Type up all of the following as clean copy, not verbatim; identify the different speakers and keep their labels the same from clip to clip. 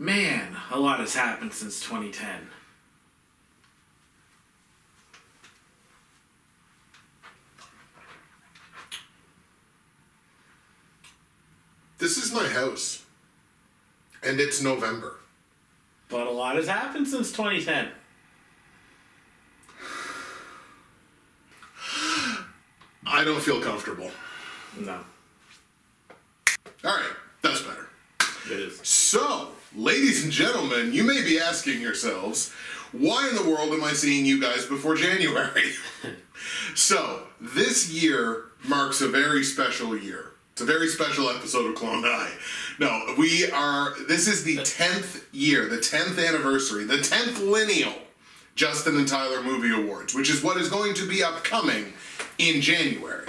Speaker 1: Man, a lot has happened since 2010.
Speaker 2: This is my house. And it's November.
Speaker 1: But a lot has happened since 2010.
Speaker 2: I don't feel comfortable.
Speaker 1: No.
Speaker 2: Alright, that's better.
Speaker 1: It is.
Speaker 2: So, ladies and gentlemen, you may be asking yourselves, why in the world am I seeing you guys before January? So, this year marks a very special year. It's a very special episode of Clone High. No, this is the 10th year, the 10th anniversary, the 10th lineal Justin and Tyler Movie Awards, which is what is going to be upcoming in January.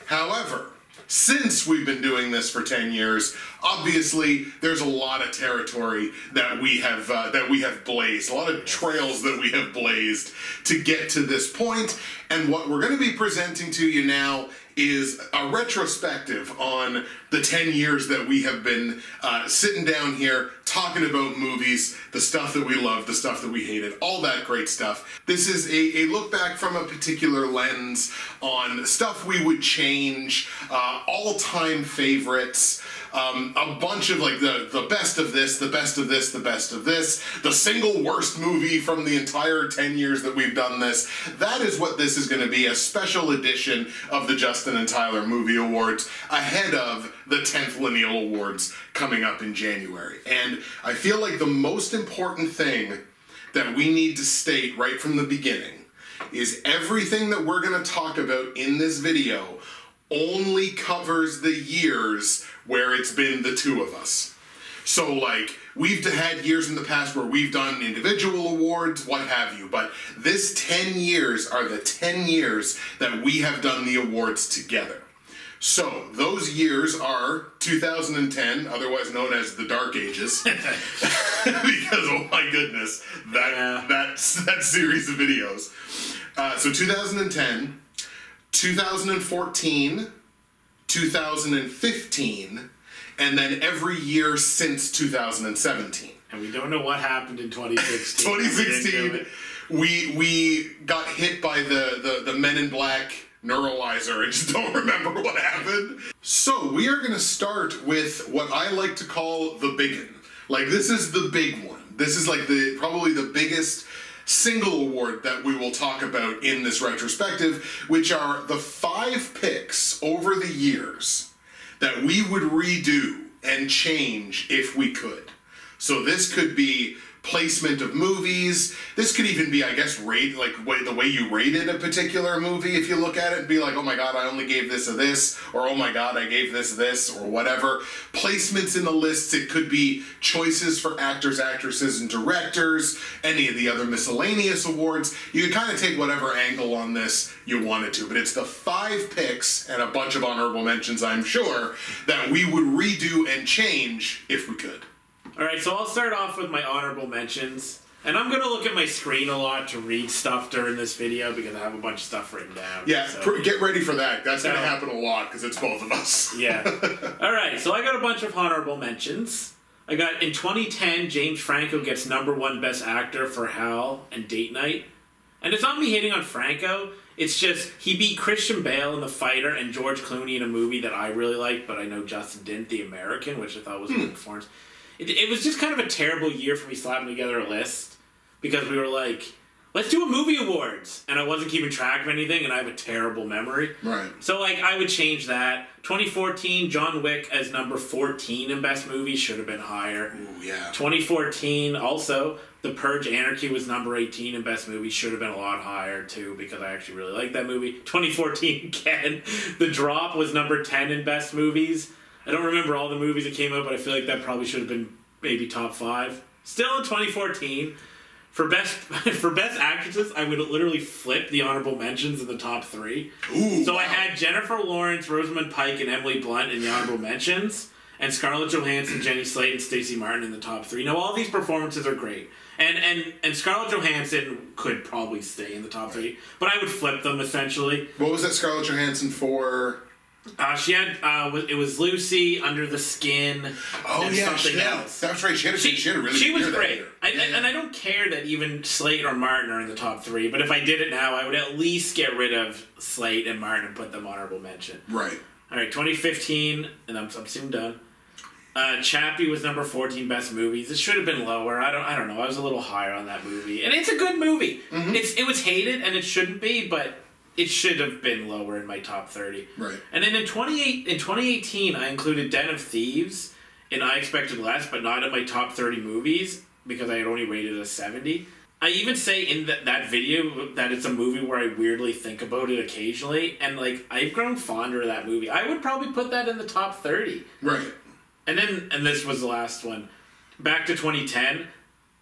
Speaker 2: However, since we've been doing this for 10 years, obviously there's a lot of territory that we have blazed, a lot of trails that we have blazed to get to this point. And what we're going to be presenting to you now is a retrospective on the 10 years that we have been sitting down here talking about movies, the stuff that we loved, the stuff that we hated, all that great stuff. This is a look back from a particular lens on stuff we would change, all-time favorites, a bunch of like the best of this, the best of this, the best of this, the single worst movie from the entire 10 years that we've done this. That is what this is going to be, a special edition of the Justin and Tyler Movie Awards ahead of the 10th Lineal Awards coming up in January. And I feel like the most important thing that we need to state right from the beginning is everything that we're going to talk about in this video only covers the years where it's been the two of us. So, like, we've had years in the past where we've done individual awards, what have you, but this 10 years are the 10 years that we have done the awards together. So, those years are 2010, otherwise known as the Dark Ages, because, oh my goodness, that series of videos. So, 2010, 2014, 2015, and then every year since 2017.
Speaker 1: And we don't know what happened in 2016.
Speaker 2: 2016, we got hit by the Men in Black neuralizer. I just don't remember what happened. So we are going to start with what I like to call the biggin. Like, this is the big one. This is like probably the biggest single award that we will talk about in this retrospective, which are the 5 picks over the years that we would redo and change if we could. So this could be placement of movies. This could even be, I guess, the way you rated a particular movie. If you look at it and be like, oh my god, I only gave this a this, or oh my god, I gave this, or whatever. Placements in the lists. It could be choices for actors, actresses, and directors, any of the other miscellaneous awards. You can kind of take whatever angle on this you wanted to, but it's the 5 picks and a bunch of honorable mentions, I'm sure, that we would redo and change if we could.
Speaker 1: Alright, so I'll start off with my honorable mentions. And I'm going to look at my screen a lot to read stuff during this video because I have a bunch of stuff written down.
Speaker 2: Yeah, so get ready for that. That's going to happen a lot because it's both of us.
Speaker 1: Yeah. Alright, so I got a bunch of honorable mentions. I got, in 2010, James Franco gets #1 Best Actor for Hal and Date Night. And it's not me hating on Franco. It's just, he beat Christian Bale in The Fighter and George Clooney in a movie that I really liked, but I know Justin didn't, The American, which I thought was a good performance. It was just kind of a terrible year for me slapping together a list because we were like, let's do a movie awards. And I wasn't keeping track of anything and I have a terrible memory.
Speaker 2: Right.
Speaker 1: So, like, I would change that. 2014, John Wick as number 14 in Best Movie should have been higher.
Speaker 2: Ooh, yeah.
Speaker 1: 2014, also, The Purge Anarchy was number 18 in Best Movie. Should have been a lot higher, too, because I actually really liked that movie. 2014, again, The Drop was number 10 in Best Movies. I don't remember all the movies that came out, but I feel like that probably should have been maybe top 5. Still in 2014, for best actresses, I would literally flip the honorable mentions in the top 3.
Speaker 2: Ooh,
Speaker 1: so
Speaker 2: wow.
Speaker 1: I had Jennifer Lawrence, Rosamund Pike, and Emily Blunt in the honorable mentions, and Scarlett Johansson, Jenny Slate, and Stacey Martin in the top 3. Now, all these performances are great. And Scarlett Johansson could probably stay in the top 3, but I would flip them, essentially.
Speaker 2: What was that Scarlett Johansson for?
Speaker 1: She had it was Lucy, Under the Skin, and something else.
Speaker 2: That's right. She had a really
Speaker 1: she
Speaker 2: good
Speaker 1: was
Speaker 2: year
Speaker 1: great.
Speaker 2: that year.
Speaker 1: And I don't care that even Slate or Martin are in the top 3, but if I did it now, I would at least get rid of Slate and Martin and put them honorable mention.
Speaker 2: Right.
Speaker 1: All right, 2015, and I'm soon done. Chappie was number 14 best movies. It should have been lower. I don't know. I was a little higher on that movie, and it's a good movie. Mm-hmm. It was hated, and it shouldn't be, but it should have been lower in my top 30.
Speaker 2: Right.
Speaker 1: And then in 2018, I included Den of Thieves in I Expected Less, but not in my top 30 movies because I had only rated it a 70. I even say in that video that it's a movie where I weirdly think about it occasionally, and like I've grown fonder of that movie. I would probably put that in the top 30.
Speaker 2: Right.
Speaker 1: And this was the last one. Back to 2010,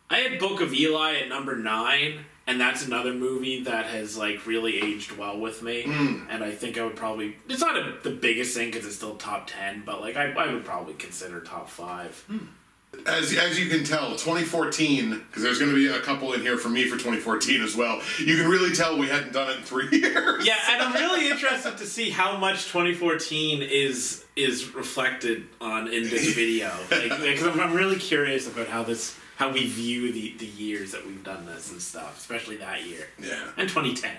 Speaker 1: I had Book of Eli at number 9. And that's another movie that has, like, really aged well with me. And I think I would probably... It's not the biggest thing because it's still top 10, but, like, I would probably consider top 5.
Speaker 2: As you can tell, 2014, because there's going to be a couple in here for me for 2014 as well, you can really tell we hadn't done it in 3 years.
Speaker 1: Yeah, and I'm really interested to see how much 2014 is reflected in this video. Because I'm really curious about how we view the years that we've done this and stuff, especially that year.
Speaker 2: Yeah.
Speaker 1: And 2010.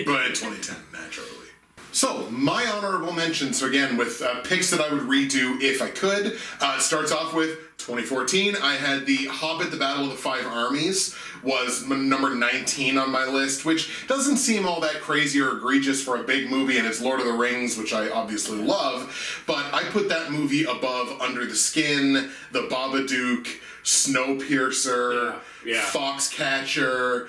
Speaker 2: But in 2010, naturally. So, my honorable mentions, again, with picks that I would redo if I could. It starts off with 2014. I had The Hobbit, The Battle of the Five Armies, was number 19 on my list, which doesn't seem all that crazy or egregious for a big movie, and it's Lord of the Rings, which I obviously love. But I put that movie above Under the Skin, The Babadook, Snowpiercer, Foxcatcher,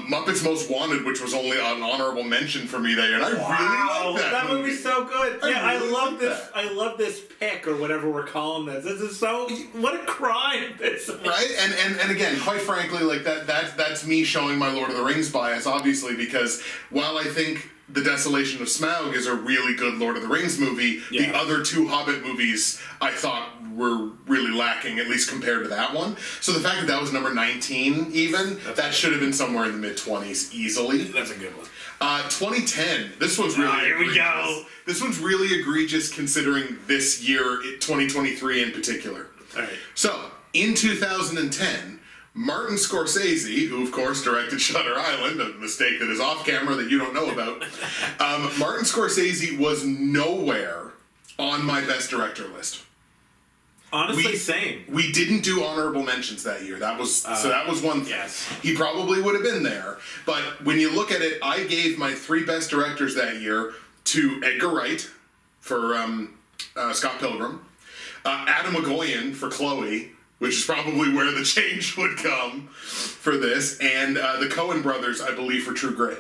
Speaker 2: Muppets Most Wanted, which was only an honorable mention for me that year, and I really like that.
Speaker 1: That movie's so good. I love this.
Speaker 2: That.
Speaker 1: I love this pick or whatever we're calling this. This is so what a crime this is.
Speaker 2: Right, and again, quite frankly, like that's me showing my Lord of the Rings bias, obviously, because while I think The Desolation of Smaug is a really good Lord of the Rings movie, the other 2 Hobbit movies I thought were really lacking, at least compared to that one. So the fact that was number 19 even, that should have been somewhere in the mid-20s easily.
Speaker 1: That's a good one.
Speaker 2: 2010, this one's really
Speaker 1: here
Speaker 2: egregious.
Speaker 1: we go.
Speaker 2: This one's really egregious considering this year, 2023 in particular.
Speaker 1: All right.
Speaker 2: So, in 2010, Martin Scorsese, who of course directed Shutter Island, a mistake that is off camera that you don't know about, Martin Scorsese was nowhere on my best director list.
Speaker 1: Honestly, same.
Speaker 2: We didn't do honorable mentions that year. That was one thing.
Speaker 1: Yes.
Speaker 2: He probably would have been there. But when you look at it, I gave my 3 best directors that year to Edgar Wright for Scott Pilgrim, Adam McGoyan for Chloe, which is probably where the change would come for this, and the Coen brothers, I believe, for True Grit.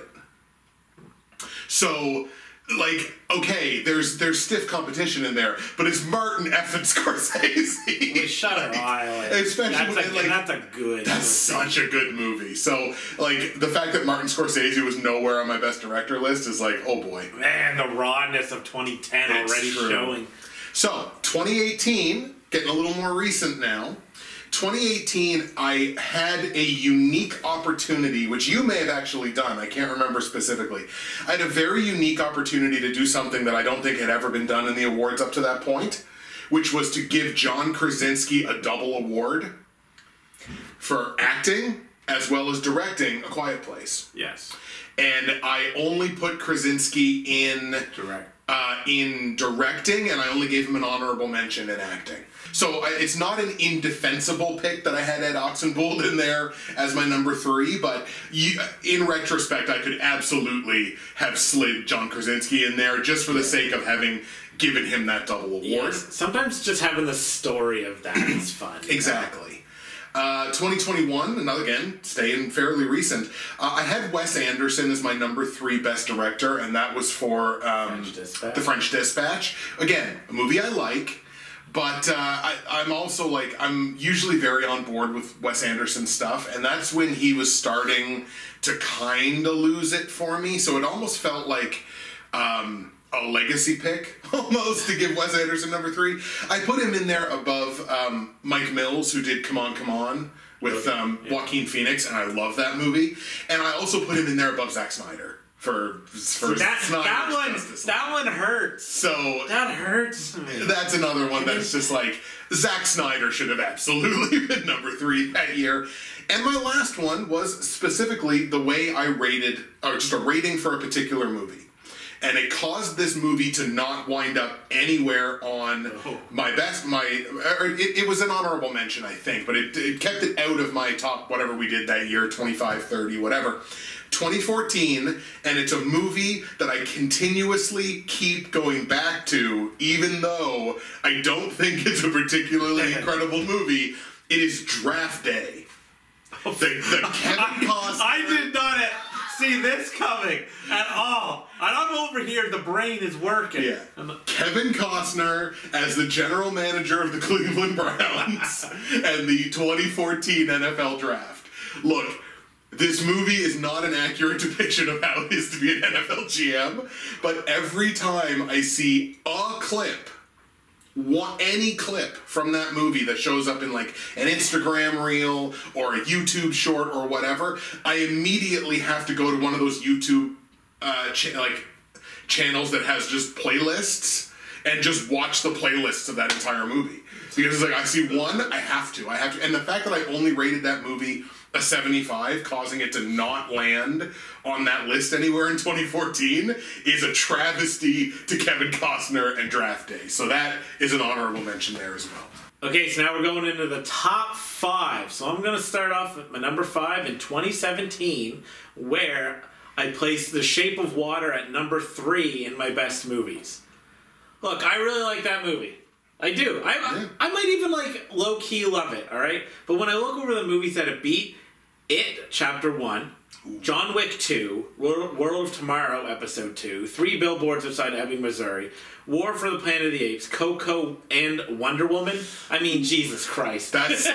Speaker 2: So, like, okay, there's stiff competition in there, but it's Martin effing Scorsese.
Speaker 1: With Shutter Island.
Speaker 2: Especially
Speaker 1: that's
Speaker 2: such a good movie. So, like, the fact that Martin Scorsese was nowhere on my best director list is like, oh boy.
Speaker 1: Man, the rawness of 2010 already showing.
Speaker 2: So, 2018, getting a little more recent now. 2018, I had a unique opportunity, which you may have actually done. I can't remember specifically. I had a very unique opportunity to do something that I don't think had ever been done in the awards up to that point, which was to give John Krasinski a double award for acting as well as directing A Quiet Place.
Speaker 1: Yes.
Speaker 2: And I only put Krasinski in directing, and I only gave him an honorable mention in acting. So it's not an indefensible pick that I had Ed Oxenbould in there as my number 3, but in retrospect, I could absolutely have slid John Krasinski in there just for the sake of having given him that double award.
Speaker 1: Yes. Sometimes just having the story of that is fun.
Speaker 2: Exactly. 2021, and again, staying fairly recent, I had Wes Anderson as my number 3 best director, and that was for The French Dispatch. Again, a movie I like, but I'm also like, I'm usually very on board with Wes Anderson stuff, and that's when he was starting to kind of lose it for me, so it almost felt like a legacy pick, almost, to give Wes Anderson number 3. I put him in there above Mike Mills, who did Come On, Come On, with Joaquin Phoenix, and I love that movie. And I also put him in there above Zack Snyder. for
Speaker 1: that one hurts.
Speaker 2: So
Speaker 1: that hurts me.
Speaker 2: That's another one that's just like Zack Snyder should have absolutely been number 3 that year. And my last one was specifically the way I rated, or just a rating for a particular movie. And it caused this movie to not wind up anywhere on my best, it was an honorable mention, I think, but it kept it out of my top, whatever we did that year, 25, 30, whatever. 2014, and it's a movie that I continuously keep going back to, even though I don't think it's a particularly incredible movie. It is Draft Day. The Kevin Costner.
Speaker 1: I did not see this coming at all. And I'm over here, the brain is working.
Speaker 2: Yeah. Kevin Costner as the general manager of the Cleveland Browns and the 2014 NFL Draft. Look, this movie is not an accurate depiction of how it is to be an NFL GM, but every time I see a clip, any clip from that movie that shows up in like an Instagram reel or a YouTube short or whatever, I immediately have to go to one of those YouTube channels that has just playlists and just watch the playlists of that entire movie. Because it's like, I see one, I have to. And the fact that I only rated that movie a 75, causing it to not land on that list anywhere in 2014, is a travesty to Kevin Costner and Draft Day. So that is an honorable mention there as well.
Speaker 1: Okay, so now we're going into the top 5. So I'm going to start off with my number 5 in 2017, where I placed The Shape of Water at number 3 in my best movies. Look, I really like that movie. I do. I might even like low-key love it, alright? But when I look over the movies that it beat, It, Chapter 1, John Wick 2, World of Tomorrow, Episode 2, 3 Billboards Outside Ebbing, Missouri, War for the Planet of the Apes, Coco, and Wonder Woman. I mean, Jesus Christ.
Speaker 2: That's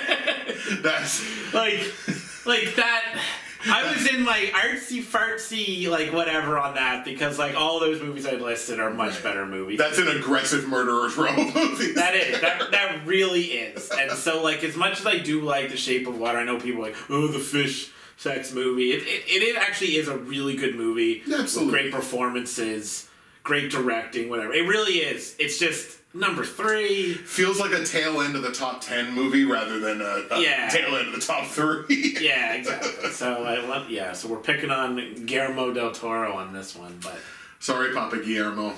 Speaker 1: like that. I was in like artsy-fartsy, like whatever on that, because like all those movies I listed are much better movies.
Speaker 2: That's an aggressive murderer's row movie.
Speaker 1: That is. That really is. And so like as much as I do like The Shape of Water, I know people are like, oh, the fish sex movie. It actually is a really good movie.
Speaker 2: Absolutely.
Speaker 1: With great performances, great directing, whatever. It really is. It's just number 3.
Speaker 2: Feels like a tail end of the top 10 movie rather than a tail end of the top 3.
Speaker 1: Yeah, exactly. So we're picking on Guillermo del Toro on this one, but
Speaker 2: sorry, Papa Guillermo.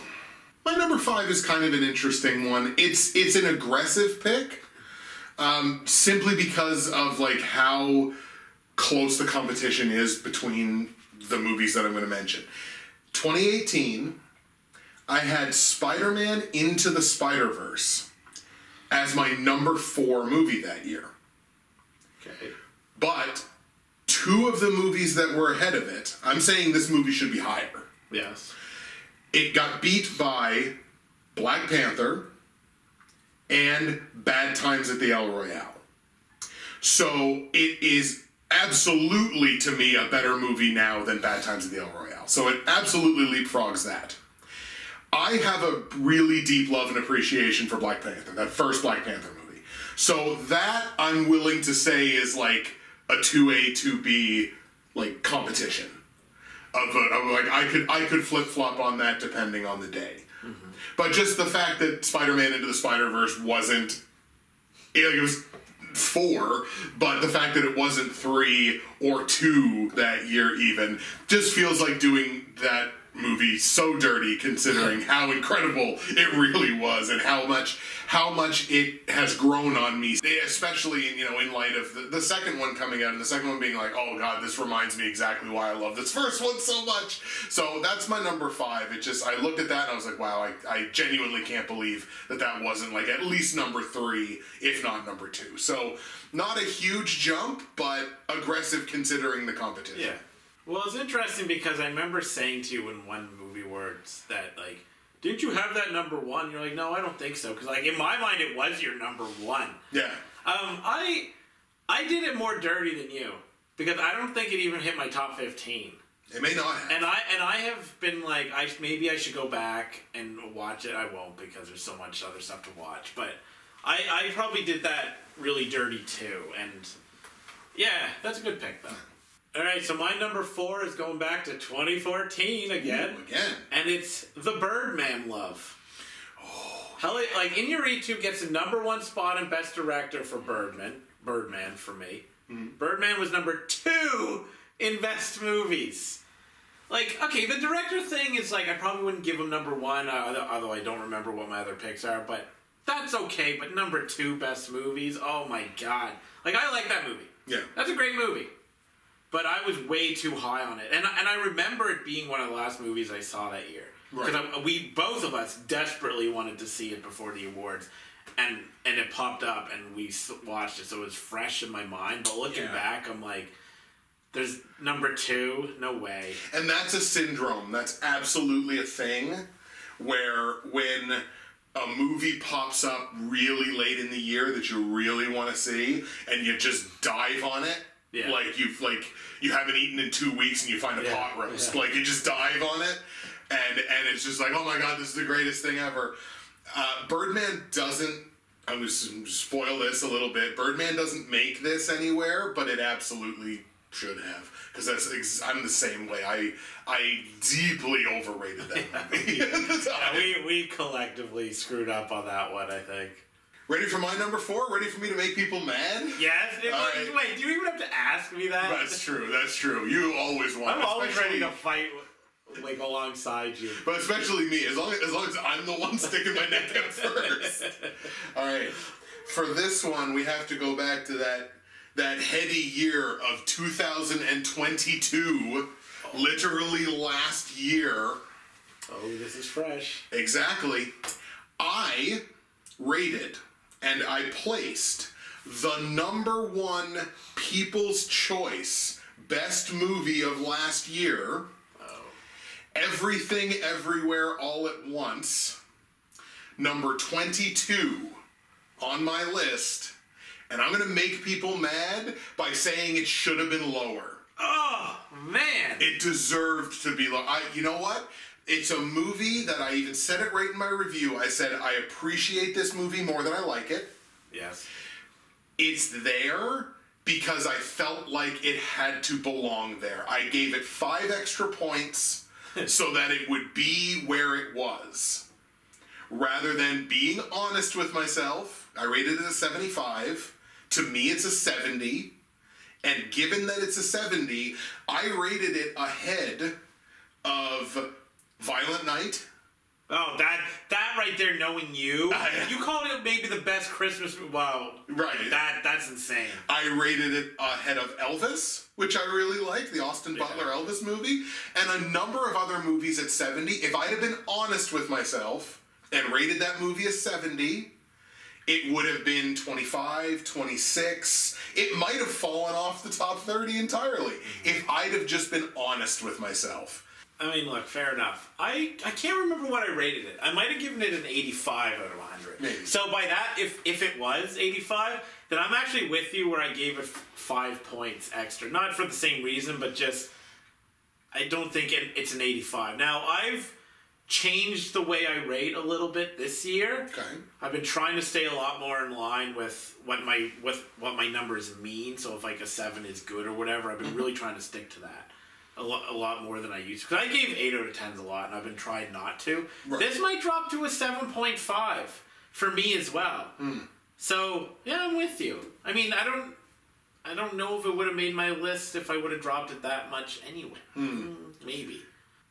Speaker 2: My number 5 is kind of an interesting one. It's an aggressive pick, simply because of like how close the competition is between the movies that I'm going to mention. 2018. I had Spider-Man Into the Spider-Verse as my number 4 movie that year.
Speaker 1: Okay.
Speaker 2: But 2 of the movies that were ahead of it, I'm saying this movie should be higher.
Speaker 1: Yes.
Speaker 2: It got beat by Black Panther and Bad Times at the El Royale. So it is absolutely, to me, a better movie now than Bad Times at the El Royale. So it absolutely leapfrogs that. I have a really deep love and appreciation for Black Panther, that first Black Panther movie. So that I'm willing to say is like a 2A, 2B like competition. I could flip-flop on that depending on the day. Mm-hmm. But just the fact that Spider-Man Into the Spider-Verse wasn't, it was 4, but the fact that it wasn't 3 or 2 that year even just feels like doing that movie so dirty, considering how incredible it really was and how much it has grown on me, especially in light of the second one coming out and the second one being like, oh god, this reminds me exactly why I love this first one so much. So that's my number 5. It just, I looked at that and I was like, wow, I genuinely can't believe that wasn't like at least number 3, if not number 2. So not a huge jump, but aggressive considering the competition.
Speaker 1: Yeah. Well, it's interesting because I remember saying to you in one movie words that, like, didn't you have that number 1? You're like, no, I don't think so. Because, like, in my mind, it was your number 1.
Speaker 2: Yeah.
Speaker 1: I did it more dirty than you. Because I don't think it even hit my top 15.
Speaker 2: It may not have.
Speaker 1: And I have been like, maybe I should go back and watch it. I won't because there's so much other stuff to watch. But I probably did that really dirty, too. And, yeah, that's a good pick, though. All right, so my number 4 is going back to 2014 again.
Speaker 2: Ooh, again.
Speaker 1: And it's The Birdman Love. Hell, like, Inarritu gets the number 1 spot in Best Director for Birdman for me. Birdman was number 2 in Best Movies. Like, okay, the director thing is like, I probably wouldn't give him number 1, although I don't remember what my other picks are, but that's okay. But number 2 Best Movies, oh my god. Like, I like that movie.
Speaker 2: Yeah.
Speaker 1: That's a great movie. But I was way too high on it. And I remember it being one of the last movies I saw that year. Because we both of us desperately wanted to see it before the awards, and it popped up, and we watched it, so it was fresh in my mind. But looking back, I'm like, there's number 2, no way.
Speaker 2: And that's a syndrome. That's absolutely a thing, where when a movie pops up really late in the year that you really want to see, and you just dive on it, like you haven't eaten in 2 weeks, and you find a pot roast, like you just dive on it. And it's just like, oh my god, this is the greatest thing ever. Birdman doesn't, I'm just going to spoil this a little bit, Birdman doesn't make this anywhere, but it absolutely should have. Because I'm the same way. I deeply overrated that movie at the time.
Speaker 1: We collectively screwed up on that one, I think.
Speaker 2: Ready for my number 4? Ready for me to make people mad?
Speaker 1: Yes. Wait, do you even have to ask me that?
Speaker 2: That's true. You always want.
Speaker 1: I'm always ready to fight like alongside you,
Speaker 2: but especially me, as long as I'm the one sticking my neck out first. All right, for this one we have to go back to that heady year of 2022, literally last year.
Speaker 1: Oh, this is fresh.
Speaker 2: Exactly. I rated and I placed the number 1 People's Choice Best Movie of last year. Everything Everywhere All at Once, number 22 on my list, and I'm going to make people mad by saying it should have been lower.
Speaker 1: Oh, man.
Speaker 2: It deserved to be lower. You know what? It's a movie that I even said it right in my review. I said, I appreciate this movie more than I like it.
Speaker 1: Yes.
Speaker 2: It's there because I felt like it had to belong there. I gave it 5 extra points so that it would be where it was. Rather than being honest with myself, I rated it a 75. To me, it's a 70. And given that it's a 70, I rated it ahead of Violent Night.
Speaker 1: Oh, that right there, knowing you called it maybe the best Christmas movie. Wow.
Speaker 2: Right.
Speaker 1: That's insane.
Speaker 2: I rated it ahead of Elvis, which I really like, the Austin Butler Elvis movie, and a number of other movies at 70. If I'd have been honest with myself and rated that movie a 70, it would have been 25, 26. It might have fallen off the top 30 entirely if I'd have just been honest with myself.
Speaker 1: I mean, look, fair enough. I can't remember what I rated it. I might have given it an 85 out of 100.
Speaker 2: Maybe.
Speaker 1: So by that, if it was 85, then I'm actually with you where I gave it 5 points extra. Not for the same reason, but just, I don't think it's an 85. Now, I've changed the way I rate a little bit this year.
Speaker 2: Okay.
Speaker 1: I've been trying to stay a lot more in line with what my numbers mean. So if like a 7 is good or whatever, I've been really trying to stick to that. A lot more than I used to. Because I gave 8 out of 10s a lot, and I've been trying not to. Right. This might drop to a 7.5 for me as well. So, yeah, I'm with you. I mean, I don't know if it would have made my list if I would have dropped it that much anyway. Maybe.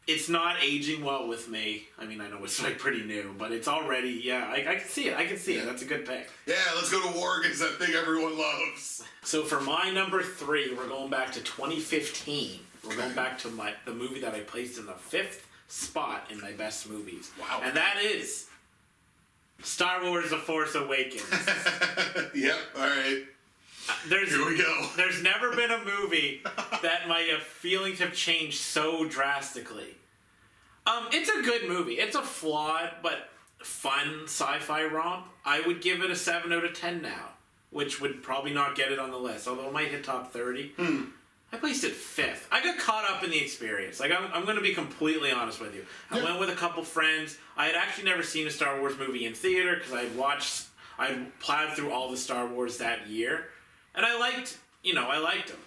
Speaker 1: It's not aging well with me. I mean, I know it's like pretty new, but it's already, I can see it. That's a good pick.
Speaker 2: Yeah, let's go to war against that thing everyone loves.
Speaker 1: So for my number 3, we're going back to 2015. We're going back to the movie that I placed in the 5th spot in my best movies.
Speaker 2: Wow.
Speaker 1: And that is Star Wars The Force Awakens.
Speaker 2: Yep, alright. Here we go.
Speaker 1: There's never been a movie that my feelings have changed so drastically. It's a good movie. It's a flawed but fun sci-fi romp. I would give it a 7 out of 10 now, which would probably not get it on the list, although it might hit top 30. I placed it 5th. I got caught up in the experience. Like, I'm going to be completely honest with you. I went with a couple friends. I had actually never seen a Star Wars movie in theater because I had plowed through all the Star Wars that year. And I liked them.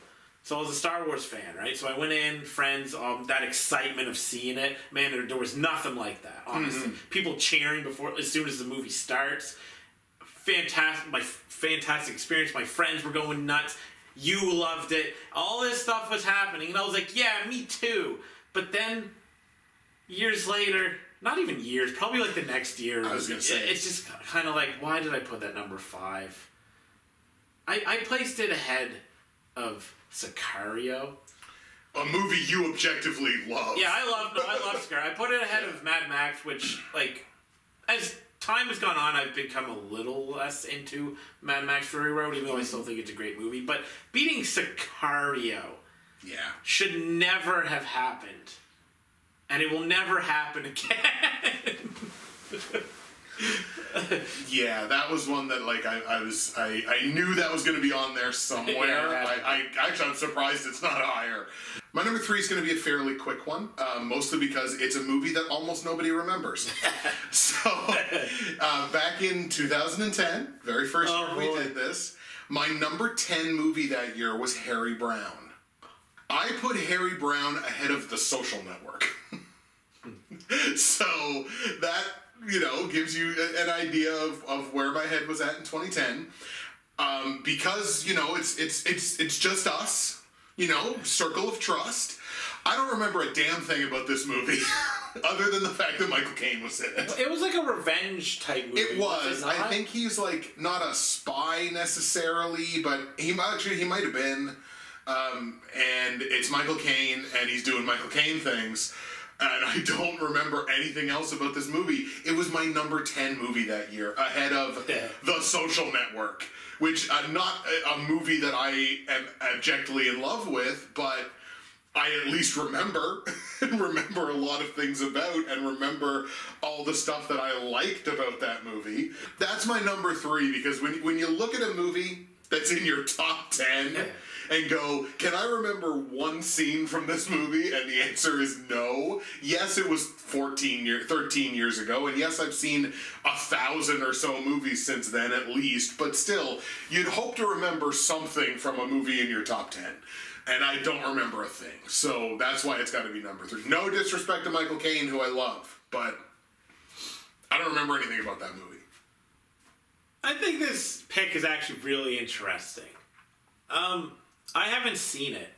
Speaker 1: So I was a Star Wars fan, right? So I went in, friends, that excitement of seeing it. Man, there was nothing like that, honestly. People cheering as soon as the movie starts. Fantastic experience. My friends were going nuts. You loved it. All this stuff was happening. And I was like, yeah, me too. But then, years later, not even years, probably like the next year.
Speaker 2: I was going to say.
Speaker 1: It's just kind of like, why did I put that number 5? I placed it ahead of Sicario.
Speaker 2: A movie you objectively love.
Speaker 1: Yeah, I love Sicario. I put it ahead of Mad Max, which, like, as time has gone on, I've become a little less into Mad Max Fury Road, even though I still think it's a great movie. But beating Sicario should never have happened. And it will never happen again.
Speaker 2: Yeah, that was one that, like, I knew that was going to be on there somewhere.
Speaker 1: Yeah,
Speaker 2: I'm surprised it's not higher. My number 3 is going to be a fairly quick one, mostly because it's a movie that almost nobody remembers. So, back in 2010, very first year we did this, my number 10 movie that year was Harry Brown. I put Harry Brown ahead of The Social Network. So, that, you know, gives you an idea of where my head was at in 2010. Because, you know, it's just us, you know, circle of trust. I don't remember a damn thing about this movie other than the fact that Michael Caine was in it.
Speaker 1: It was like a revenge type movie.
Speaker 2: It was. I think he's like not a spy necessarily, but he might have been. And it's Michael Caine, and he's doing Michael Caine things. And I don't remember anything else about this movie. It was my number 10 movie that year, ahead of The Social Network, which not a movie that I am abjectly in love with, but I at least remember, and remember a lot of things about, and remember all the stuff that I liked about that movie. That's my number 3, because when you look at a13 that's in your top 10 and go, can I remember one scene from this movie? And the answer is no. Yes, it was 13 years ago, and yes, I've seen 1,000 or so movies since then at least, but still, you'd hope to remember something from a movie in your top 10. And I don't remember a thing. So that's why it's got to be number 3. No disrespect to Michael Caine, who I love, but I don't remember anything about that movie.
Speaker 1: I think this pick is actually really interesting. I haven't seen it,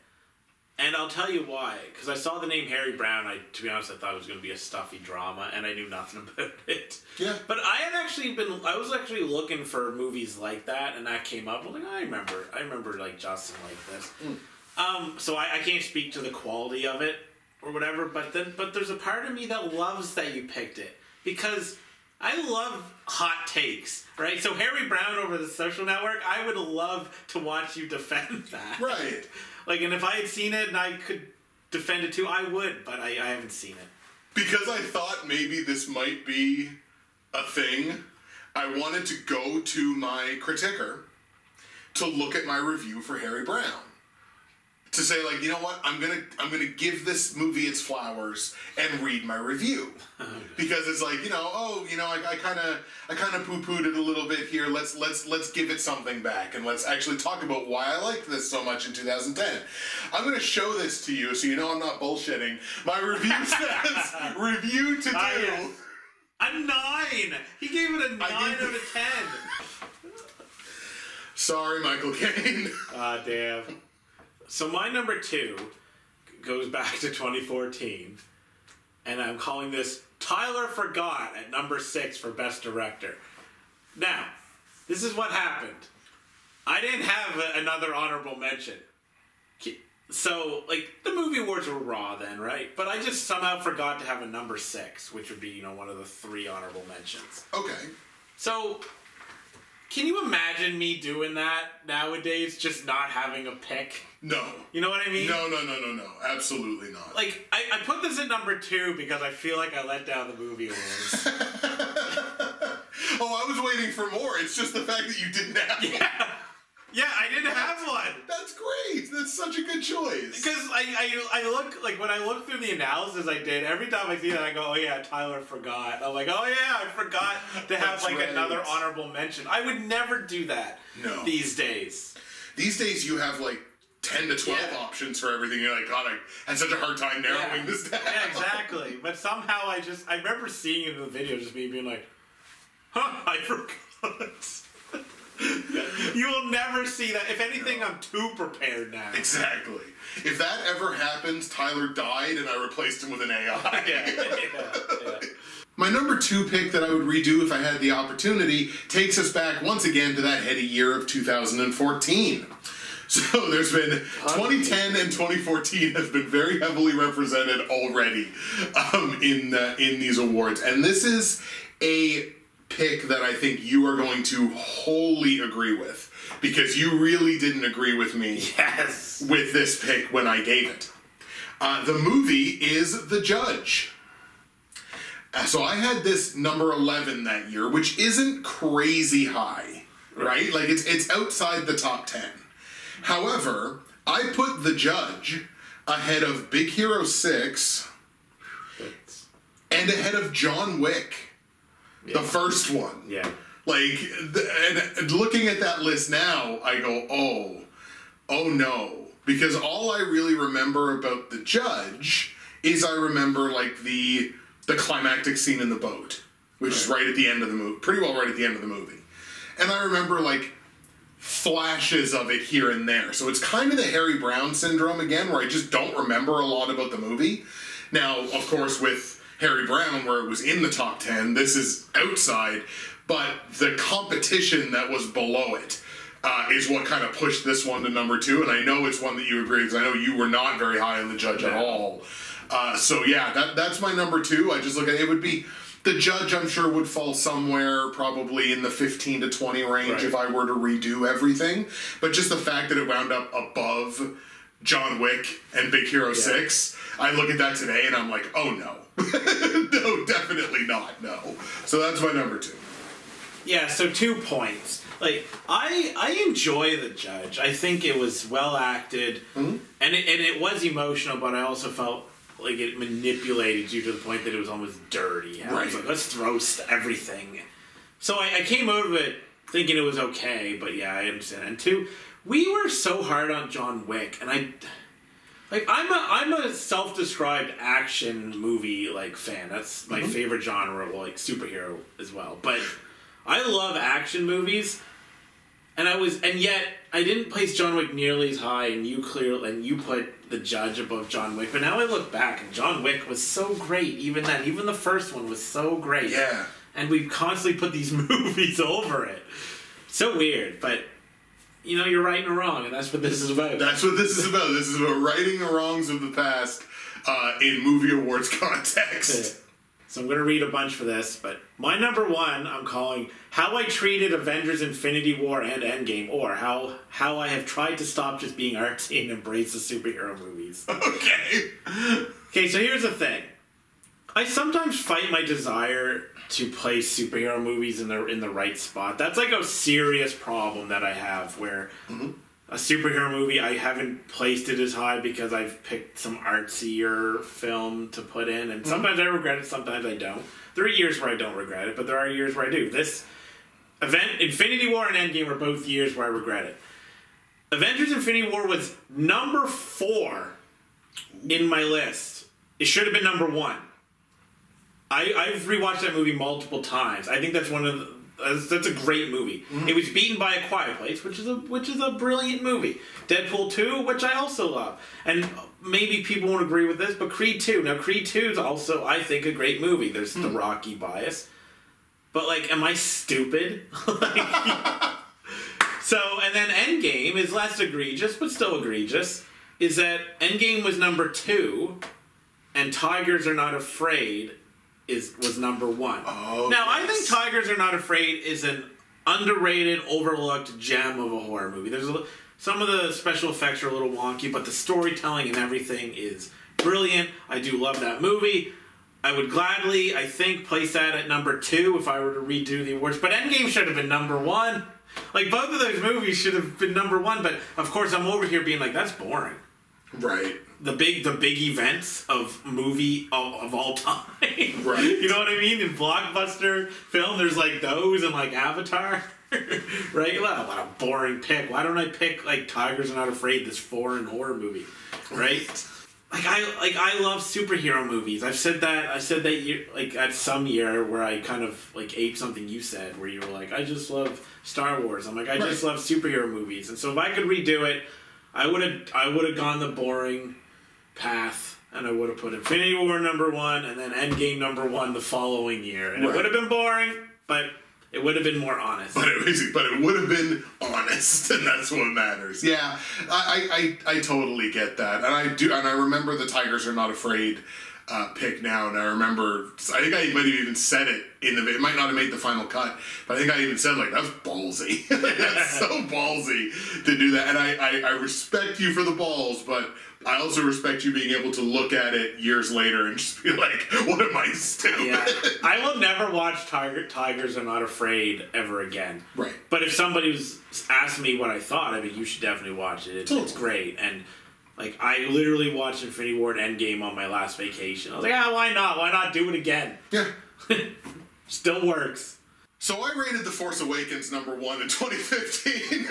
Speaker 1: and I'll tell you why. Because I saw the name Harry Brown, to be honest, I thought it was going to be a stuffy drama, and I knew nothing about it.
Speaker 2: Yeah.
Speaker 1: But I was actually looking for movies like that, and that came up. I was like, I remember like Justin like this. So I can't speak to the quality of it or whatever, but there's a part of me that loves that you picked it, because I love hot takes, right? So Harry Brown over The Social Network, I would love to watch you defend that.
Speaker 2: Right.
Speaker 1: Like, and if I had seen it and I could defend it too, I would, but I haven't seen it.
Speaker 2: Because I thought maybe this might be a thing, I wanted to go to my critiquer to look at my review for Harry Brown. To say, like, you know what, I'm gonna give this movie its flowers and read my review. Because it's like, I kind of poo-pooed it a little bit here. Let's give it something back, and let's actually talk about why I liked this so much in 2010. I'm gonna show this to you so you know I'm not bullshitting. My review says review to do.
Speaker 1: Yes. A 9. He gave it a 9 out of 10.
Speaker 2: Sorry, Michael Caine.
Speaker 1: Ah, damn. So my number 2 goes back to 2014, and I'm calling this Tyler Forgot at number 6 for Best Director. Now, this is what happened. I didn't have another honorable mention. So, like, the movie awards were raw then, right? But I just somehow forgot to have a number 6, which would be, one of the 3 honorable mentions.
Speaker 2: Okay.
Speaker 1: So, can you imagine me doing that nowadays, just not having a pick?
Speaker 2: No.
Speaker 1: You know what I mean?
Speaker 2: No. Absolutely not.
Speaker 1: Like, I put this at number 2 because I feel like I let down the movie awards.
Speaker 2: Oh, I was waiting for more. It's just the fact that you didn't have one.
Speaker 1: Yeah, I didn't have one.
Speaker 2: That's great. That's such a good choice.
Speaker 1: Because I look, like, when I look through the analysis I did, every time I see that, I go, oh yeah, Tyler Forgot. I'm like, oh yeah, I forgot to have, another honorable mention. I would never do that these days.
Speaker 2: These days you have, 10 10 to 12 options for everything. You're like, God, I had such a hard time narrowing this down.
Speaker 1: Yeah, exactly. But somehow I remember seeing it in the video, just me being like, huh, I forgot. You will never see that. If anything, I'm too prepared now.
Speaker 2: Exactly. If that ever happens, Tyler died and I replaced him with an AI.
Speaker 1: Yeah.
Speaker 2: My number 2 pick that I would redo if I had the opportunity takes us back once again to that heady year of 2014. So there's been 2010 and 2014 has been very heavily represented already in these awards. And this is a pick that I think you are going to wholly agree with, because you really didn't agree with me with this pick when I gave it. The movie is The Judge. So I had this number 11 that year, which isn't crazy high, right? Like it's outside the top 10. However, I put The Judge ahead of Big Hero 6 and ahead of John Wick. The first one.
Speaker 1: Yeah.
Speaker 2: Like, and looking at that list now, I go, oh no. Because all I really remember about The Judge is I remember, like, the climactic scene in the boat, which is right at the end of the movie. Pretty well right at the end of the movie. And I remember, like, flashes of it here and there. So it's kind of the Harry Brown syndrome again, where I just don't remember a lot about the movie. Now, of course, with Harry Brown, where it was in the top 10, this is outside, but the competition that was below it is what kind of pushed this one to number 2, and I know it's one that you agree, because I know you were not very high on The Judge at all. So yeah, that's my number 2. I just look at it would be, The Judge I'm sure would fall somewhere probably in the 15 to 20 range if I were to redo everything, but just the fact that it wound up above John Wick and Big Hero 6, I look at that today and I'm like, oh no. No, definitely not, no. So that's my number 2.
Speaker 1: Yeah, so 2 points. Like, I enjoy The Judge. I think it was well acted, and it was emotional, but I also felt like it manipulated you to the point that it was almost dirty. I was like, let's throw everything. So I came out of it thinking it was okay, but yeah, I understand. And 2, we were so hard on John Wick, and I'm a self-described action movie fan. That's my favorite genre, like superhero as well. But I love action movies, and yet I didn't place John Wick nearly as high, and you put The Judge above John Wick. But now I look back, and John Wick was so great. Even then, even the first one was so great.
Speaker 2: Yeah.
Speaker 1: And we constantly put these movies over it. So weird, but. You know, you're right and wrong, and that's what this is about.
Speaker 2: That's what this is about. This is about righting the wrongs of the past in movie awards context.
Speaker 1: So I'm going to read a bunch for this, but my number 1 I'm calling How I Treated Avengers Infinity War and Endgame, or How I Have Tried to Stop Just Being Artsy and Embrace the Superhero Movies. Okay, so here's the thing. I sometimes fight my desire to place superhero movies in the right spot. That's like a serious problem that I have, where a superhero movie, I haven't placed it as high because I've picked some artsier film to put in, and sometimes I regret it, sometimes I don't. There are years where I don't regret it, but there are years where I do. This event, Infinity War and Endgame, are both years where I regret it. Avengers Infinity War was number 4 in my list. It should have been number 1. I've rewatched that movie multiple times. I think that's that's a great movie. It was beaten by A Quiet Place, which is a brilliant movie. Deadpool 2, which I also love. And maybe people won't agree with this, but Creed 2. Now, Creed 2 is also, I think, a great movie. There's the Rocky bias. But, am I stupid? So, and then Endgame is less egregious, but still egregious, is that Endgame was number 2, and Tigers Are Not Afraid was number 1.
Speaker 2: Oh,
Speaker 1: now, I think Tigers Are Not Afraid is an underrated, overlooked gem of a horror movie. Some of the special effects are a little wonky, but the storytelling and everything is brilliant. I do love that movie. I would gladly, I think, place that at number 2 if I were to redo the awards. But Endgame should have been number 1. Both of those movies should have been number 1, but of course I'm over here being like, that's boring.
Speaker 2: Right.
Speaker 1: The big events of movie of all time.
Speaker 2: Right.
Speaker 1: You know what I mean? In blockbuster film, there's those and Avatar. Right? Well, what a boring pick. Why don't I pick like Tigers Are Not Afraid, this foreign horror movie? Right? I love superhero movies. I said that year, like at some year where I kind of like ate something you said, where you were like, I just love Star Wars. I'm like, I just love superhero movies. And so if I could redo it, I would have gone the boring path, and I would have put Infinity War #1 and then Endgame #1 the following year, and it would have been boring, but it would have been more honest.
Speaker 2: But it would have been honest, and that's what matters. Yeah, I totally get that, and I remember the Tigers Are Not Afraid pick now, and I think I might have even said it it might not have made the final cut, but I think I even said, like, that's ballsy. That's so ballsy to do that, and I respect you for the balls, but I also respect you being able to look at it years later and just be like, what am I, stupid?
Speaker 1: Yeah. I will never watch Tigers Are Not Afraid ever again.
Speaker 2: Right.
Speaker 1: But if somebody was asked me what I thought, I mean, you should definitely watch it. It's great. And like, I literally watched Infinity War and Endgame on my last vacation. I was like, why not? Why not do it again?
Speaker 2: Yeah.
Speaker 1: Still works.
Speaker 2: So I rated The Force Awakens #1 in 2015.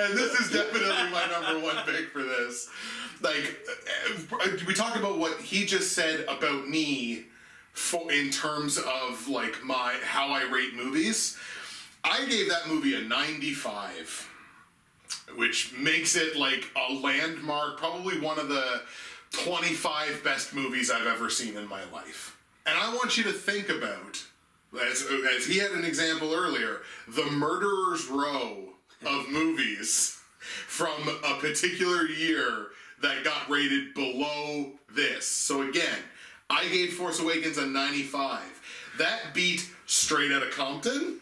Speaker 2: And this is definitely my #1 pick for this. Like, we talk about what he just said about me in terms of like how I rate movies. I gave that movie a 95, which makes it like a landmark, probably one of the 25 best movies I've ever seen in my life. And I want you to think about, as he had an example earlier, the murderer's row of movies from a particular year that got rated below this. So again, I gave Force Awakens a 95. That beat Straight Outta Compton.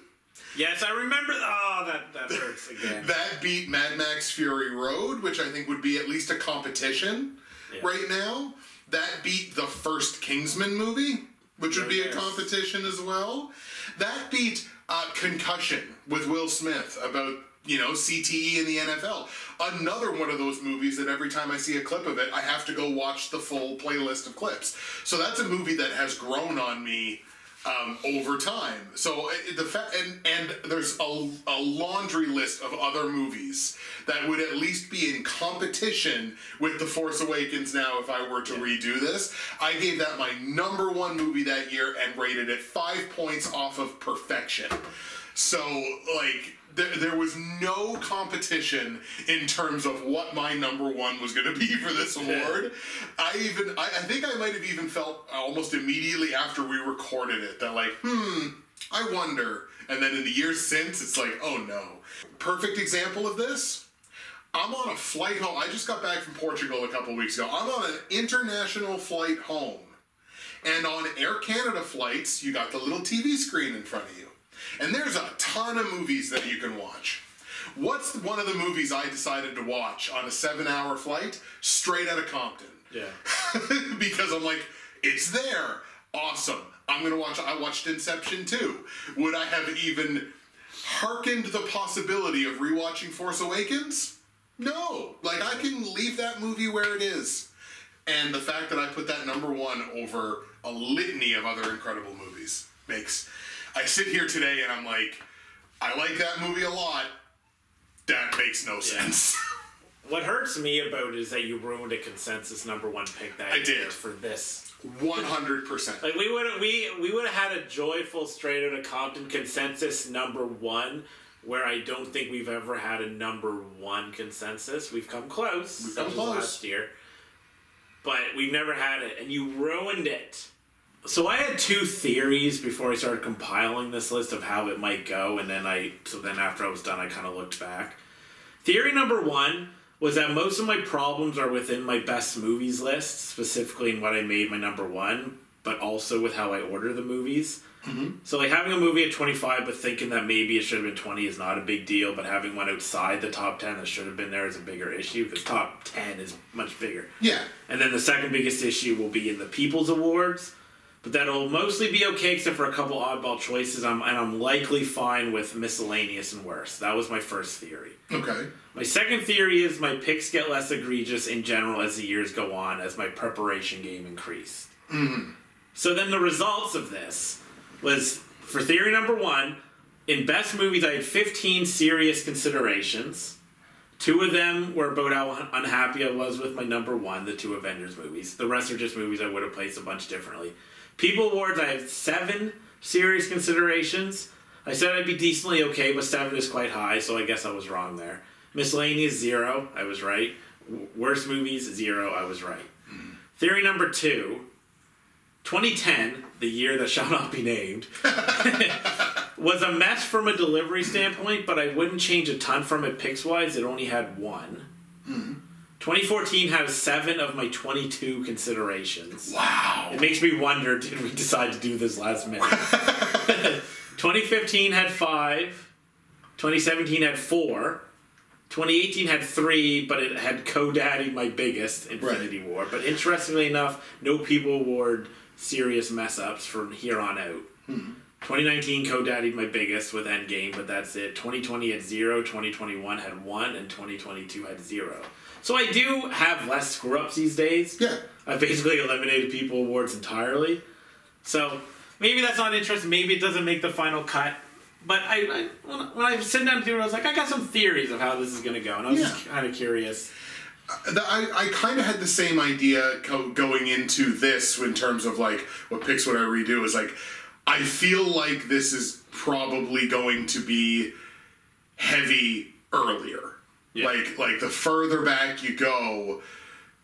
Speaker 1: Yes, I remember. Oh, that hurts again.
Speaker 2: That beat Mad Max Fury Road, which I think would be at least a competition right now. That beat the first Kingsman movie, which would be a competition as well. That beat Concussion with Will Smith about, CTE in the NFL. Another one of those movies that every time I see a clip of it, I have to go watch the full playlist of clips. So that's a movie that has grown on me over time. So and there's a laundry list of other movies that would at least be in competition with The Force Awakens now if I were to redo this. I gave that my #1 movie that year and rated it 5 points off of perfection. So, like, there was no competition in terms of what my #1 was going to be for this award. I think I might have even felt almost immediately after we recorded it that like, I wonder. And then in the years since, it's like, oh no. Perfect example of this. I'm on a flight home. I just got back from Portugal a couple weeks ago. I'm on an international flight home. And on Air Canada flights, you got the little TV screen in front of you. And there's a ton of movies that you can watch. What's one of the movies I decided to watch on a 7-hour flight? Straight Outta Compton.
Speaker 1: Yeah.
Speaker 2: Because I'm like, it's there. Awesome. I watched Inception too. Would I have even hearkened the possibility of rewatching Force Awakens? No. Like, I can leave that movie where it is. And the fact that I put that #1 over a litany of other incredible movies makes... I sit here today and I'm like, I like that movie a lot. That makes no sense.
Speaker 1: What hurts me about it is that you ruined a consensus #1 pick that year for this.
Speaker 2: 100%.
Speaker 1: Like, we would have had a joyful Straight Outta Compton consensus #1, where I don't think we've ever had a #1 consensus. We've come close.
Speaker 2: We've come close
Speaker 1: last year, but we've never had it, and you ruined it. So I had 2 theories before I started compiling this list of how it might go, and then after I was done, I kind of looked back. Theory #1 was that most of my problems are within my best movies list, specifically in what I made my #1, but also with how I order the movies. Mm-hmm. So like having a movie at 25 but thinking that maybe it should have been 20 is not a big deal, but having one outside the top 10 that should have been there is a bigger issue, because top 10 is much bigger.
Speaker 2: Yeah.
Speaker 1: And then the second biggest issue will be in the People's Awards. But that'll mostly be okay except for a couple oddball choices. I'm likely fine with miscellaneous and worse. That was my first theory.
Speaker 2: Okay.
Speaker 1: My second theory is my picks get less egregious in general as the years go on, as my preparation game increased. Mm-hmm. So then the results of this was, for theory #1, In best movies, I had 15 serious considerations. 2 of them were about how unhappy I was with my number 1, the 2 Avengers movies. The rest are just movies I would have placed a bunch differently. People Awards, I have 7 serious considerations. I said I'd be decently okay, but 7 is quite high, so I guess I was wrong there. Miscellaneous, 0. I was right. Worst movies, 0. I was right. Theory number 2. 2010, the year that shall not be named, was a mess from a delivery standpoint, but I wouldn't change a ton from it picks-wise. It only had 1. 2014 has 7 of my 22 considerations.
Speaker 2: Wow.
Speaker 1: It makes me wonder, did we decide to do this last minute? 2015 had 5. 2017 had 4. 2018 had 3, but it had co-daddy my biggest, Infinity War. But interestingly enough, no People Award serious mess-ups from here on out. 2019 co-daddied my biggest with Endgame, but that's it. 2020 had 0, 2021 had 1, and 2022 had 0. So I do have less screw-ups these days.
Speaker 2: Yeah.
Speaker 1: I've basically eliminated People Awards entirely. So maybe that's not interesting. Maybe it doesn't make the final cut. But when I sit down to do it, I was like, I got some theories of how this is going to go. And I was just kind of curious.
Speaker 2: I kind of had the same idea going into this in terms of like what picks would I redo is like I feel like this is probably going to be heavy earlier. Yeah. Like the further back you go,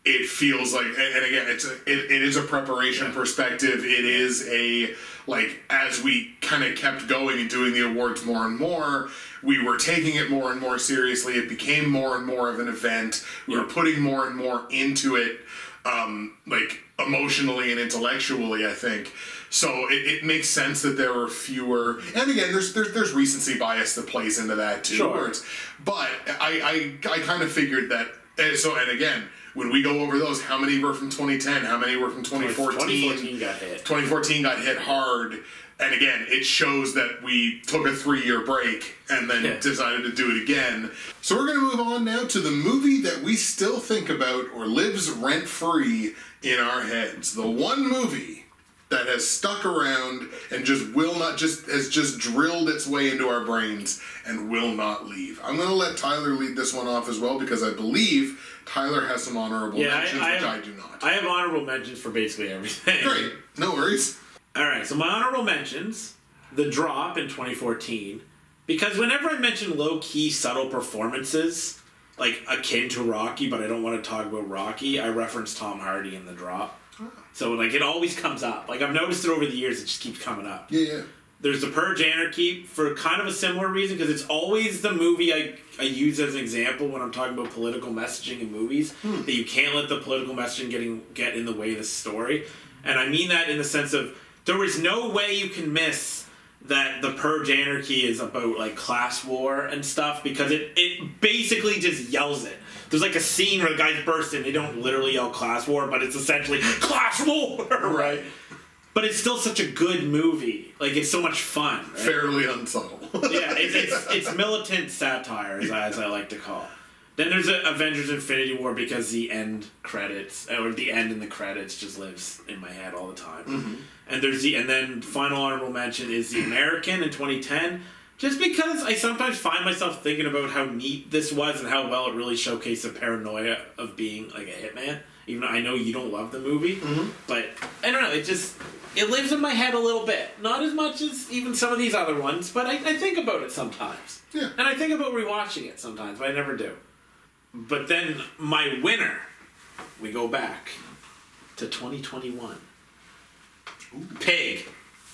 Speaker 2: it feels like, and again, it is a preparation perspective. It is a, like, as we kind of kept going and doing the awards more and more, we were taking it more and more seriously. It became more and more of an event. We were putting more and more into it, like, emotionally and intellectually, I think. So it makes sense that there were fewer, and again, there's recency bias that plays into that too.
Speaker 1: Sure.
Speaker 2: But I kind of figured that, and again, when we go over those, how many were from 2010? How many were from 2014?
Speaker 1: 2014 got hit.
Speaker 2: 2014 got hit hard. And again, it shows that we took a 3-year break and then decided to do it again. So we're going to move on now to the movie that we still think about or lives rent-free in our heads. The one movie that has stuck around and has just drilled its way into our brains and will not leave. I'm going to let Tyler lead this one off as well because I believe Tyler has some honorable mentions, which I do not.
Speaker 1: I have honorable mentions for basically everything.
Speaker 2: Great. No worries.
Speaker 1: Alright, so my honorable mentions, The Drop in 2014, because whenever I mention low-key, subtle performances, like akin to Rocky, but I don't want to talk about Rocky, I reference Tom Hardy in The Drop. So, like, it always comes up. Like, I've noticed it over the years, it just keeps coming up.
Speaker 2: Yeah.
Speaker 1: There's The Purge Anarchy for kind of a similar reason, because it's always the movie I use as an example when I'm talking about political messaging in movies, that you can't let the political messaging get in the way of the story. And I mean that in the sense of, there is no way you can miss that The Purge Anarchy is about, like, class war and stuff, because it basically just yells it. There's, like, a scene where the guys burst in, they don't literally yell class war, but it's essentially class war, right? But it's still such a good movie. Like, it's so much fun. Right?
Speaker 2: Fairly unsubtle.
Speaker 1: Yeah, it's militant satire, as I like to call it. Then there's Avengers Infinity War because the end credits, or the end in the credits just lives in my head all the time. And then final honorable mention is The American in 2010, just because I sometimes find myself thinking about how neat this was and how well it really showcased the paranoia of being like a hitman. Even though I know you don't love the movie, but I don't know, it lives in my head a little bit. Not as much as even some of these other ones, but I think about it sometimes.
Speaker 2: Yeah.
Speaker 1: And I think about rewatching it sometimes, but I never do. But then my winner, we go back to 2021.
Speaker 2: Ooh.
Speaker 1: Pig.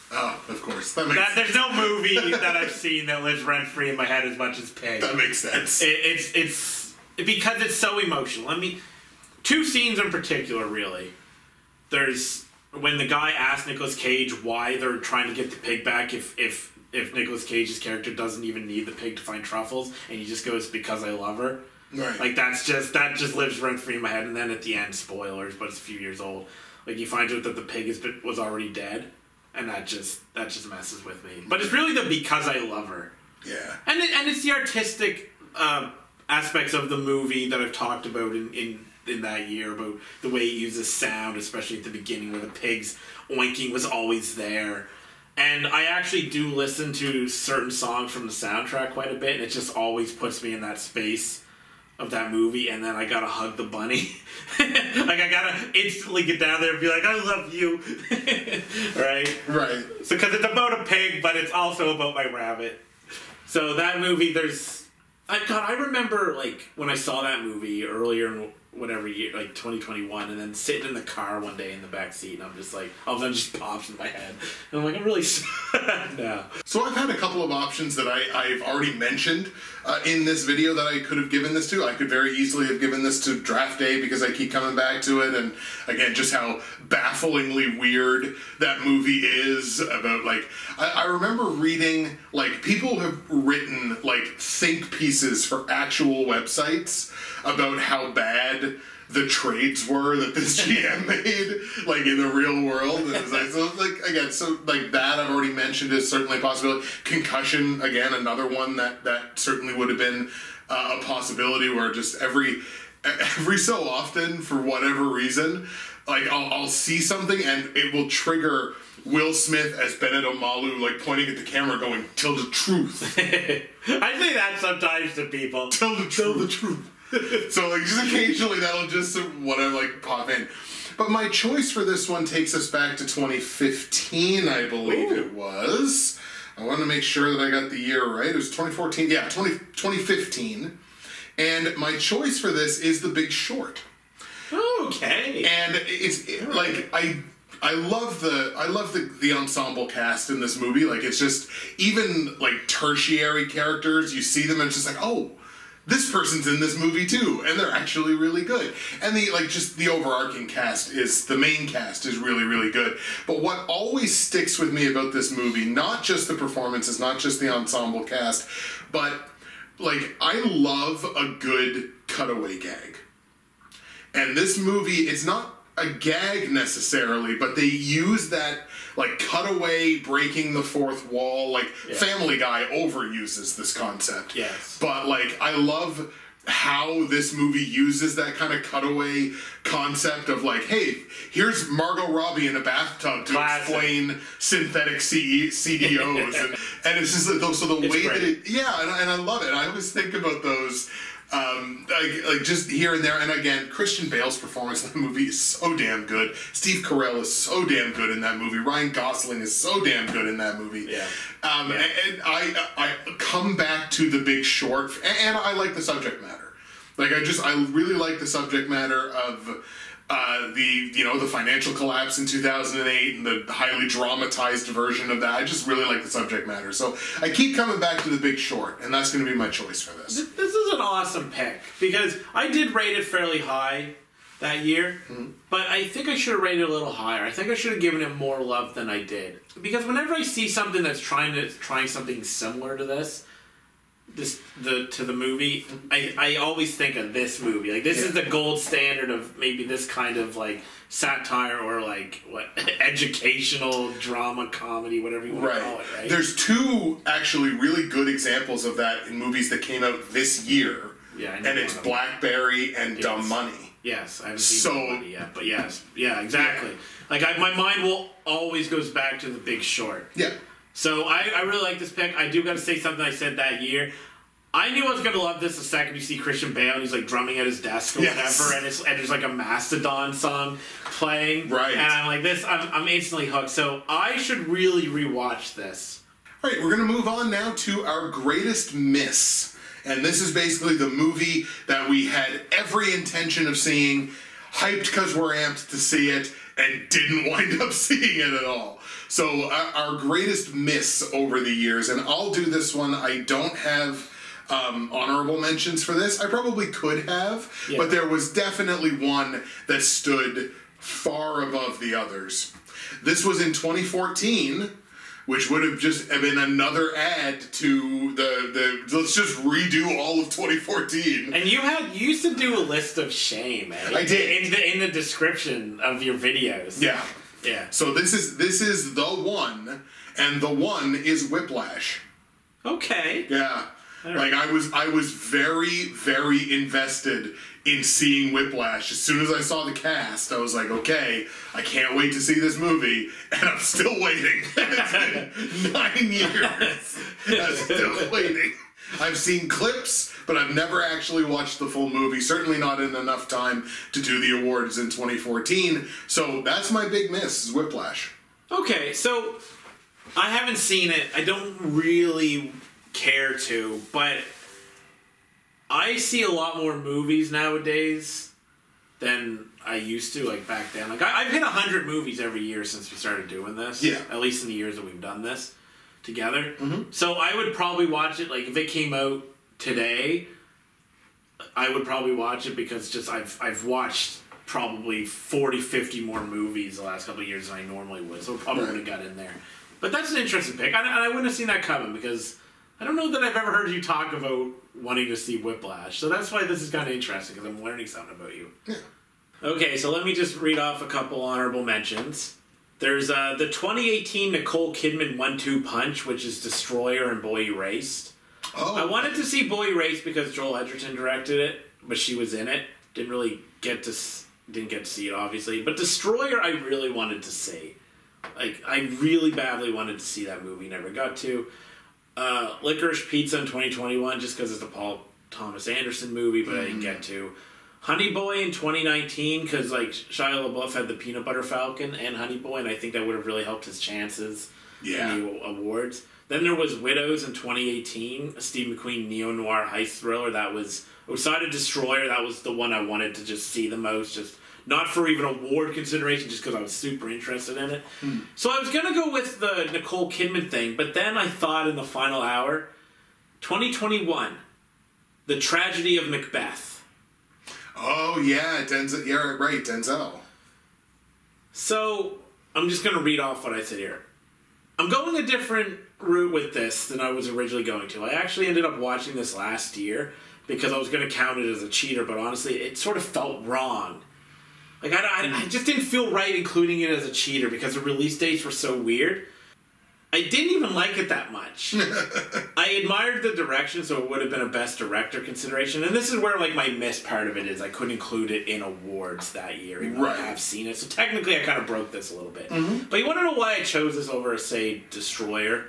Speaker 2: Oh, of course. There's
Speaker 1: no movie that I've seen that lives rent-free in my head as much as Pig.
Speaker 2: That makes sense.
Speaker 1: It's because it's so emotional. I mean, 2 scenes in particular, really. There's when the guy asks Nicolas Cage why they're trying to get the pig back if Nicolas Cage's character doesn't even need the pig to find truffles, and he just goes, because I love her.
Speaker 2: Right.
Speaker 1: Like, that just lives rent-free in my head. And then at the end, spoilers, but it's a few years old, like, you find out that the pig was already dead, and that just messes with me. But it's really the because I love her.
Speaker 2: Yeah.
Speaker 1: And it's the artistic aspects of the movie that I've talked about in that year, about the way it uses sound, especially at the beginning where the pig's oinking was always there. And I actually do listen to certain songs from the soundtrack quite a bit, and it just always puts me in that space of that movie, and then I gotta hug the bunny. Like, I gotta instantly get down there and be like, I love you. Right?
Speaker 2: Right.
Speaker 1: So, because it's about a pig, but it's also about my rabbit. So that movie, I remember, like, when I saw that movie earlier in whatever year, like 2021, and then sitting in the car one day in the back seat, and I'm just like, all of a sudden just pops in my head. And I'm like, I'm really sad now.
Speaker 2: So I've had a couple of options that I've already mentioned in this video that I could have given this to. I could very easily have given this to Draft Day because I keep coming back to it, and again, just how bafflingly weird that movie is about, like, I remember reading, like, people have written, like, think pieces for actual websites about how bad the trades were that this GM made, like, in the real world. And it's like, so, like, again, so, like, that I've already mentioned is certainly a possibility. Concussion, again, another one that certainly would have been a possibility, where just every so often, for whatever reason, like, I'll see something and it will trigger Will Smith as Bennett Omalu, like, pointing at the camera going, tell the truth.
Speaker 1: I say that sometimes to people.
Speaker 2: Tell the truth. So, like, just occasionally that'll just whatever, like, pop in. But my choice for this one takes us back to 2015, I believe it was. I want to make sure that I got the year right. It was 2014. Yeah, 2015. And my choice for this is The Big Short.
Speaker 1: Okay.
Speaker 2: And it's like, I love the ensemble cast in this movie. Like, it's just, even, like, tertiary characters, you see them and it's just like, oh, this person's in this movie too, and they're actually really good. And the overarching cast the main cast is really, really good. But what always sticks with me about this movie, not just the performances, not just the ensemble cast, but, like, I love a good cutaway gag. And this movie, it's not a gag necessarily, but they use that, like, cutaway, breaking the fourth wall, like, Family Guy overuses this concept.
Speaker 1: Yes.
Speaker 2: But, like, I love how this movie uses that kind of cutaway concept of, like, hey, here's Margot Robbie in a bathtub to explain synthetic CDOs. and it's just, so the way that it, and I love it. I always think about those, like just here and there. And again, Christian Bale's performance in the movie is so damn good. Steve Carell is so damn good in that movie. Ryan Gosling is so damn good in that movie. Yeah. And I come back to The Big Short, and I like the subject matter. Like, I really like the subject matter of the financial collapse in 2008 and the highly dramatized version of that. I just really like the subject matter. So I keep coming back to The Big Short, and that's going to be my choice for this.
Speaker 1: This is an awesome pick, because I did rate it fairly high that year, but I think I should have rated it a little higher. I think I should have given it more love than I did. Because whenever I see something that's trying something similar to this, to the movie, I always think of this movie. Like, this is the gold standard of maybe this kind of, like, satire or, like, educational drama comedy, whatever you want to call it, right?
Speaker 2: There's two actually really good examples of that in movies that came out this year.
Speaker 1: Yeah, I know.
Speaker 2: And it's Blackberry and Dumb Money.
Speaker 1: Yes, I haven't seen Dumb Money yet, but yes. Yeah, exactly. Like, my mind always goes back to The Big Short.
Speaker 2: Yeah.
Speaker 1: So I really like this pick. I do got to say something I said that year. I knew I was going to love this the second you see Christian Bale and he's, like, drumming at his desk or whatever, and there's, like, a Mastodon song playing.
Speaker 2: Right.
Speaker 1: And I'm like, I'm instantly hooked. So I should really rewatch this.
Speaker 2: All right, we're going to move on now to our greatest miss. And this is basically the movie that we had every intention of seeing, hyped because we're amped to see it, and didn't wind up seeing it at all. So our greatest miss over the years, and I'll do this one. I don't have honorable mentions for this. I probably could have, but there was definitely one that stood far above the others. This was in 2014, which would have just been another add to the let's just redo all of 2014.
Speaker 1: And you used to do a list of shame, eh?
Speaker 2: I did.
Speaker 1: In the description of your videos.
Speaker 2: Yeah.
Speaker 1: Yeah.
Speaker 2: So this is the one, and the one is Whiplash.
Speaker 1: Okay.
Speaker 2: Yeah. Like, I was very, very invested in seeing Whiplash. As soon as I saw the cast, I was like, okay, I can't wait to see this movie, and I'm still waiting. It's been 9 years. I'm still waiting. I've seen clips, but I've never actually watched the full movie. Certainly not in enough time to do the awards in 2014. So that's my big miss, is Whiplash.
Speaker 1: Okay, so I haven't seen it. I don't really care to, but I see a lot more movies nowadays than I used to, like back then. Like I've hit 100 movies every year since we started doing this.
Speaker 2: Yeah.
Speaker 1: At least in the years that we've done this together.
Speaker 2: Mm-hmm.
Speaker 1: So I would probably watch it, like if it came out today, I would probably watch it because just I've watched probably 40, 50 more movies the last couple of years than I normally would. So it probably would have got in there. But that's an interesting pick. I wouldn't have seen that coming because I don't know that I've ever heard you talk about wanting to see Whiplash. So that's why this is kind of interesting, because I'm learning something about you.
Speaker 2: Yeah.
Speaker 1: Okay, so let me just read off a couple honorable mentions. There's the 2018 Nicole Kidman 1-2 punch, which is Destroyer and Boy Erased.
Speaker 2: Oh.
Speaker 1: I wanted to see Boy Erased because Joel Edgerton directed it, but she was in it. Didn't get to see it, obviously. But Destroyer, I really wanted to see. Like, I really badly wanted to see that movie. Never got to. Licorice Pizza in 2021, just because it's a Paul Thomas Anderson movie, but I didn't get to. Honey Boy in 2019, because like Shia LaBeouf had the Peanut Butter Falcon and Honey Boy, and I think that would have really helped his chances in the awards. Then there was Widows in 2018, a Steve McQueen neo-noir heist thriller. That was outside of Destroyer. That was the one I wanted to just see the most, just not for even award consideration, just because I was super interested in it. So I was going to go with the Nicole Kidman thing, but then I thought in the final hour, 2021, The Tragedy of Macbeth.
Speaker 2: Oh, yeah, Denzel. Yeah, right, Denzel.
Speaker 1: So, I'm just going to read off what I said here. I'm going a different route with this than I was originally going to. I actually ended up watching this last year because I was going to count it as a cheater, but honestly, it sort of felt wrong. Like, I just didn't feel right including it as a cheater because the release dates were so weird. I didn't even like it that much. I admired the direction, so it would have been a Best Director consideration. And this is where, like, my miss part of it is. I couldn't include it in awards that year, even though I have seen it. So technically, I kind of broke this a little bit. But you want to know why I chose this over, say, Destroyer?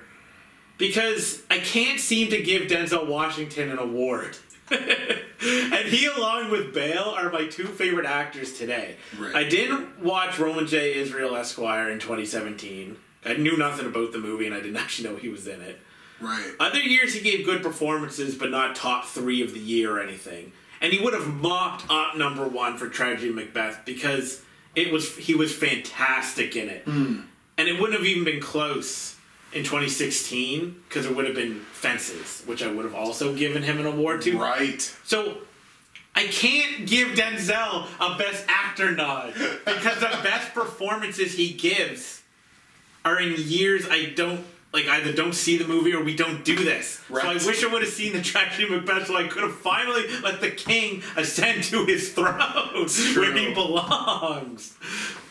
Speaker 1: Because I can't seem to give Denzel Washington an award. And he, along with Bale, are my two favorite actors today.
Speaker 2: Right.
Speaker 1: I didn't watch Roman J. Israel Esquire in 2017. I knew nothing about the movie, and I didn't actually know he was in it.
Speaker 2: Right.
Speaker 1: Other years he gave good performances, but not top 3 of the year or anything. And he would have mopped up #1 for Tragedy of Macbeth because he was fantastic in it. And it wouldn't have even been close in 2016 because it would have been Fences, which I would have also given him an award to.
Speaker 2: Right.
Speaker 1: So I can't give Denzel a Best Actor nod because the best performances he gives are in years I don't, like, either don't see the movie or we don't do this.
Speaker 2: Right.
Speaker 1: So I wish I would have seen The Tragedy of Macbeth so I could have finally let the king ascend to his throne where he belongs.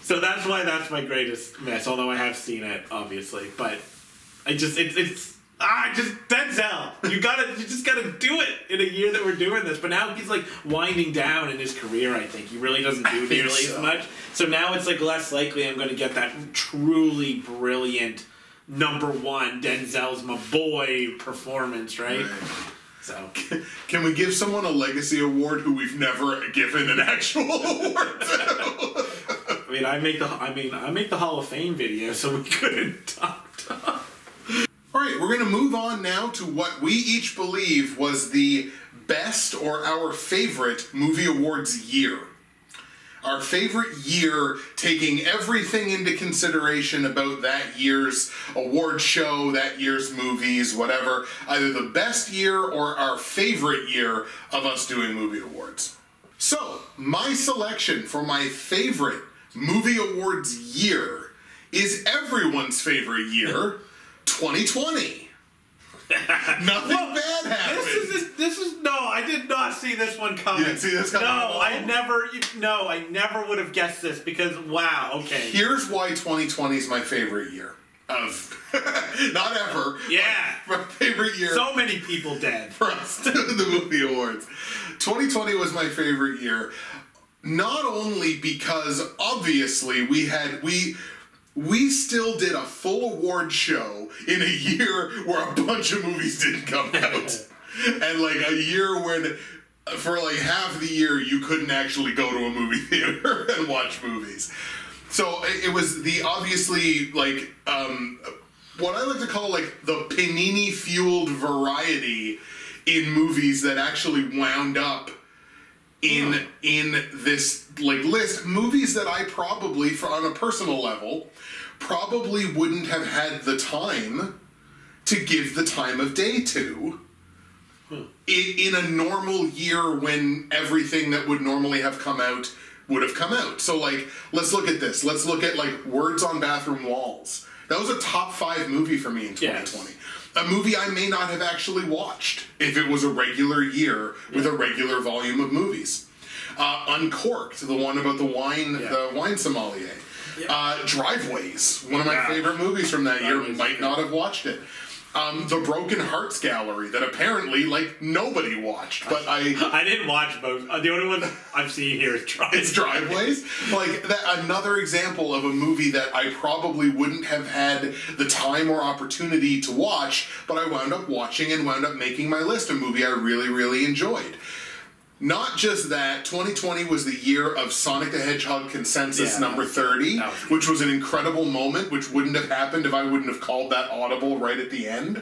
Speaker 1: So that's why that's my greatest miss, although I have seen it, obviously. But I just, just Denzel. You just gotta do it in a year that we're doing this. But now he's like winding down in his career, I think. He really doesn't do nearly as much. So now it's like less likely I'm gonna get that truly brilliant #1 Denzel's my boy performance, right? So
Speaker 2: can we give someone a legacy award who we've never given an actual award to?
Speaker 1: I make the Hall of Fame video, so we couldn't talk.
Speaker 2: All right, we're going to move on now to what we each believe was the best or our favorite movie awards year. Our favorite year, taking everything into consideration about that year's award show, that year's movies, whatever. Either the best year or our favorite year of us doing movie awards. So, my selection for my favorite movie awards year is everyone's favorite year, 2020. Nothing bad happened.
Speaker 1: I did not see this one coming.
Speaker 2: You didn't see this coming at all?
Speaker 1: I never would have guessed this because, wow, okay.
Speaker 2: Here's why 2020 is my favorite year. of not ever.
Speaker 1: Yeah.
Speaker 2: My favorite year.
Speaker 1: So many people dead.
Speaker 2: For us to the movie awards. 2020 was my favorite year. Not only because obviously we still did a full award show in a year where a bunch of movies didn't come out. And like a year when for like half the year you couldn't actually go to a movie theater and watch movies. So it was the obviously like what I like to call like the panini fueled variety in movies that actually wound up in this like list. Movies that I probably, on a personal level, probably wouldn't have had the time to give the time of day to in a normal year when everything that would normally have come out would have come out. So like, let's look at this. Let's look at like Words on Bathroom Walls. That was a top 5 movie for me in 2020. Yes. A movie I may not have actually watched if it was a regular year with a regular volume of movies. Uncorked, the one about the wine sommelier. Driveways, one of my favorite movies from that year. Might not have watched it. The Broken Hearts Gallery that apparently like nobody watched, but I
Speaker 1: didn't watch both. The only one I've seen here is Driveways.
Speaker 2: It's Driveways. Like that, another example of a movie that I probably wouldn't have had the time or opportunity to watch, but I wound up watching and wound up making my list. A movie I really, really enjoyed. Not just that, 2020 was the year of Sonic the Hedgehog Consensus number 30, which was an incredible moment, which wouldn't have happened if I wouldn't have called that audible right at the end.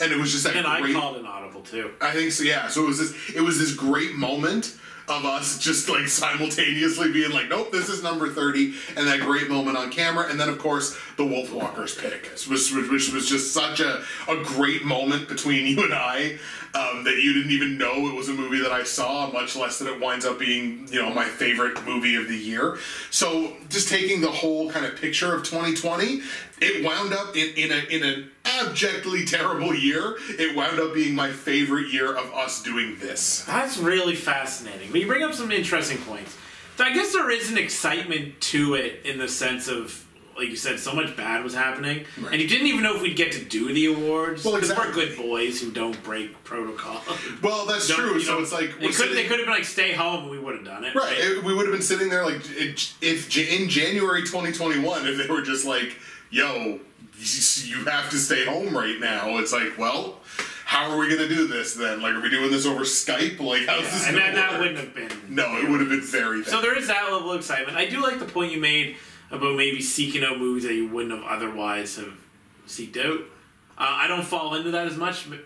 Speaker 2: And it was just that
Speaker 1: great... And I called an audible, too.
Speaker 2: I think so, yeah. So it was this great moment of us just like simultaneously being like, nope, this is number 30, and that great moment on camera. And then, of course, the Wolfwalkers pick, which was just such a great moment between you and I. That you didn't even know it was a movie that I saw, much less that it winds up being, my favorite movie of the year. So just taking the whole kind of picture of 2020, it wound up in an abjectly terrible year. It wound up being my favorite year of us doing this.
Speaker 1: That's really fascinating. But you bring up some interesting points. So I guess there is an excitement to it in the sense of, like you said, so much bad was happening, and you didn't even know if we'd get to do the awards. Well, exactly. We're good boys who don't break protocol.
Speaker 2: Well, that's true. So it's like
Speaker 1: they could have been like, stay home, and we would have done it.
Speaker 2: Right. We would have been sitting there like if in January 2021, if they were just like, "Yo, you have to stay home right now," it's like, well, how are we going to do this then? Like, are we doing this over Skype? Like, how's this going to work?
Speaker 1: That wouldn't have been.
Speaker 2: No, it would have been very bad.
Speaker 1: So there is that level of excitement. I do like the point you made about maybe seeking out movies that you wouldn't have otherwise have seeked out. I don't fall into that as much. Maybe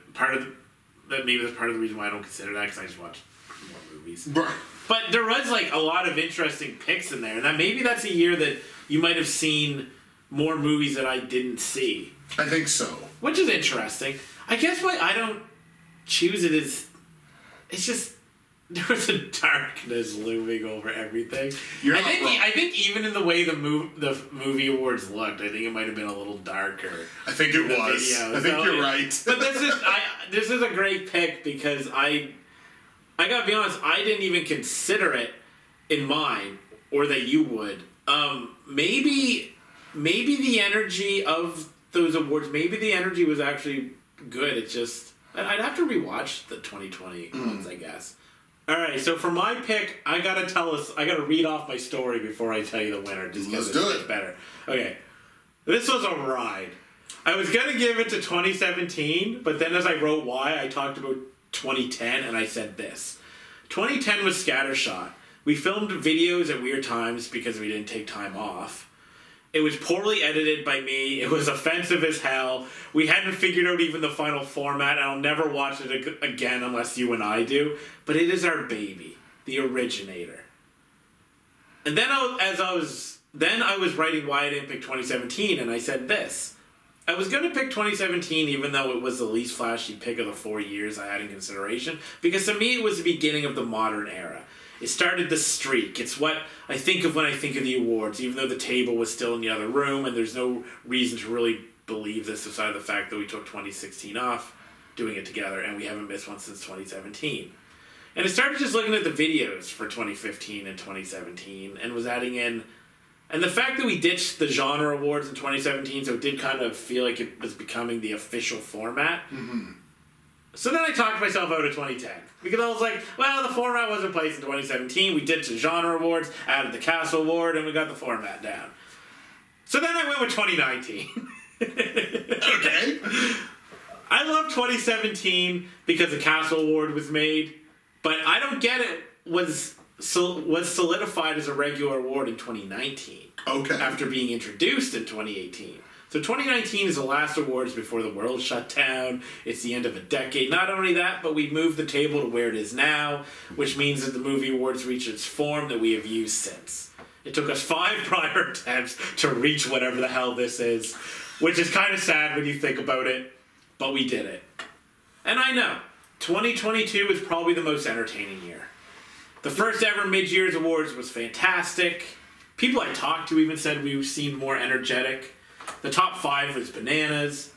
Speaker 1: that's part of the reason why I don't consider that, because I just watch more movies.
Speaker 2: Right.
Speaker 1: But there was like a lot of interesting picks in there, and maybe that's a year that you might have seen more movies that I didn't see.
Speaker 2: I think so.
Speaker 1: Which is interesting. I guess why I don't choose it is, it's just, there was a darkness looming over everything. I think even in the way the movie awards looked, I think it might have been a little darker.
Speaker 2: I think it was. I think you're right.
Speaker 1: But this is a great pick because I gotta be honest, I didn't even consider it in mine, or that you would. Maybe the energy of those awards, maybe the energy was actually good. It's just I'd have to rewatch the 2020 ones, I guess. All right, so for my pick, I gotta read off my story before I tell you the winner, just because it's much better. Okay, this was a ride. I was gonna give it to 2017, but then as I wrote why, I talked about 2010, and I said this. 2010 was scattershot. We filmed videos at weird times because we didn't take time off. It was poorly edited by me. It was offensive as hell. We hadn't figured out even the final format, and I'll never watch it again unless you and I do. But it is our baby, the originator. And then I was writing why I didn't pick 2017, and I said this. I was going to pick 2017 even though it was the least flashy pick of the 4 years I had in consideration, because to me it was the beginning of the modern era. It started the streak. It's what I think of when I think of the awards, even though the table was still in the other room, and there's no reason to really believe this aside the fact that we took 2016 off doing it together, and we haven't missed one since 2017. And I started just looking at the videos for 2015 and 2017, and was adding in And the fact that we ditched the genre awards in 2017, so it did kind of feel like it was becoming the official format.
Speaker 2: Mm-hmm.
Speaker 1: So then I talked myself out of 2010. Because I was like, well, the format was in place in 2017. We ditched the genre awards, added the Castle Award, and we got the format down. So then I went with 2019.
Speaker 2: Okay.
Speaker 1: I love 2017 because the Castle Award was made, but I don't get it was solidified as a regular award in 2019.
Speaker 2: Okay.
Speaker 1: After being introduced in 2018. So 2019 is the last awards before the world shut down. It's the end of a decade. Not only that, but we moved the table to where it is now, which means that the movie awards reach its form that we have used since. It took us 5 prior attempts to reach whatever the hell this is, which is kind of sad when you think about it, but we did it. And I know, 2022 is probably the most entertaining year. The first ever mid-years awards was fantastic. People I talked to even said we seemed more energetic. The top 5 was bananas.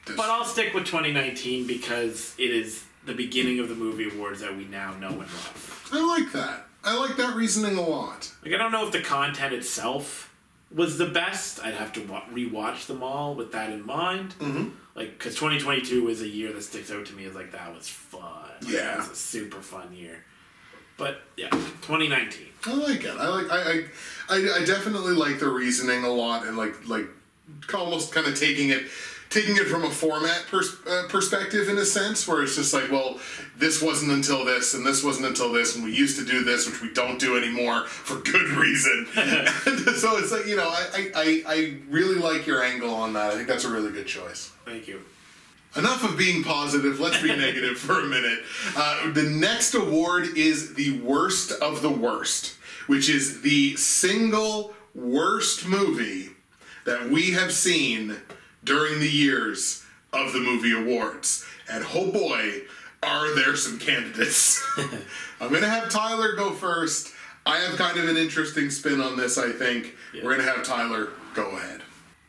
Speaker 1: But I'll stick with 2019 because it is the beginning of the movie awards that we now know and love.
Speaker 2: I like that. I like that reasoning a lot.
Speaker 1: Like, I don't know if the content itself was the best. I'd have to rewatch them all with that in mind.
Speaker 2: Mm-hmm.
Speaker 1: Like, because 2022 is a year that sticks out to me as like, that was fun. Like,
Speaker 2: Yeah.
Speaker 1: That was a super fun year. But, yeah, 2019.
Speaker 2: I like it. I definitely like the reasoning a lot, and like almost kind of taking it from a format perspective in a sense, where it's just like, well, this wasn't until this, and this wasn't until this, and we used to do this, which we don't do anymore for good reason. And so it's like, I really like your angle on that. I think that's a really good choice.
Speaker 1: Thank you.
Speaker 2: Enough of being positive, let's be negative for a minute. The next award is the worst of the worst, which is the single worst movie that we have seen during the years of the movie awards. And oh boy, are there some candidates. I'm going to have Tyler go first. I have kind of an interesting spin on this, I think. Yeah. We're going to have Tyler go ahead.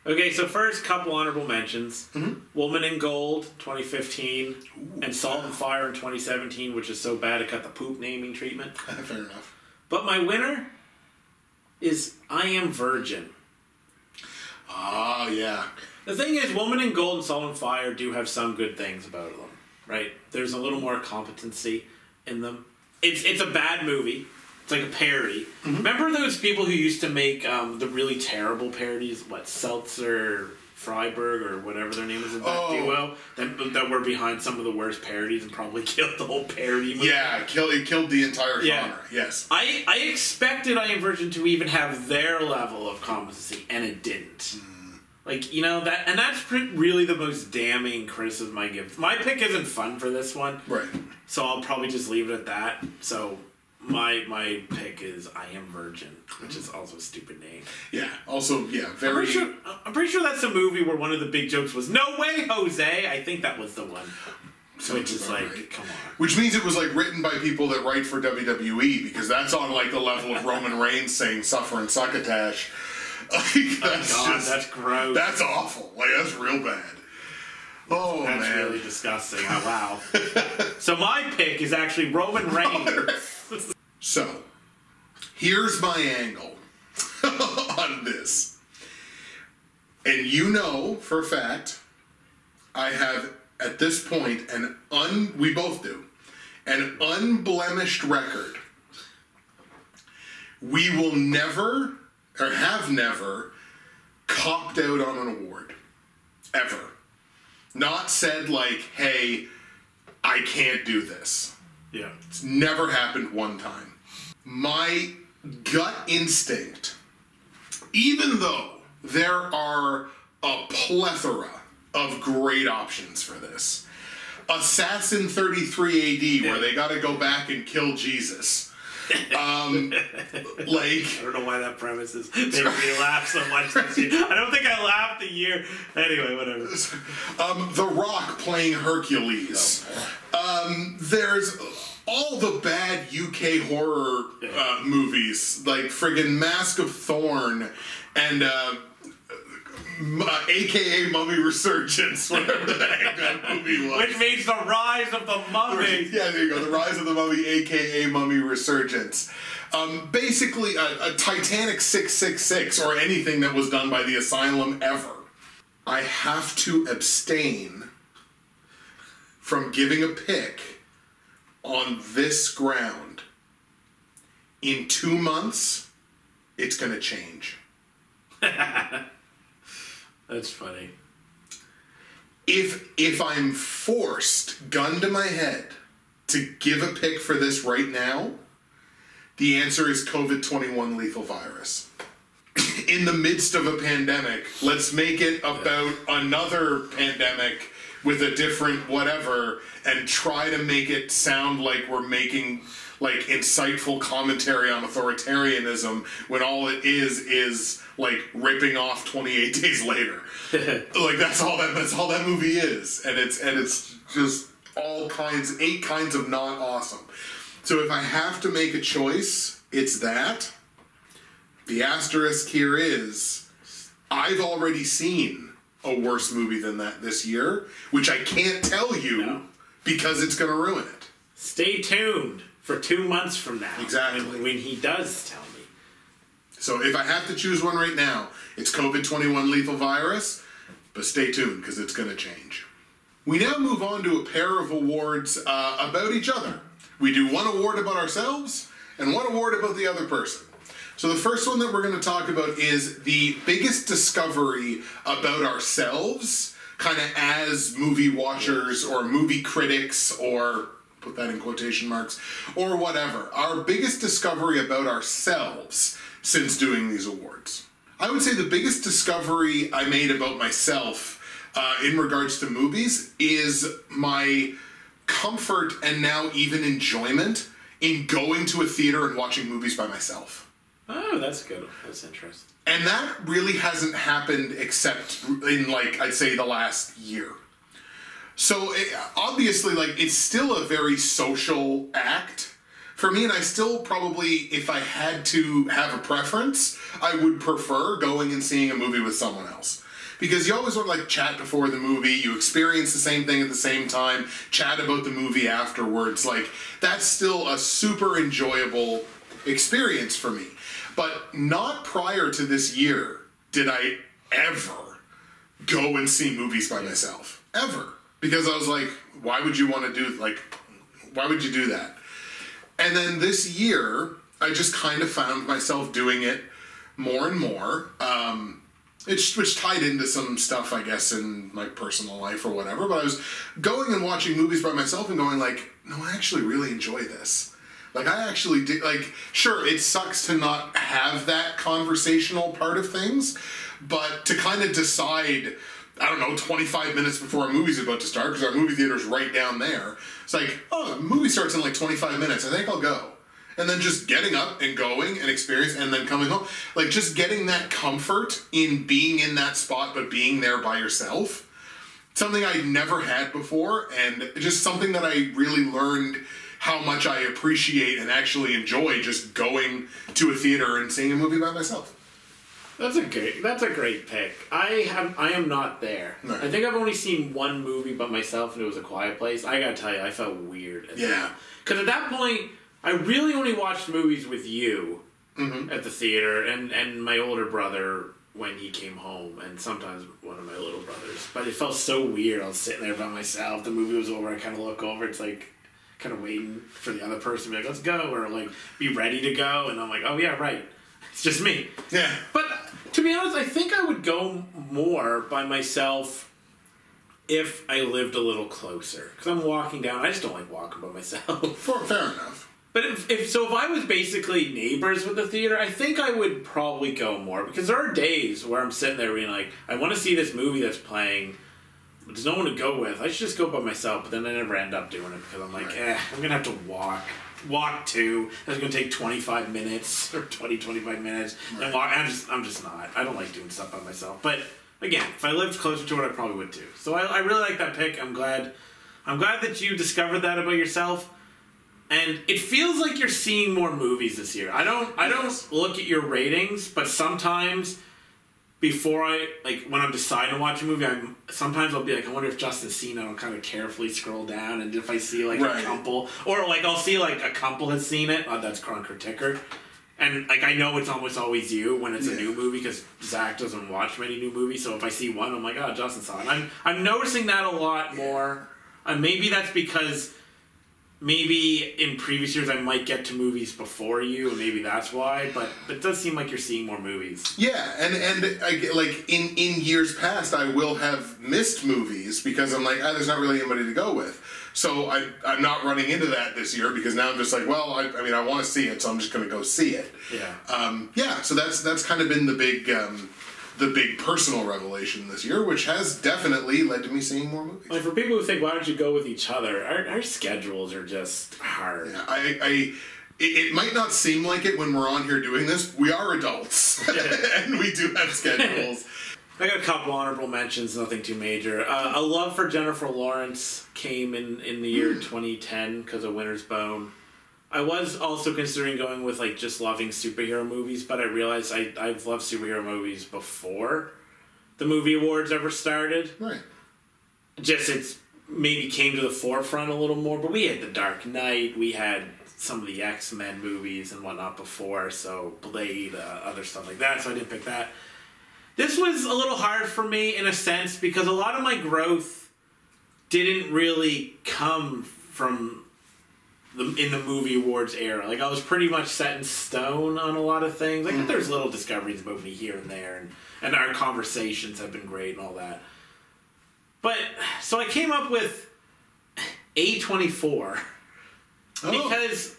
Speaker 1: Okay, so first, couple honorable mentions.
Speaker 2: Mm-hmm.
Speaker 1: Woman in Gold, 2015, and Salt and Fire in 2017, which is so bad it got the poop naming treatment.
Speaker 2: Fair enough.
Speaker 1: But my winner is I Am Virgin.
Speaker 2: Ah, yeah.
Speaker 1: The thing is, Woman in Gold and Salt and Fire do have some good things about them, right? There's a little more competency in them. It's a bad movie. It's like a parody. Mm-hmm. Remember those people who used to make the really terrible parodies? What, Seltzer, Freiberg, or whatever their name is in that duo? That were behind some of the worst parodies and probably killed the whole parody movie.
Speaker 2: Yeah, it killed the entire genre, yes.
Speaker 1: I expected I Am Virgin to even have their level of competency, and it didn't. Mm. Like, that's really the most damning criticism I give. My pick isn't fun for this one.
Speaker 2: Right.
Speaker 1: So I'll probably just leave it at that. So my pick is I Am Virgin, which is also a stupid name.
Speaker 2: Yeah. Also, yeah, very...
Speaker 1: I'm pretty sure that's a movie where one of the big jokes was, "No way, Jose!" I think that was the one. Which is like, right. Come on.
Speaker 2: Which means it was like written by people that write for WWE, because that's on like the level of Roman Reigns saying "suffer and succotash." Like,
Speaker 1: that's gross.
Speaker 2: That's awful. Like, that's real bad. Oh,
Speaker 1: that's
Speaker 2: man.
Speaker 1: really disgusting. Oh, wow. So my pick is actually Roman Reigns.
Speaker 2: So, here's my angle on this. And you know, for a fact, I have, at this point, we both do, an unblemished record. We will never, or have never, copped out on an award. Ever. Not said like, hey, I can't do this.
Speaker 1: Yeah.
Speaker 2: It's never happened one time. My gut instinct, even though there are a plethora of great options for this. Assassin 33 AD, where they got to go back and kill Jesus. I
Speaker 1: don't know why that premise is making me laugh so much this year. I don't think I laughed a year. Anyway, whatever.
Speaker 2: The Rock playing Hercules. There's all the bad UK horror AKA Mummy Resurgence, whatever the heck that movie was.
Speaker 1: Which means the rise of the mummy.
Speaker 2: Yeah, there you go. The Rise of the Mummy, AKA Mummy Resurgence. Basically, a Titanic 666, or anything that was done by the Asylum ever. I have to abstain from giving a pick on this ground. In 2 months, it's going to change.
Speaker 1: That's funny.
Speaker 2: If I'm forced, gun to my head, to give a pick for this right now, the answer is COVID-21 lethal virus. In the midst of a pandemic, let's make it about another pandemic with a different whatever, and try to make it sound like we're making like insightful commentary on authoritarianism when all it is like ripping off 28 Days Later. Like that's all that movie is, and it's just all kinds, 8 kinds of not awesome. So if I have to make a choice, it's that. The asterisk here is I've already seen a worse movie than that this year, which I can't tell you because it's going to ruin it.
Speaker 1: Stay tuned for 2 months from now.
Speaker 2: Exactly.
Speaker 1: When he does tell me.
Speaker 2: So if I have to choose one right now, it's COVID-21 lethal virus, but stay tuned because it's going to change. We now move on to a pair of awards about each other. We do one award about ourselves and one award about the other person. So the first one that we're going to talk about is the biggest discovery about ourselves, kind of as movie watchers or movie critics, or put that in quotation marks, or whatever. Our biggest discovery about ourselves since doing these awards. I would say the biggest discovery I made about myself in regards to movies is my comfort and now even enjoyment in going to a theater and watching movies by myself.
Speaker 1: Oh, that's good. That's interesting.
Speaker 2: And that really hasn't happened except in, like, I'd say the last year. So, obviously, like, it's still a very social act for me, and I still probably, if I had to have a preference, I would prefer going and seeing a movie with someone else. Because you always want to, like, chat before the movie, you experience the same thing at the same time, chat about the movie afterwards. Like, that's still a super enjoyable experience for me. But not prior to this year did I ever go and see movies by myself. Ever. Because I was like, why would you want to do, like, why would you do that? And then this year, I just kind of found myself doing it more and more. Which tied into some stuff, I guess, in my personal life or whatever. But I was going and watching movies by myself and going like, no, I actually really enjoy this. Like, I actually did, like, sure, it sucks to not have that conversational part of things, but to kind of decide, I don't know, 25 minutes before a movie's about to start, because our movie theater's right down there, it's like, oh, the movie starts in like 25 minutes, I think I'll go. And then just getting up and going and experience and then coming home. Like, just getting that comfort in being in that spot, but being there by yourself. Something I never had before, and just something that I really learned how much I appreciate and actually enjoy just going to a theater and seeing a movie by myself.
Speaker 1: That's a great pick. I am not there. No. I think I've only seen one movie by myself, and it was A Quiet Place. I gotta tell you, I felt weird. Because at that point, I really only watched movies with you at the theater, and my older brother when he came home, and sometimes one of my little brothers. But it felt so weird. I was sitting there by myself. The movie was over. I kind of look over. It's like kind of waiting for the other person to be like, let's go, or like be ready to go, and I'm like, oh yeah, right, it's just me.
Speaker 2: Yeah.
Speaker 1: But to be honest, I think I would go more by myself if I lived a little closer, because I'm walking down. I just don't like walking by myself.
Speaker 2: Fair enough.
Speaker 1: But if I was basically neighbors with the theater, I think I would probably go more, because there are days where I'm sitting there being like, I want to see this movie that's playing. There's no one to go with. I should just go by myself, but then I never end up doing it because I'm like, I'm going to have to walk to. It's going to take 25 minutes or 25 minutes. Right. And walk. I'm just not. I don't like doing stuff by myself. But again, if I lived closer to it, I probably would too. So I really like that pick. I'm glad that you discovered that about yourself. And it feels like you're seeing more movies this year. I don't look at your ratings, but sometimes before when I'm deciding to watch a movie, sometimes I'll be like, I wonder if Justin's seen it. I'll kind of carefully scroll down, and if I see a couple, or I'll see a couple has seen it. That's Cronk or Ticker. And I know it's almost always you when it's a new movie, because Zach doesn't watch many new movies. So if I see one, I'm like, oh, Justin saw it. I'm noticing that a lot more. And maybe that's because maybe in previous years I might get to movies before you, and maybe that's why. But it does seem like you're seeing more movies.
Speaker 2: Yeah, and in years past, I will have missed movies because I'm like, there's not really anybody to go with. So I'm not running into that this year, because now I'm just like, well, I want to see it, so I'm just going to go see it.
Speaker 1: Yeah.
Speaker 2: So that's kind of been the big personal revelation this year, which has definitely led to me seeing more movies.
Speaker 1: For people who think, why don't you go with each other? Our schedules are just hard.
Speaker 2: Yeah, it might not seem like it when we're on here doing this. We are adults, and we do have schedules.
Speaker 1: I got a couple honorable mentions, nothing too major. A love for Jennifer Lawrence came in the year 2010 because of Winter's Bone. I was also considering going with just loving superhero movies, but I realized I've loved superhero movies before the movie awards ever started.
Speaker 2: Right.
Speaker 1: It's maybe came to the forefront a little more, but we had The Dark Knight, we had some of the X-Men movies and whatnot before, so Blade, other stuff like that, so I didn't pick that. This was a little hard for me in a sense, because a lot of my growth didn't really come from in the movie awards era. I was pretty much set in stone on a lot of things. There's little discoveries about me here and there, and our conversations have been great and all that. But, so I came up with A24, because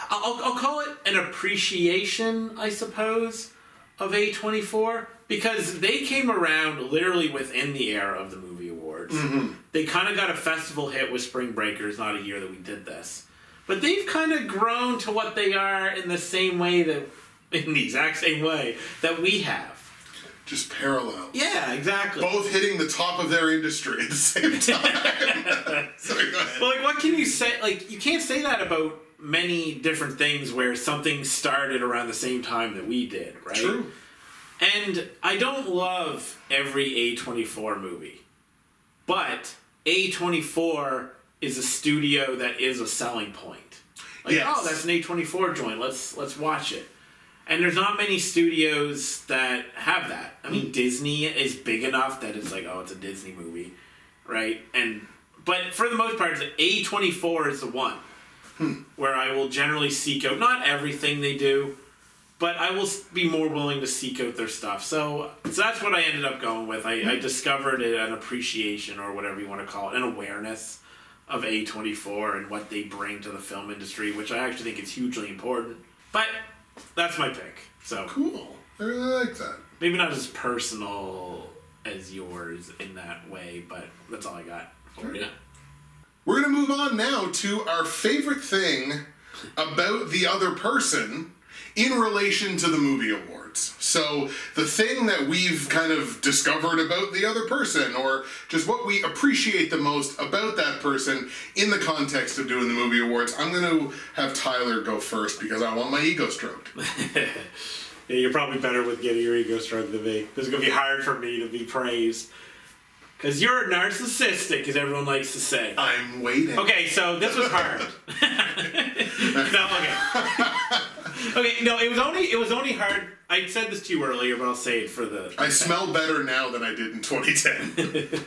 Speaker 1: I'll call it an appreciation, I suppose, of A24, because they came around literally within the era of the movie awards. Mm-hmm. They kind of got a festival hit with Spring Breakers, not a year that we did this. But they've kind of grown to what they are in the exact same way that we have.
Speaker 2: Just parallel.
Speaker 1: Yeah, exactly.
Speaker 2: Both hitting the top of their industry at the same time. Sorry, go ahead.
Speaker 1: Well, what can you say? You can't say that about many different things where something started around the same time that we did, right?
Speaker 2: True.
Speaker 1: And I don't love every A24 movie. But A24 is a studio that is a selling point. Oh, that's an A24 joint. Let's watch it. And there's not many studios that have that. I mean, Disney is big enough that it's it's a Disney movie, right? But for the most part, A24 is the one where I will generally seek out, not everything they do, but I will be more willing to seek out their stuff. So that's what I ended up going with. I discovered an appreciation, or whatever you want to call it, an awareness of A24 and what they bring to the film industry, which I actually think is hugely important. But that's my pick. So
Speaker 2: cool. I really like that.
Speaker 1: Maybe not as personal as yours in that way, but that's all I got for you.
Speaker 2: We're going to move on now to our favorite thing about the other person in relation to the movie awards. So the thing that we've kind of discovered about the other person, or just what we appreciate the most about that person in the context of doing the movie awards. I'm going to have Tyler go first because I want my ego stroked.
Speaker 1: Yeah, you're probably better with getting your ego stroked than me. This is going to be hard for me to be praised. Because you're narcissistic, as everyone likes to say.
Speaker 2: I'm waiting.
Speaker 1: Okay, so this was hard. Okay, no, it was only hard. I said this to you earlier, but I'll say it for the...
Speaker 2: I smell better now than I did in 2010.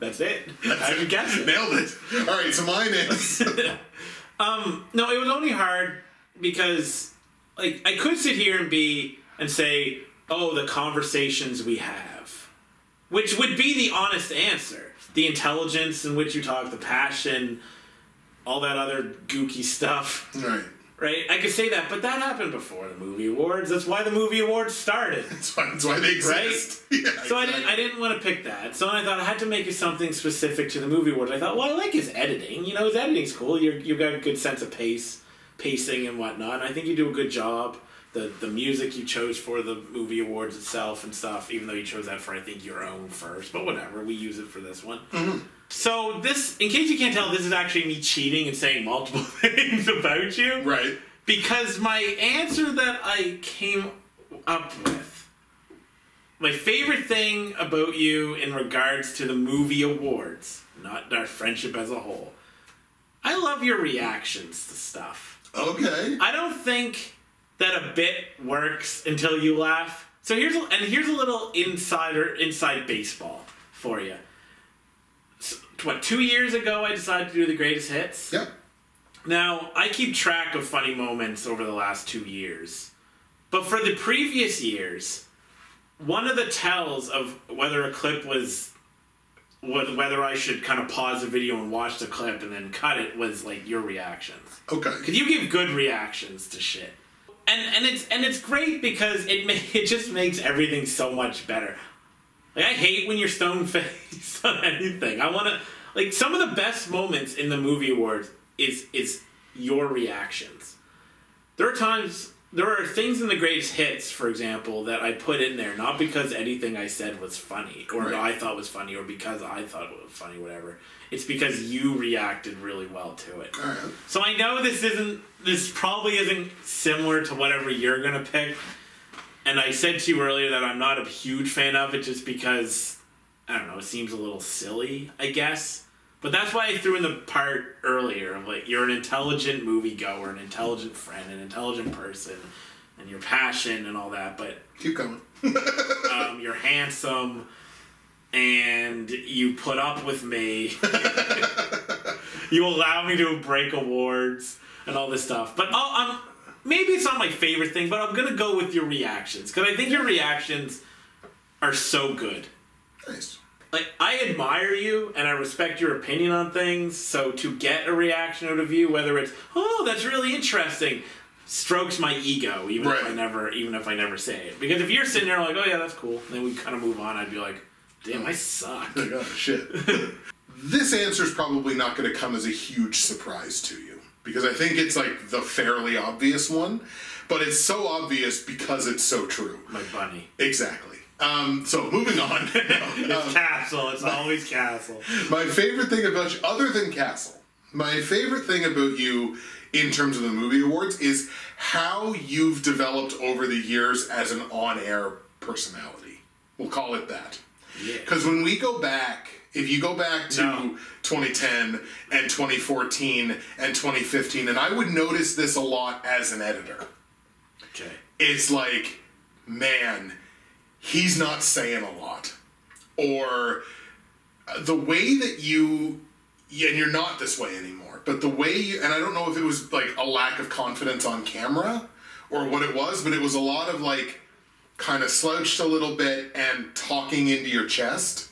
Speaker 1: That's it. I would guess it.
Speaker 2: Nailed it. All right, so mine is...
Speaker 1: No, it was only hard because, I could sit here and say, oh, the conversations we have. Which would be the honest answer. The intelligence in which you talk, the passion, all that other gooky stuff.
Speaker 2: Right.
Speaker 1: Right? I could say that, but that happened before the movie awards. That's why the movie awards started.
Speaker 2: That's why they exist. Right? Yeah,
Speaker 1: so
Speaker 2: exactly.
Speaker 1: I didn't want to pick that. So I thought I had to make it something specific to the movie awards. I thought, well, I like his editing. His editing's cool. You've got a good sense of pacing and whatnot. And I think you do a good job. The music you chose for the movie awards itself and stuff, even though you chose that for, I think, your own first. But whatever, we use it for this one. Mm-hmm. So this, in case you can't tell, this is actually me cheating and saying multiple things about you.
Speaker 2: Right.
Speaker 1: Because my answer that I came up with my favorite thing about you in regards to the movie awards, not our friendship as a whole, I love your reactions to stuff.
Speaker 2: Okay.
Speaker 1: I don't think that a bit works until you laugh. So here's a little inside baseball for you. So, 2 years ago I decided to do the greatest hits?
Speaker 2: Yep.
Speaker 1: Now, I keep track of funny moments over the last 2 years. But for the previous years, one of the tells of whether a clip was... whether I should kind of pause the video and watch the clip and then cut it was, like, your reactions.
Speaker 2: Okay.
Speaker 1: Because you give good reactions to shit. And it's great because it just makes everything so much better. Like, I hate when you're stone-faced on anything. I want to... Like, some of the best moments in the movie awards is your reactions. There are things in the greatest hits, for example, that I put in there not because anything I said was funny or
Speaker 2: right.
Speaker 1: I thought was funny or because I thought it was funny, whatever. It's because you reacted really well to it.
Speaker 2: All right.
Speaker 1: So I know this probably isn't similar to whatever you're gonna pick. And I said to you earlier that I'm not a huge fan of it just because, I don't know, it seems a little silly, I guess. But that's why I threw in the part earlier of, like, you're an intelligent moviegoer, an intelligent friend, an intelligent person, and your passion and all that, but...
Speaker 2: Keep going.
Speaker 1: You're handsome, and you put up with me. You allow me to break awards and all this stuff. But maybe it's not my favorite thing, but I'm going to go with your reactions, because I think your reactions are so good.
Speaker 2: Nice.
Speaker 1: Like, I admire you, and I respect your opinion on things, so to get a reaction out of you, whether it's, oh, that's really interesting, strokes my ego, even
Speaker 2: right.
Speaker 1: if I never say it. Because if you're sitting there like, oh yeah, that's cool, and then we kind of move on, I'd be like, damn, I suck.
Speaker 2: Like, oh, shit. This answer's probably not going to come as a huge surprise to you, because I think it's, like, the fairly obvious one, but it's so obvious because it's so true.
Speaker 1: My bunny.
Speaker 2: Exactly. So, moving on.
Speaker 1: It's Castle. It's always Castle.
Speaker 2: My favorite thing about you, other than Castle, my favorite thing about you in terms of the movie awards is how you've developed over the years as an on-air personality. We'll call it that.
Speaker 1: Yeah.
Speaker 2: Because when we go back, if you go back to 2010 and 2014 and 2015, and I would notice this a lot as an editor.
Speaker 1: Okay.
Speaker 2: It's like, man... he's not saying a lot. Or the way that you... and you're not this way anymore, but the way you... and I don't know if it was, like, a lack of confidence on camera or what it was, but it was a lot of, like, kind of slouched a little bit and talking into your chest.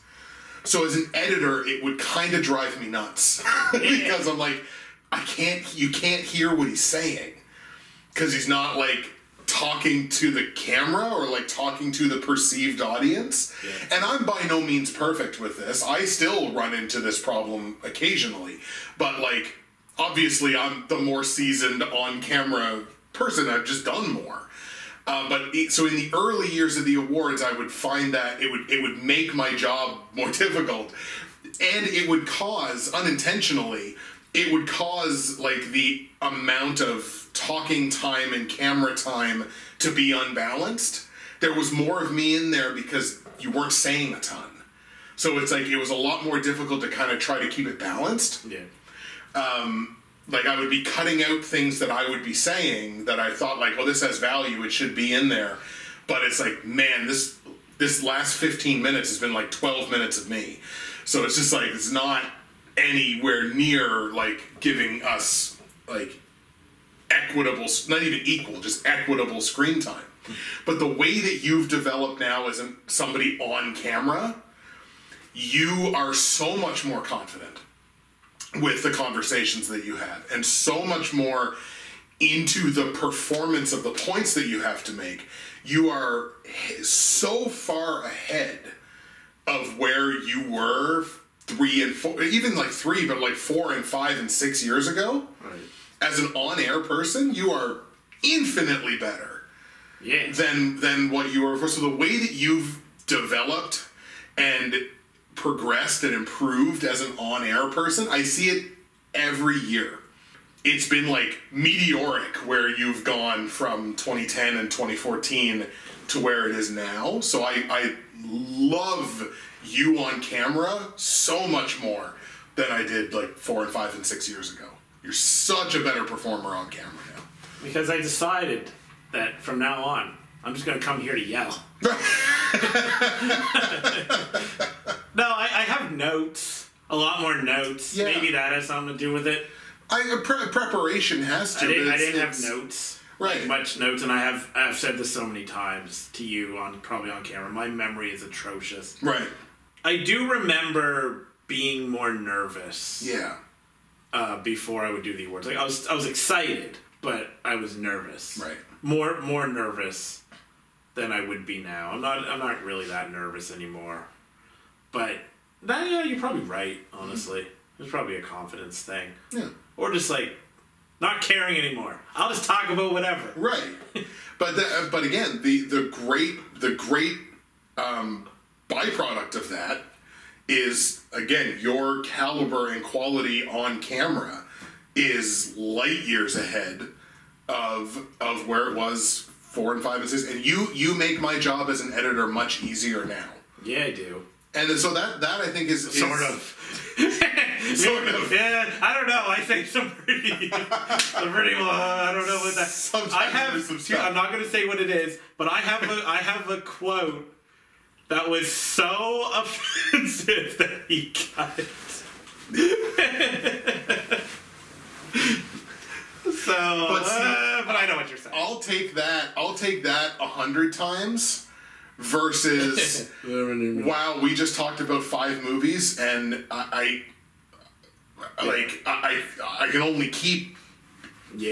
Speaker 2: So as an editor, it would kind of drive me nuts. Because I'm like, you can't hear what he's saying. Because he's not, like... talking to the camera or like talking to the perceived audience. Yeah. And I'm by no means perfect with this. I still run into this problem occasionally. But like, obviously I'm the more seasoned on camera person. I've just done more. So in the early years of the awards, I would find that it would make my job more difficult. And it would cause, unintentionally, it would cause like the amount of talking time and camera time to be unbalanced. There was more of me in there because you weren't saying a ton. So it's like, it was a lot more difficult to kind of try to keep it balanced. Yeah. Like I would be cutting out things that I would be saying that I thought like, oh, this has value, it should be in there. But it's like, man, this last 15 minutes has been like 12 minutes of me. So it's just like, it's not anywhere near like giving us like equitable, not even equal, just equitable screen time. But the way that you've developed now as somebody on camera, you are so much more confident with the conversations that you have and so much more into the performance of the points that you have to make. You are so far ahead of where you were 3 and 4, even like 3, but like 4 and 5 and 6 years ago. Right. As an on-air person, you are infinitely better than what you were before. So the way that you've developed and progressed and improved as an on-air person, I see it every year. it's been like meteoric where you've gone from 2010 and 2014 to where it is now. So I love you on camera so much more than I did like 4 and 5 and 6 years ago. You're such a better performer on camera now.
Speaker 1: Because I decided that from now on, I'm just going to come here to yell. No, I have notes. A lot more notes.
Speaker 2: Yeah.
Speaker 1: Maybe that has something to do with it.
Speaker 2: Preparation has to.
Speaker 1: I didn't have notes.
Speaker 2: Right.
Speaker 1: Like much notes, and I've said this so many times to you, probably on camera. My memory is atrocious.
Speaker 2: Right.
Speaker 1: I do remember being more nervous.
Speaker 2: Yeah.
Speaker 1: Before I would do the awards, like I was excited, but I was nervous.
Speaker 2: Right.
Speaker 1: More nervous than I would be now. I'm not really that nervous anymore. But yeah, you're probably right. Honestly, it's probably a confidence thing.
Speaker 2: Yeah.
Speaker 1: Or just like not caring anymore. I'll just talk about whatever.
Speaker 2: Right. But again, the great byproduct of that is, again, your caliber and quality on camera is light years ahead of where it was 4 and 5 and 6, and you make my job as an editor much easier now.
Speaker 1: Yeah, I do.
Speaker 2: And so that I think is
Speaker 1: sort of.
Speaker 2: Sort of.
Speaker 1: Yeah, I don't know. I think some pretty I don't know what that.
Speaker 2: Sometimes
Speaker 1: I have.
Speaker 2: there's some stuff.
Speaker 1: I'm not going to say what it is, but I have a quote that was so offensive that he got it. So, but I know what you're saying.
Speaker 2: I'll take that 100 times versus wow, we just talked about 5 movies and I can only keep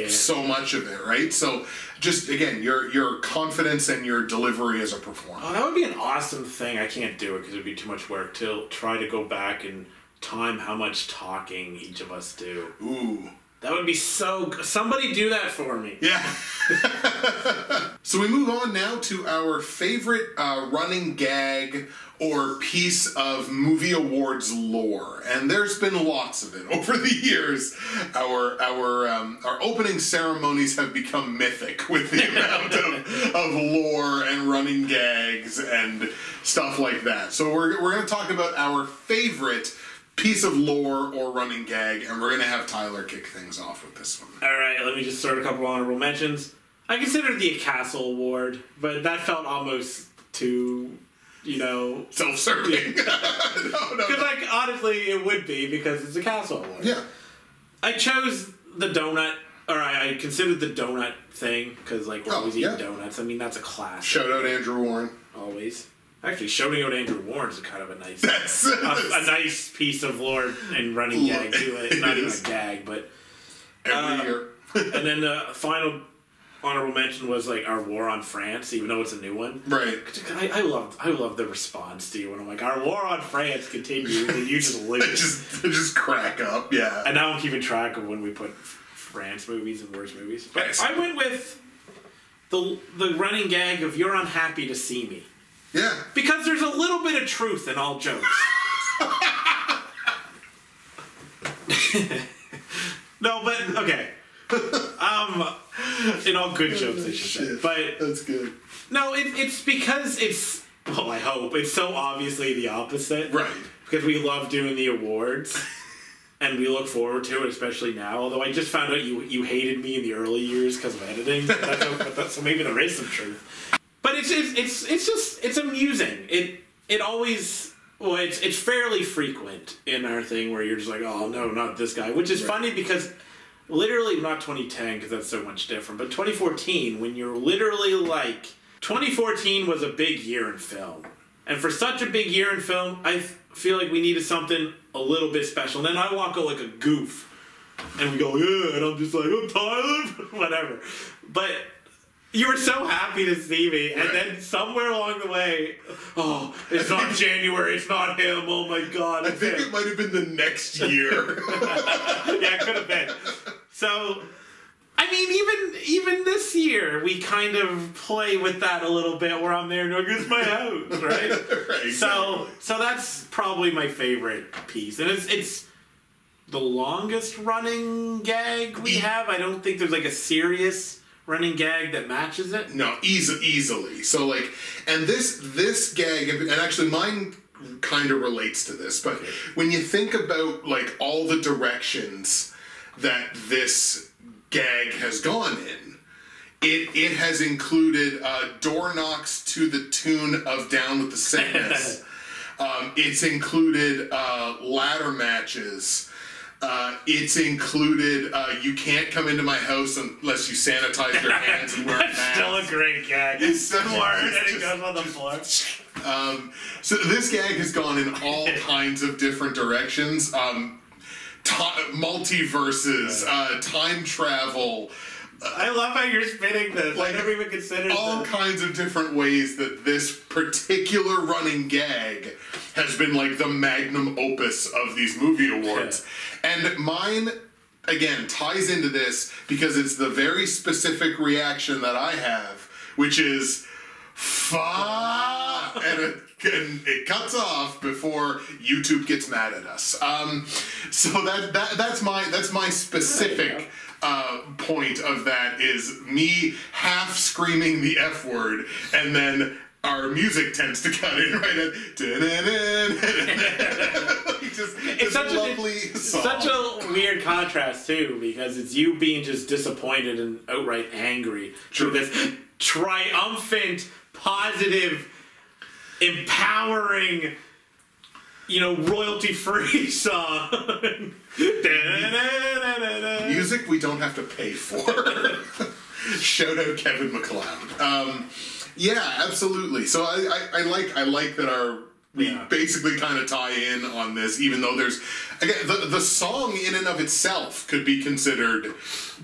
Speaker 2: so much of it, right? So just again, your confidence and your delivery as a performer.
Speaker 1: Oh, that would be an awesome thing. I can't do it because it would be too much work to try to go back and time how much talking each of us do.
Speaker 2: Ooh.
Speaker 1: That would be so... Somebody do that for me.
Speaker 2: Yeah. So we move on now to our favorite running gag or piece of movie awards lore, and there's been lots of it over the years. Our opening ceremonies have become mythic with the amount of lore and running gags and stuff like that. So we're going to talk about our favorite piece of lore or running gag, and we're going to have Tyler kick things off with this one.
Speaker 1: All right, let me just start a couple honorable mentions. I considered the Castle Award, but that felt almost too,
Speaker 2: self-serving. No.
Speaker 1: Because, honestly, it would be because it's a Castle Award.
Speaker 2: Yeah.
Speaker 1: I chose the donut, or I considered the donut thing, because, we're always eating donuts. I mean, that's a classic.
Speaker 2: Shout out Andrew Warren.
Speaker 1: Always. Actually, shouting out Andrew Warren is kind of a nice, a nice piece of lore and running gag to it. Not even a gag, but
Speaker 2: every year.
Speaker 1: And then the final honorable mention was our war on France, even though it's a new one.
Speaker 2: Right.
Speaker 1: I love the response to you when I'm like, our war on France continues, and you just lose.
Speaker 2: just crack up, yeah.
Speaker 1: And now I'm keeping track of when we put France movies and worst movies. But I went with the running gag of "You're unhappy to see me."
Speaker 2: Yeah.
Speaker 1: Because there's a little bit of truth in all jokes. No, but, okay. In all good jokes, I should say. But
Speaker 2: that's good.
Speaker 1: No, it's because it's, well, I hope, it's so obviously the opposite.
Speaker 2: Right.
Speaker 1: Because we love doing the awards. And we look forward to it, especially now. Although I just found out you hated me in the early years because of editing. So maybe there is some truth. But it's amusing. It always, well, it's fairly frequent in our thing where you're just like, oh no, not this guy, which is funny because literally not 2010 because that's so much different, but 2014 when you're literally 2014 was a big year in film, and for such a big year in film, I feel like we needed something a little bit special. And then I walk out like a goof, and we go, yeah, and I'm just like, oh, Tyler, whatever, but. You were so happy to see me, and then somewhere along the way, oh, it's not January, it's not him, oh my god.
Speaker 2: I think it might have been the next year.
Speaker 1: Yeah, it could have been. So, I mean, even this year, we kind of play with that a little bit, where I'm there and going, it's my house, right?
Speaker 2: Right, exactly.
Speaker 1: So that's probably my favorite piece, and the longest running gag we have. I don't think there's like a serious running gag that matches it.
Speaker 2: No, easily. So like, and this gag, and actually mine kind of relates to this, but when you think about like all the directions that this gag has gone in, it has included door knocks to the tune of Down with the Sickness. It's included ladder matches. It's included, you can't come into my house unless you sanitize your hands and wear a mask.
Speaker 1: Still a great gag.
Speaker 2: It's such
Speaker 1: and it goes on the floor.
Speaker 2: So this gag has gone in all kinds of different directions. Multiverses, time travel.
Speaker 1: I love how you're spinning this. Like, I never even considered
Speaker 2: all kinds of different ways that this particular running gag has been like the magnum opus of these movie awards. And mine, again, ties into this because it's the very specific reaction that I have, which is fuck, and it cuts off before YouTube gets mad at us. So that's my specific point of that is me half screaming the F word, and then our music tends to cut in right at it's such a lovely song.
Speaker 1: Such a weird contrast too, because it's you being just disappointed and outright angry through this triumphant, positive, empowering, royalty-free song.
Speaker 2: Music we don't have to pay for. Shout out Kevin MacLeod. Yeah, absolutely. So I like that we basically kind of tie in on this, even though there's again the song in and of itself could be considered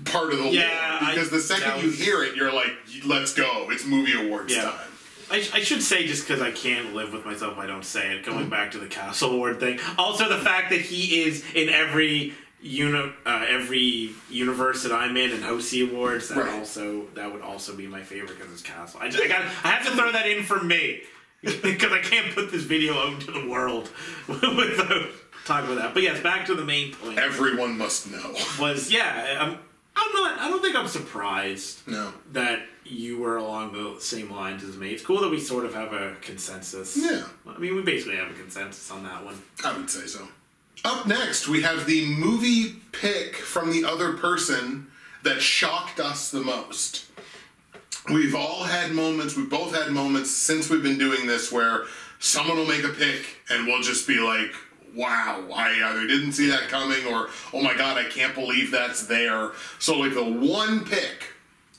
Speaker 2: part of the lore, because the second you hear it, you're like, let's go, it's movie awards time.
Speaker 1: I should say, just because I can't live with myself if I don't say it, going back to the Castle Award thing. Also, the fact that he is in every universe that I'm in and OC awards, that would also be my favorite because it's Castle. I have to throw that in for me because I can't put this video out into the world without talking about that. But yes, back to the main point.
Speaker 2: Everyone must know.
Speaker 1: I don't think I'm surprised that you were along the same lines as me. It's cool that we sort of have a consensus.
Speaker 2: Yeah.
Speaker 1: I mean, we basically have a consensus on that one.
Speaker 2: I would say so. Up next, we have the movie pick from the other person that shocked us the most. We've both had moments since we've been doing this where someone will make a pick and we'll just be like, wow, I either didn't see that coming or, oh my god, I can't believe that's there. So like the one pick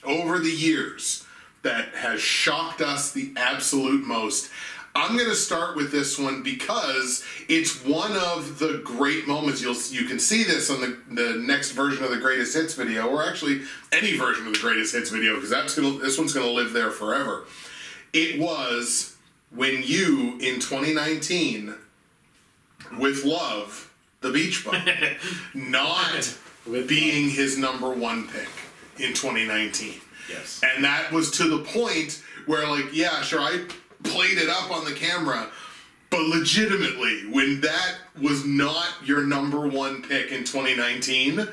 Speaker 2: over the years that has shocked us the absolute most, I'm going to start with this one because it's one of the great moments. You can see this on the next version of the Greatest Hits video, or actually any version of the Greatest Hits video, because this one's going to live there forever. It was when you, in 2019, with Love, the Beach Bum, not being his number one pick in 2019.
Speaker 1: Yes.
Speaker 2: And that was to the point where, like, yeah, sure, I played it up on the camera, but legitimately, when that was not your number one pick in 2019, like,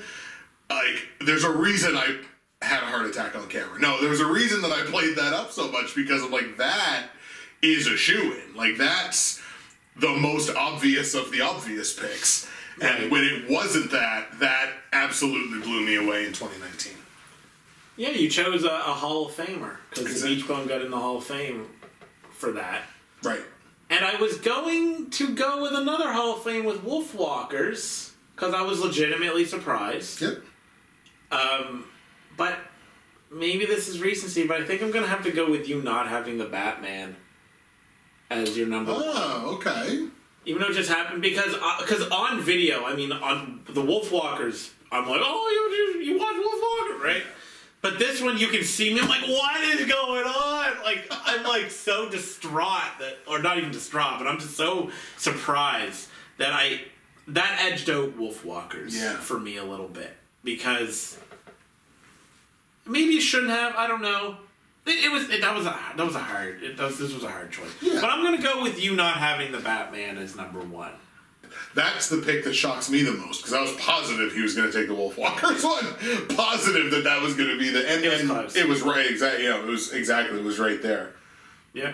Speaker 2: there's a reason I had a heart attack on camera. No, there's a reason that I played that up so much, because I'm like, that is a shoo-in. Like, that's the most obvious of the obvious picks. And when it wasn't that absolutely blew me away in 2019.
Speaker 1: Yeah, you chose a Hall of Famer, because the Beach Bum got in the Hall of Fame for that.
Speaker 2: Right.
Speaker 1: And I was going to go with another Hall of Fame with Wolfwalkers, because I was legitimately surprised.
Speaker 2: Yep.
Speaker 1: But maybe this is recency, but I think I'm going to have to go with you not having the Batman as your number one.
Speaker 2: Oh, okay.
Speaker 1: Even though it just happened, because on video, I mean, on the Wolfwalkers, I'm like, oh, you watch Wolfwalker, right? But this one, you can see me, I'm like, what is going on? Like, I'm like so distraught or not even distraught, but I'm just so surprised that that edged out Wolfwalkers for me a little bit. Because maybe you shouldn't have, I don't know. This was a hard choice. Yeah. But I'm gonna go with you not having the Batman as number one.
Speaker 2: That's the pick that shocks me the most, because I was positive he was going to take the Wolfwalkers one. Positive that was going to be the... And it was right, exactly. Yeah, it was right there.
Speaker 1: Yeah.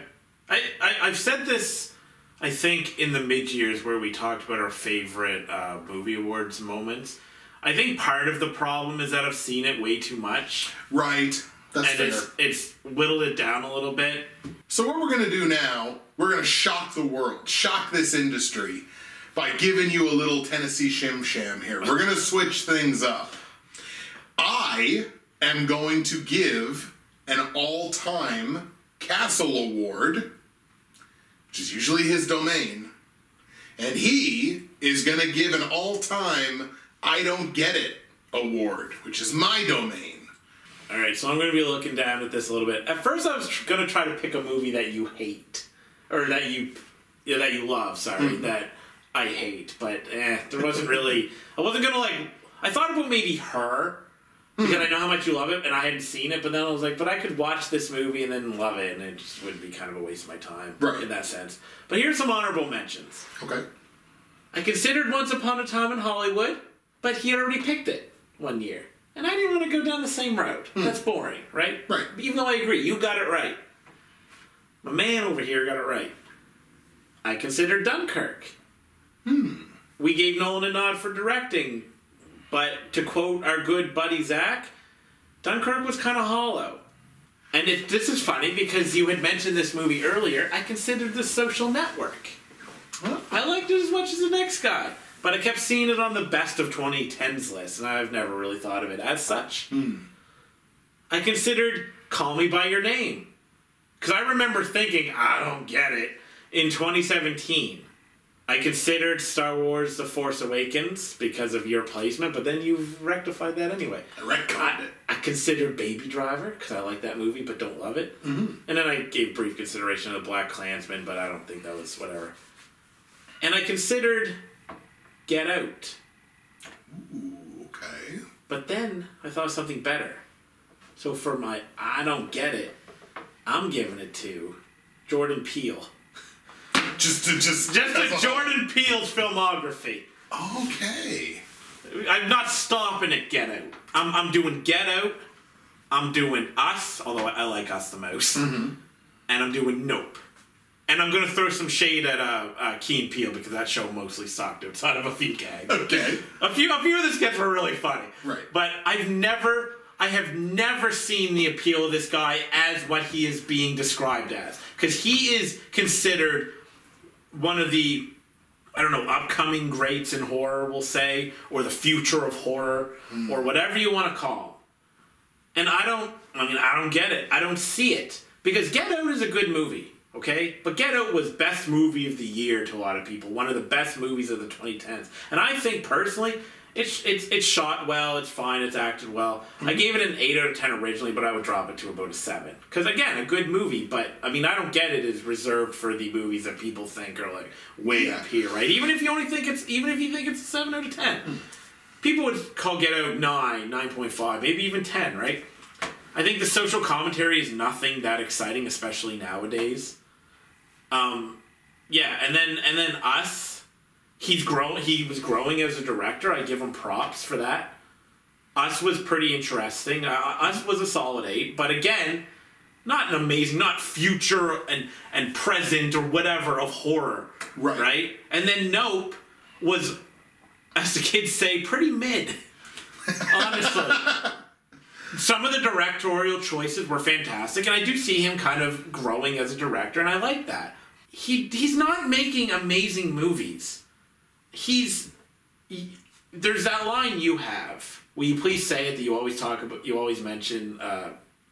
Speaker 1: I've said this, I think, in the mid-years where we talked about our favorite movie awards moments. I think part of the problem is that I've seen it way too much.
Speaker 2: Right. That's fair.
Speaker 1: It's whittled it down a little bit.
Speaker 2: So what we're going to do now, we're going to shock the world, shock this industry, by giving you a little Tennessee Shim Sham here. We're going to switch things up. I am going to give an all-time Castle Award, which is usually his domain, and he is going to give an all-time I Don't Get It Award, which is my domain.
Speaker 1: All right, so I'm going to be looking down at this a little bit. At first, I was going to try to pick a movie that you hate, or that you love. Sorry, that I hate, but there wasn't really. I wasn't going to I thought about maybe Her, because I know how much you love it, and I hadn't seen it. But then I was like, but I could watch this movie and then love it, and it just would be kind of a waste of my time in that sense. But here's some honorable mentions.
Speaker 2: Okay.
Speaker 1: I considered Once Upon a Time in Hollywood, but he had already picked it one year. And I didn't want to go down the same road. That's boring, right?
Speaker 2: Right.
Speaker 1: Even though I agree, you got it right. My man over here got it right. I considered Dunkirk. We gave Nolan a nod for directing, but to quote our good buddy Zach, Dunkirk was kind of hollow. And this is funny because you had mentioned this movie earlier. I considered The Social Network. I liked it as much as the next guy. But I kept seeing it on the best of 2010s list, and I've never really thought of it as such. I considered Call Me By Your Name. Because I remember thinking, I don't get it, in 2017. I considered Star Wars The Force Awakens because of your placement, but then you've rectified that anyway.
Speaker 2: I retconned it.
Speaker 1: I considered Baby Driver, because I like that movie, but don't love it. And then I gave brief consideration of The Black Klansman, but I don't think that was whatever. And I considered Get Out.
Speaker 2: Ooh, okay.
Speaker 1: But then I thought of something better. So for my I don't get it, I'm giving it to Jordan Peele.
Speaker 2: Just to
Speaker 1: Jordan Peele's filmography.
Speaker 2: Okay.
Speaker 1: I'm not stopping at Get Out. I'm doing Get Out. I'm doing Us, although I like Us the most. And I'm doing Nope. And I'm going to throw some shade at Key and Peele because that show mostly sucked outside of a few gags.
Speaker 2: Okay.
Speaker 1: A few of the sketches were really funny.
Speaker 2: Right.
Speaker 1: But I have never seen the appeal of this guy as what he is being described as. Because he is considered one of the, upcoming greats in horror, we'll say, or the future of horror, or whatever you want to call. And I don't get it. I don't see it. Because Get Out is a good movie. Okay? But Get Out was best movie of the year to a lot of people. One of the best movies of the 2010s. And I think, personally, it's shot well, it's fine, it's acted well. I gave it an 8 out of 10 originally, but I would drop it to about a 7. Because, again, a good movie, but, I Don't Get It is reserved for the movies that people think are, way up here, right? Even if you think it's a 7 out of 10. People would call Get Out 9, 9.5, maybe even 10, right? I think the social commentary is nothing that exciting, especially nowadays. And then Us, he was growing as a director. I give him props for that. Us was pretty interesting. Us was a solid 8, but again, not an amazing, not future and present or whatever of horror, right? And then Nope was, as the kids say, pretty mid, honestly. Some of the directorial choices were fantastic, and I do see him kind of growing as a director, and I like that. He's not making amazing movies. There's that line you have. Will you please say it that you always mention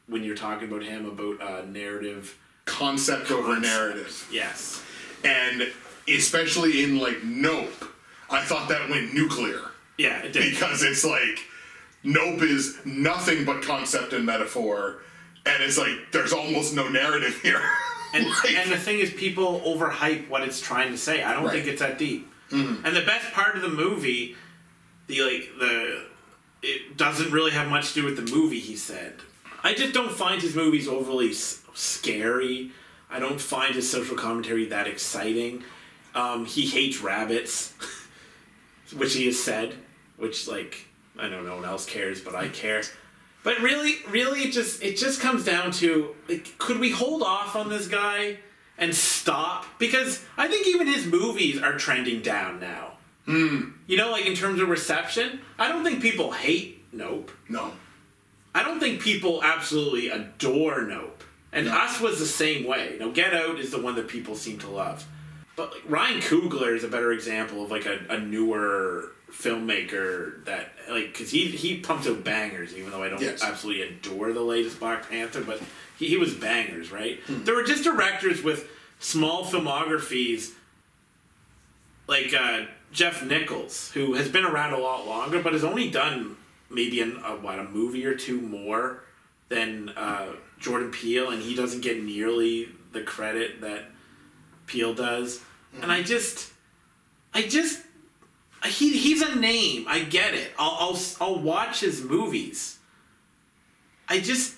Speaker 1: when you're talking about him about narrative
Speaker 2: concept over narrative.
Speaker 1: Yes.
Speaker 2: And especially in Nope, I thought that went nuclear.
Speaker 1: Yeah, it did.
Speaker 2: Because it's Nope is nothing but concept and metaphor, and it's there's almost no narrative here.
Speaker 1: And the thing is, people overhype what it's trying to say. I don't think it's that deep. And the best part of the movie, it doesn't really have much to do with the movie, he said. I just don't find his movies overly scary. I don't find his social commentary that exciting. He hates rabbits. which he has said, which, like, I know no one else cares, but I care. But really, it just comes down to, like, could we hold off on this guy and stop? Because I think even his movies are trending down now. You know, like, in terms of reception, I don't think people hate Nope.
Speaker 2: No.
Speaker 1: I don't think people absolutely adore Nope. And Us was the same way. Now, Get Out is the one that people seem to love. But, like, Ryan Coogler is a better example of, like, a newer filmmaker that, like, because he pumps out bangers, even though I don't absolutely adore the latest Black Panther, but he was bangers, right? There were just directors with small filmographies, like Jeff Nichols, who has been around a lot longer, but has only done maybe a movie or two more than Jordan Peele, and he doesn't get nearly the credit that Peele does. And he's a name. I get it. I'll watch his movies. I just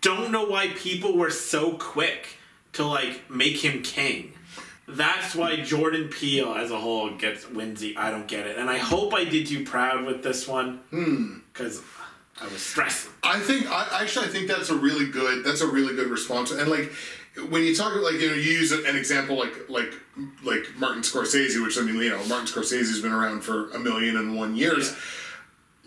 Speaker 1: don't know why people were so quick to, like, make him king. That's why Jordan Peele as a whole gets whimsy. I don't get it. And I hope I did you proud with this one. Because I was stressing. I think
Speaker 2: that's a really good response. And, like, when you talk, like, you know, you use an example like Martin Scorsese, which, I mean, you know, Martin Scorsese's been around for 1,000,001 years. Yeah.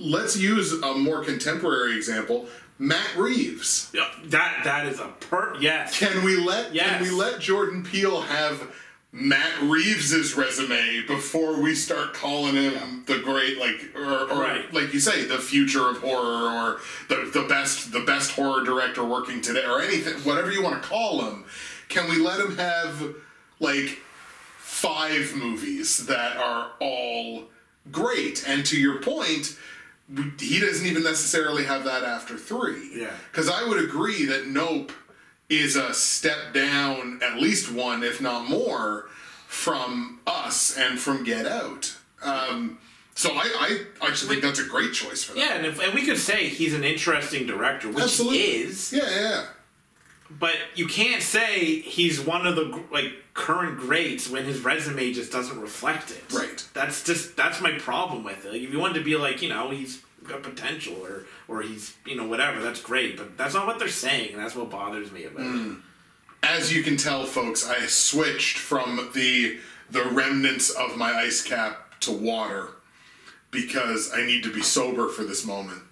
Speaker 2: Let's use a more contemporary example. Matt Reeves.
Speaker 1: Yeah, that is a yes.
Speaker 2: Can we let Jordan Peele have Matt Reeves's resume before we start calling him the great, like, or right, like you say, the future of horror, or the best horror director working today, or anything, whatever you want to call him? Can we let him have, like, 5 movies that are all great? And to your point, he doesn't even necessarily have that after 3.
Speaker 1: Yeah.
Speaker 2: Because I would agree that Nope is a step down, at least one, if not more, from Us and from Get Out. So I actually think that's a great choice for that.
Speaker 1: Yeah, and we could say he's an interesting director, which he is.
Speaker 2: Yeah.
Speaker 1: But you can't say he's one of the, like, current greats when his resume just doesn't reflect it.
Speaker 2: Right.
Speaker 1: That's my problem with it. Like, if you wanted to be like, you know, he's got potential, or he's, you know, whatever, that's great. But that's not what they're saying, and that's what bothers me about it.
Speaker 2: As you can tell, folks, I switched from the remnants of my ice cap to water because I need to be sober for this moment.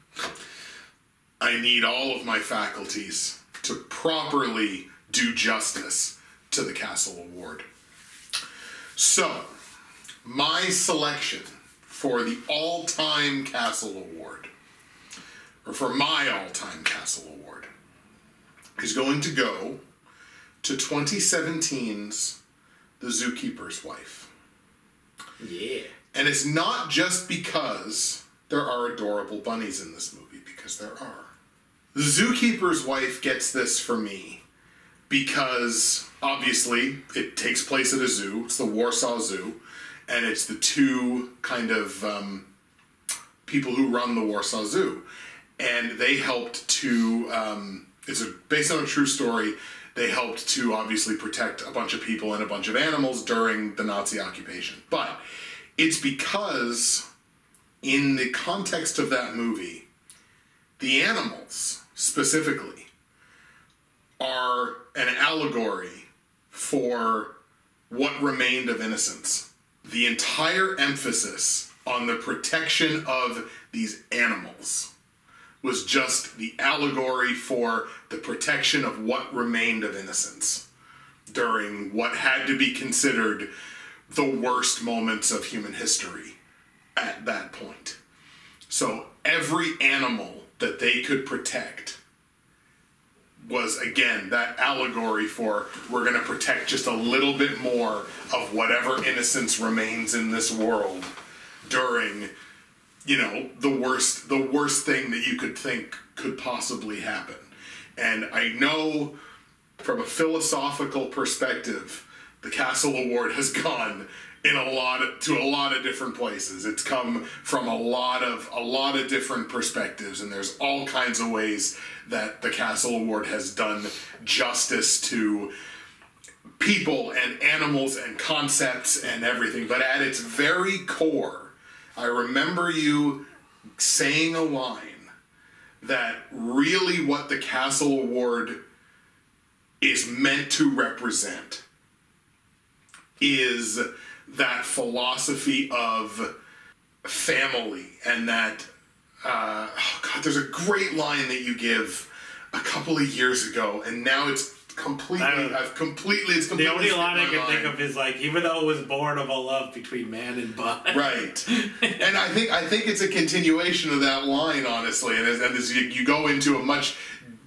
Speaker 2: I need all of my faculties to properly do justice to the Castle Award. So, my selection for the all-time Castle Award, or for my all-time Castle Award, is going to go to 2017's The Zookeeper's Wife.
Speaker 1: Yeah.
Speaker 2: And it's not just because there are adorable bunnies in this movie, because there are. The Zookeeper's Wife gets this for me because, obviously, it takes place at a zoo. It's the Warsaw Zoo. And it's the two kind of people who run the Warsaw Zoo. And they helped to, based on a true story, they helped to obviously protect a bunch of people and a bunch of animals during the Nazi occupation. But it's because, in the context of that movie, the animals, specifically, are an allegory for what remained of innocence. The entire emphasis on the protection of these animals was just the allegory for the protection of what remained of innocence during what had to be considered the worst moments of human history at that point. So every animal that they could protect was, again, that allegory for, we're going to protect just a little bit more of whatever innocence remains in this world during, you know, the worst thing that you could think could possibly happen. And I know from a philosophical perspective, the Castle Award has gone in a lot of different places. It's come from a lot of different perspectives, and there's all kinds of ways that the Castle Award has done justice to people and animals and concepts and everything. But at its very core, I remember you saying a line that really what the Castle Award is meant to represent is that philosophy of family, and that there's a great line that you give a couple of years ago, and now it's completely
Speaker 1: the only line I can think of is like, even though it was born of a love between man and bud.
Speaker 2: Right. And I think it's a continuation of that line, honestly, and as you go into a much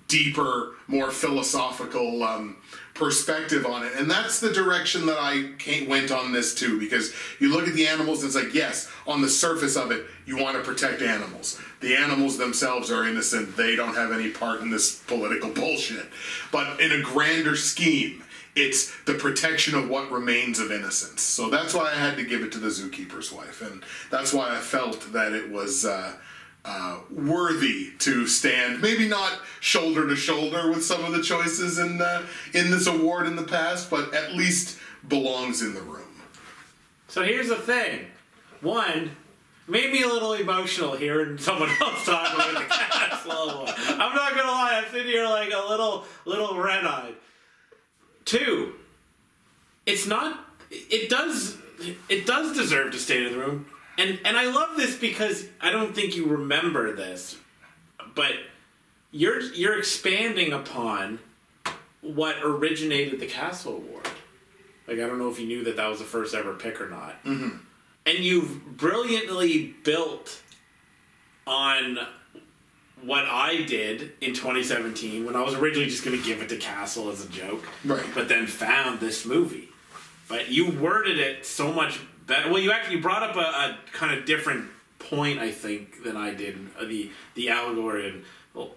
Speaker 2: deeper, more philosophical perspective on it. And that's the direction that I went on this too, because you look at the animals and it's like, yes, on the surface of it, you want to protect animals. The animals themselves are innocent. They don't have any part in this political bullshit. But in a grander scheme, it's the protection of what remains of innocence. So that's why I had to give it to the zookeeper's wife. And that's why I felt that it was worthy to stand, maybe not shoulder to shoulder with some of the choices in this award in the past, but at least belongs in the room.
Speaker 1: So here's the thing. One, made me a little emotional hearing someone else talk about the Castle Award. I'm not gonna lie, I'm sitting here like a little red-eyed. Two, it does deserve to stay in the room. And I love this because I don't think you remember this, but you're expanding upon what originated the Castle Award. Like, I don't know if you knew that was the first ever pick or not.
Speaker 2: Mm-hmm.
Speaker 1: And you've brilliantly built on what I did in 2017 when I was originally just going to give it to Castle as a joke.
Speaker 2: Right.
Speaker 1: But then found this movie. But you worded it so much better. Well, you brought up a kind of different point, I think, than I did. The allegory and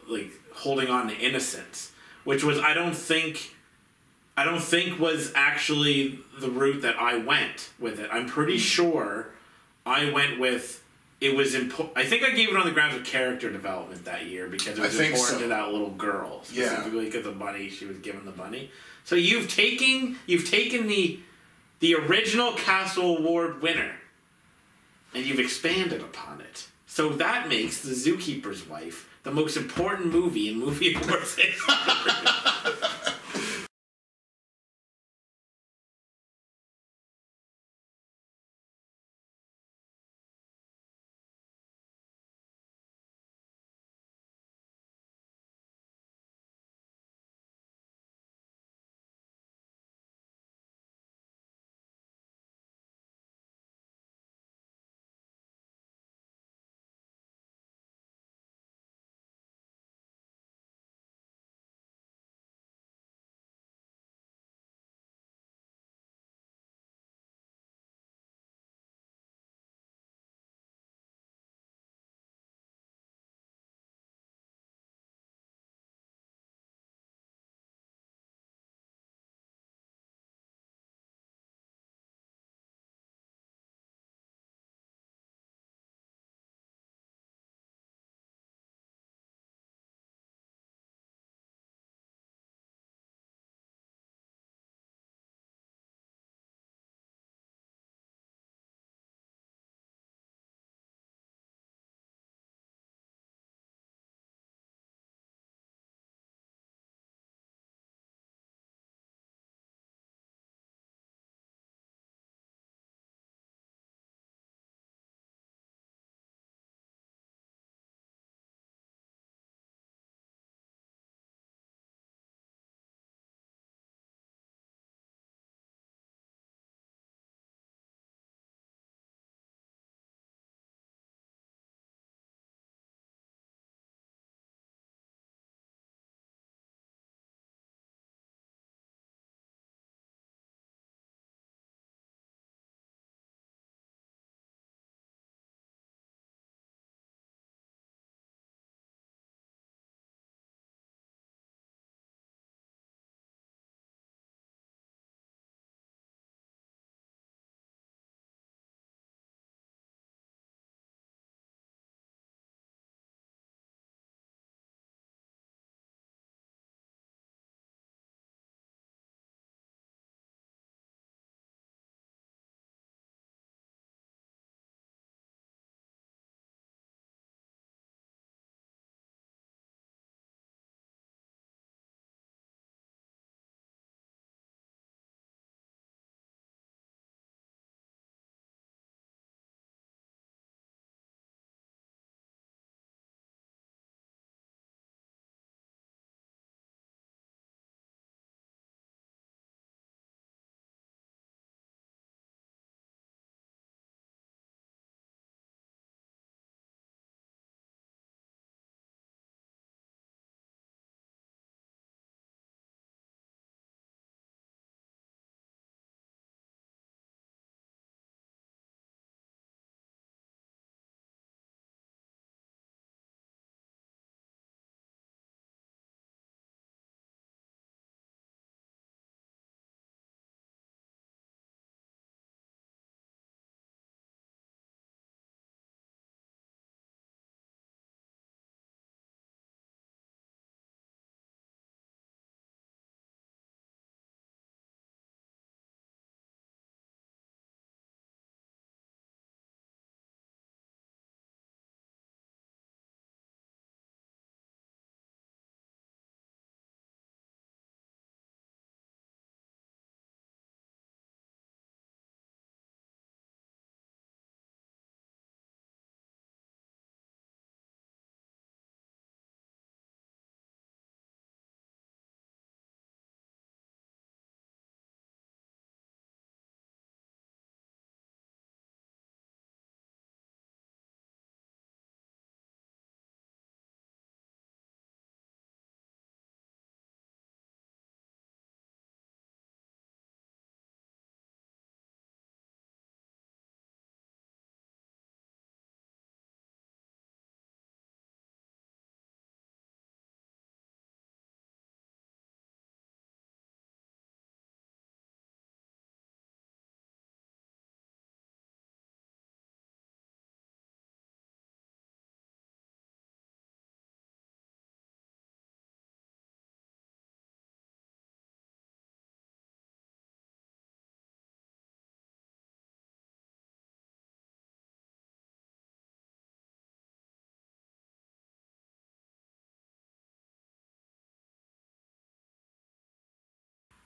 Speaker 1: like holding on to innocence, which was I don't think was actually the route that I went with it. I'm pretty sure I went with it was important. I think I gave it on the grounds of character development that year because it was important to that little girl, specifically because of money. She was given the money. So you've taken the original Castle Award winner, and you've expanded upon it. So that makes The Zookeeper's Wife the most important movie in movie awards history.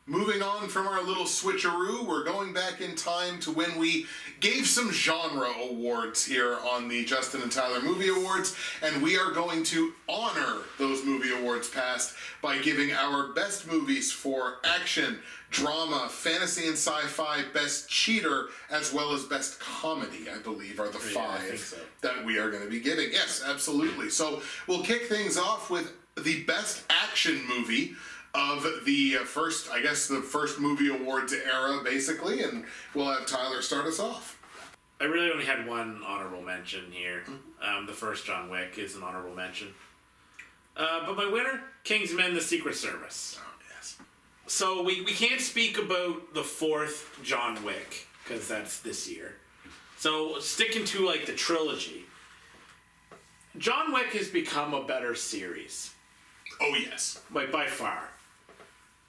Speaker 2: Moving on from our little switcheroo, we're going back in time to when we gave some genre awards here on the Justin and Tyler Movie Awards, and we are going to honor those movie awards past by giving our best movies for action, drama, fantasy and sci-fi, best cheater, as well as best comedy, I believe, are the five that we are going to be giving. Yes, absolutely. So we'll kick things off with the best action movie of the first, I guess, the first movie awards era, basically, and we'll have Tyler start us off.
Speaker 1: I really only had one honorable mention here. The first John Wick is an honorable mention. But my winner, Kingsman: The Secret Service.
Speaker 2: Oh, yes.
Speaker 1: So we can't speak about the fourth John Wick, because that's this year. So sticking to, like, the trilogy, John Wick has become a better series.
Speaker 2: Oh, yes.
Speaker 1: Like, by far.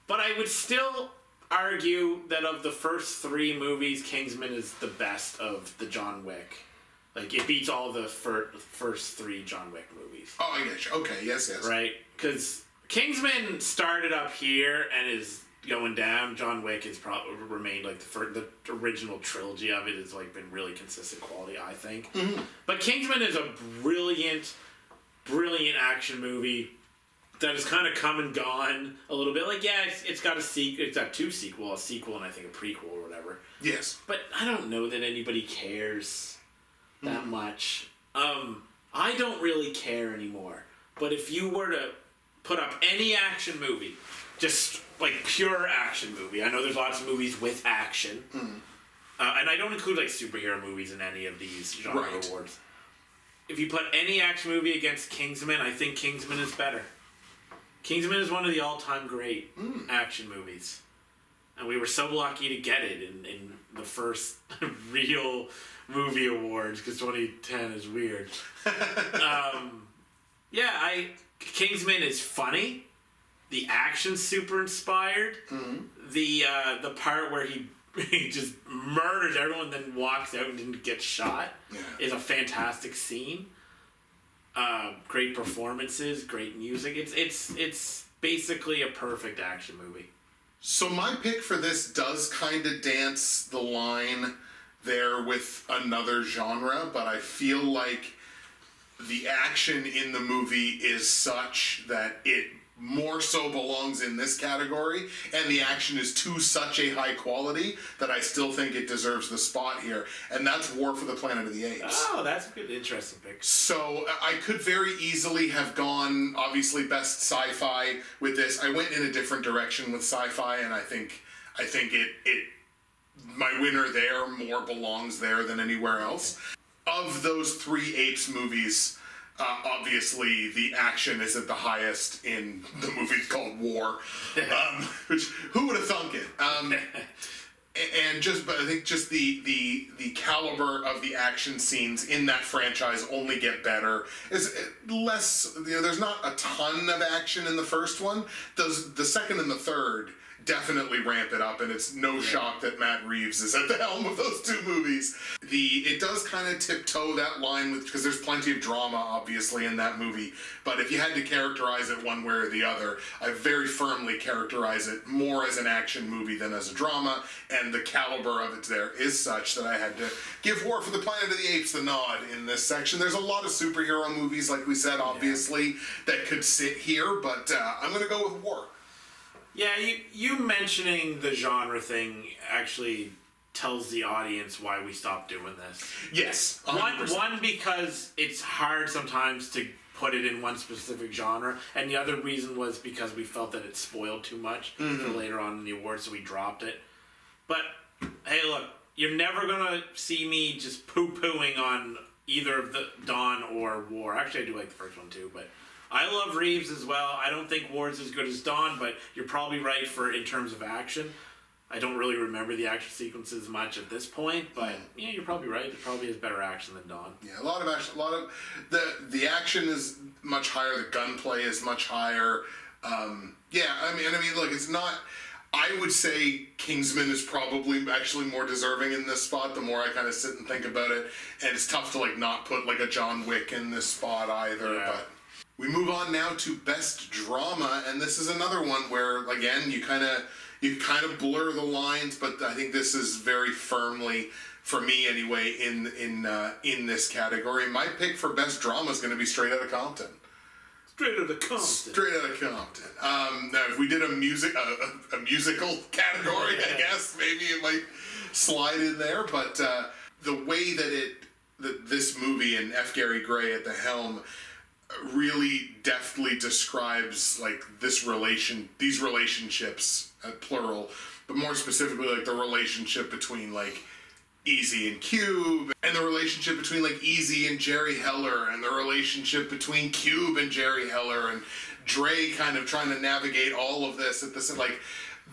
Speaker 1: But I would still argue that of the first three movies, Kingsman is the best of the John Wick. Like, it beats all the first three John Wick movies.
Speaker 2: Oh, I get you. Okay, yes.
Speaker 1: Right? Because Kingsman started up here and is going down. John Wick has probably remained, like, the original trilogy of it has, like, been really consistent quality, I think. Mm-hmm. But Kingsman is a brilliant action movie that has kind of come and gone a little bit. Like, yeah, it's got it's got two sequels, a sequel and I think a prequel or whatever.
Speaker 2: Yes.
Speaker 1: But I don't know that anybody cares that much. I don't really care anymore. But if you were to put up any action movie, just like pure action movie, I know there's lots of movies with action, and I don't include like superhero movies in any of these genre awards. If you put any action movie against Kingsman, I think Kingsman is better. Kingsman is one of the all-time great action movies. And we were so lucky to get it in the first real movie awards, because 2010 is weird. Kingsman is funny. The action's super inspired. Mm-hmm. The part where he just murders everyone, then walks out and didn't get shot is a fantastic scene. Great performances, great music. It's basically a perfect action movie.
Speaker 2: So my pick for this does kind of dance the line there with another genre, but I feel like the action in the movie is such that it more so belongs in this category, and the action is to such a high quality that I still think it deserves the spot here, and that's War for the Planet of the Apes.
Speaker 1: Oh, that's a good, interesting pick.
Speaker 2: So I could very easily have gone, obviously, best sci-fi with this. I went in a different direction with sci-fi, and I think it my winner there more belongs there than anywhere else. Of those three Apes movies, obviously, the action is at the highest in the movie called War, which who would have thunk it? But I think just the caliber of the action scenes in that franchise only get better. Is less, there's not a ton of action in the first one. The second and the third definitely ramp it up, and it's no shock that Matt Reeves is at the helm of those two movies. It does kind of tiptoe that line with, because there's plenty of drama obviously in that movie, but if you had to characterize it one way or the other, I very firmly characterize it more as an action movie than as a drama, and the caliber of it there is such that I had to give War for the Planet of the Apes the nod in this section. There's a lot of superhero movies, like we said, obviously, that could sit here, but I'm going to go with War.
Speaker 1: Yeah, you mentioning the genre thing actually tells the audience why we stopped doing this.
Speaker 2: Yes,
Speaker 1: 100%. One, because it's hard sometimes to put it in one specific genre, and the other reason was because we felt that it spoiled too much for later on in the awards, so we dropped it. But, hey, look, you're never going to see me just poo-pooing on either of the Dawn or War. Actually, I do like the first one, too, but I love Reeves as well. I don't think War's as good as Dawn, but you're probably right in terms of action. I don't really remember the action sequences much at this point, but yeah, you're probably right. It probably has better action than Dawn.
Speaker 2: Yeah, a lot of action. The action is much higher. The gunplay is much higher. I mean, look, it's not. I would say Kingsman is probably actually more deserving in this spot. The more I kind of sit and think about it, and it's tough to not put a John Wick in this spot either. Yeah. But we move on now to Best Drama, and this is another one where, again, you kind of you kind of blur the lines, but I think this is very firmly, for me anyway, in this category. My pick for best drama is going to be Straight Outta Compton.
Speaker 1: Straight Outta Compton.
Speaker 2: Straight Outta Compton. Now, if we did a musical category, I guess maybe it might slide in there. But the way that this movie and F. Gary Gray at the helm really deftly describes like these relationships, plural, but more specifically like the relationship between like Easy and Cube, and the relationship between like Easy and Jerry Heller, and the relationship between Cube and Jerry Heller, and Dre kind of trying to navigate all of this at this, like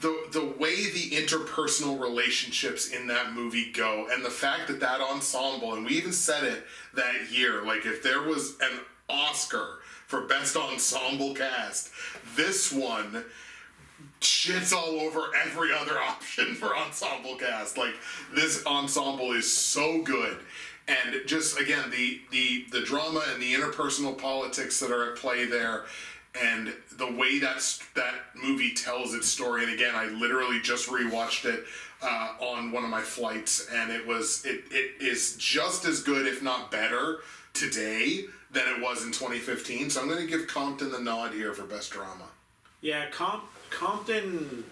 Speaker 2: the way the interpersonal relationships in that movie go, and the fact that ensemble, and we even said it that year, like if there was an Oscar for best ensemble cast, this one shits all over every other option for ensemble cast. Like, this ensemble is so good, and just again the drama and the interpersonal politics that are at play there, and the way that movie tells its story. And again, I literally just rewatched it on one of my flights, and it is just as good, if not better, today than it was in 2015. So I'm going to give Compton the nod here for best drama.
Speaker 1: Yeah, Compton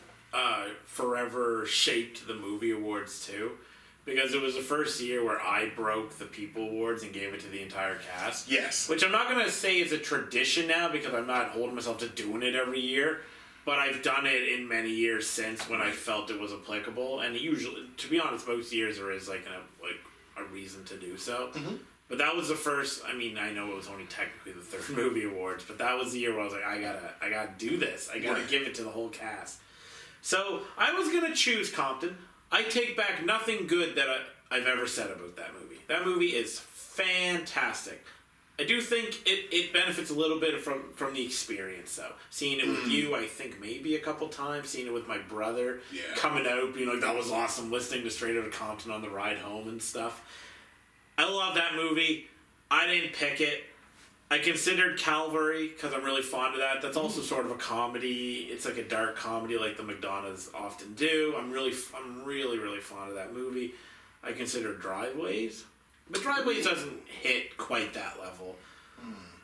Speaker 1: forever shaped the movie awards too, because it was the first year where I broke the People Awards and gave it to the entire cast.
Speaker 2: Yes.
Speaker 1: Which I'm not going to say is a tradition now, because I'm not holding myself to doing it every year, but I've done it in many years since when I felt it was applicable. And usually, to be honest, most years there is like a reason to do so. Mm-hmm. But that was the first. I mean, I know it was only technically the third movie awards, but that was the year where I was like, I gotta do this. I gotta give it to the whole cast. So I was gonna choose Compton. I take back nothing good that I've ever said about that movie. That movie is fantastic. I do think it benefits a little bit from the experience, though. Seeing it with you, I think maybe a couple times. Seeing it with my brother, coming out, being like, that was awesome. Listening to Straight Outta Compton on the ride home and stuff. I love that movie. I didn't pick it. I considered Calvary because I'm really fond of that. That's also sort of a comedy. It's like a dark comedy like the McDonoughs often do. I'm really fond of that movie. I considered Driveways. But Driveways doesn't hit quite that level.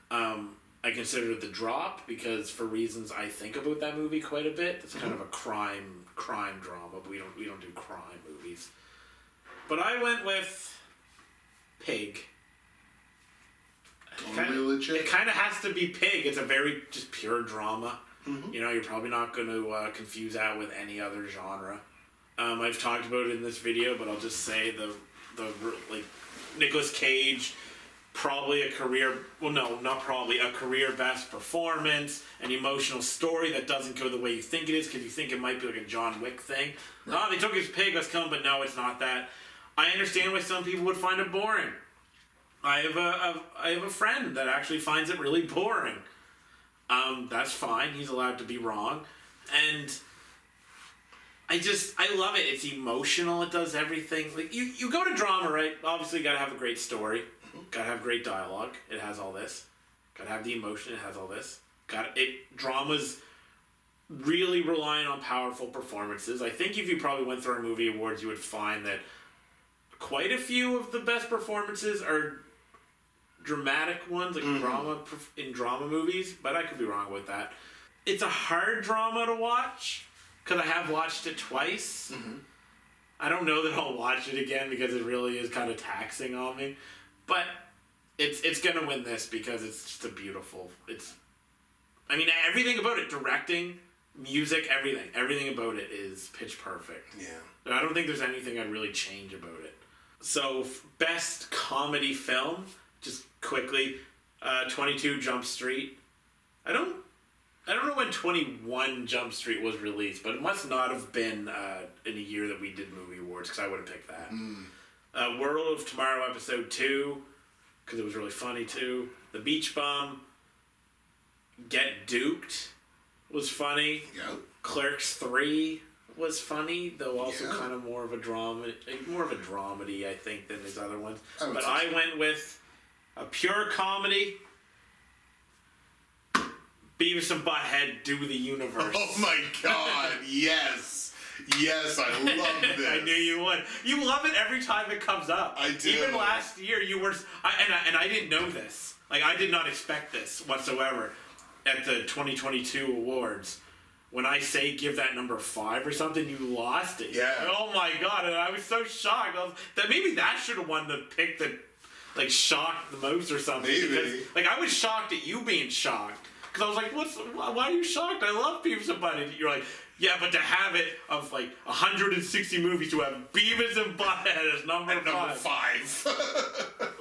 Speaker 1: I considered The Drop because for reasons I think about that movie quite a bit. It's kind of a crime drama, but we don't do crime movies. But I went with Pig. It kind of has to be Pig. It's a very just pure drama. Mm-hmm. You know, you're probably not going to confuse that with any other genre. I've talked about it in this video, but I'll just say the Nicolas Cage, probably a career best performance, an emotional story that doesn't go the way you think it is because you think it might be like a John Wick thing. Right. Oh, they took his pig, let's kill him, but no, it's not that. I understand why some people would find it boring. I have a friend that actually finds it really boring. That's fine. He's allowed to be wrong. And I love it. It's emotional. It does everything. Like you go to drama, right? Obviously, you gotta have a great story. Gotta have great dialogue. It has all this. Gotta have the emotion. It has all this. Dramas really relying on powerful performances. I think if you probably went through our movie awards, you would find that quite a few of the best performances are dramatic ones, like drama movies, but I could be wrong with that. It's a hard drama to watch, because I have watched it twice. Mm-hmm. I don't know that I'll watch it again, because it really is kind of taxing on me, but it's going to win this, because it's just everything about it, directing, music, everything about it is pitch perfect. Yeah. I don't think there's anything I'd really change about it. So, best comedy film, just quickly, 22 Jump Street. I don't know when 21 Jump Street was released, but it must not have been in a year that we did movie awards, because I would have picked that. World of Tomorrow Episode 2, because it was really funny too. The Beach Bum. Get Duped was funny. Yep. Clerks 3 was funny, though also kind of more of a dramedy, I think, than his other ones. But I went with a pure comedy. Beavis and Butthead Do the Universe.
Speaker 2: Oh my god, yes! Yes, I love this.
Speaker 1: I knew you would. You love it every time it comes up.
Speaker 2: I do.
Speaker 1: Even last year, you were... And I didn't know this. Like, I did not expect this whatsoever at the 2022 awards. When I say give that number 5 or something, you lost it.
Speaker 2: Yeah.
Speaker 1: Oh my god, and I was so shocked. That maybe that should have won the pick that, like, shocked the most or something.
Speaker 2: Maybe.
Speaker 1: Because, like, I was shocked at you being shocked. Because I was like, why are you shocked? I love Beavis and Butthead. You're like, yeah, but to have it of, like, 160 movies to have Beavis and Butthead as number
Speaker 2: 5.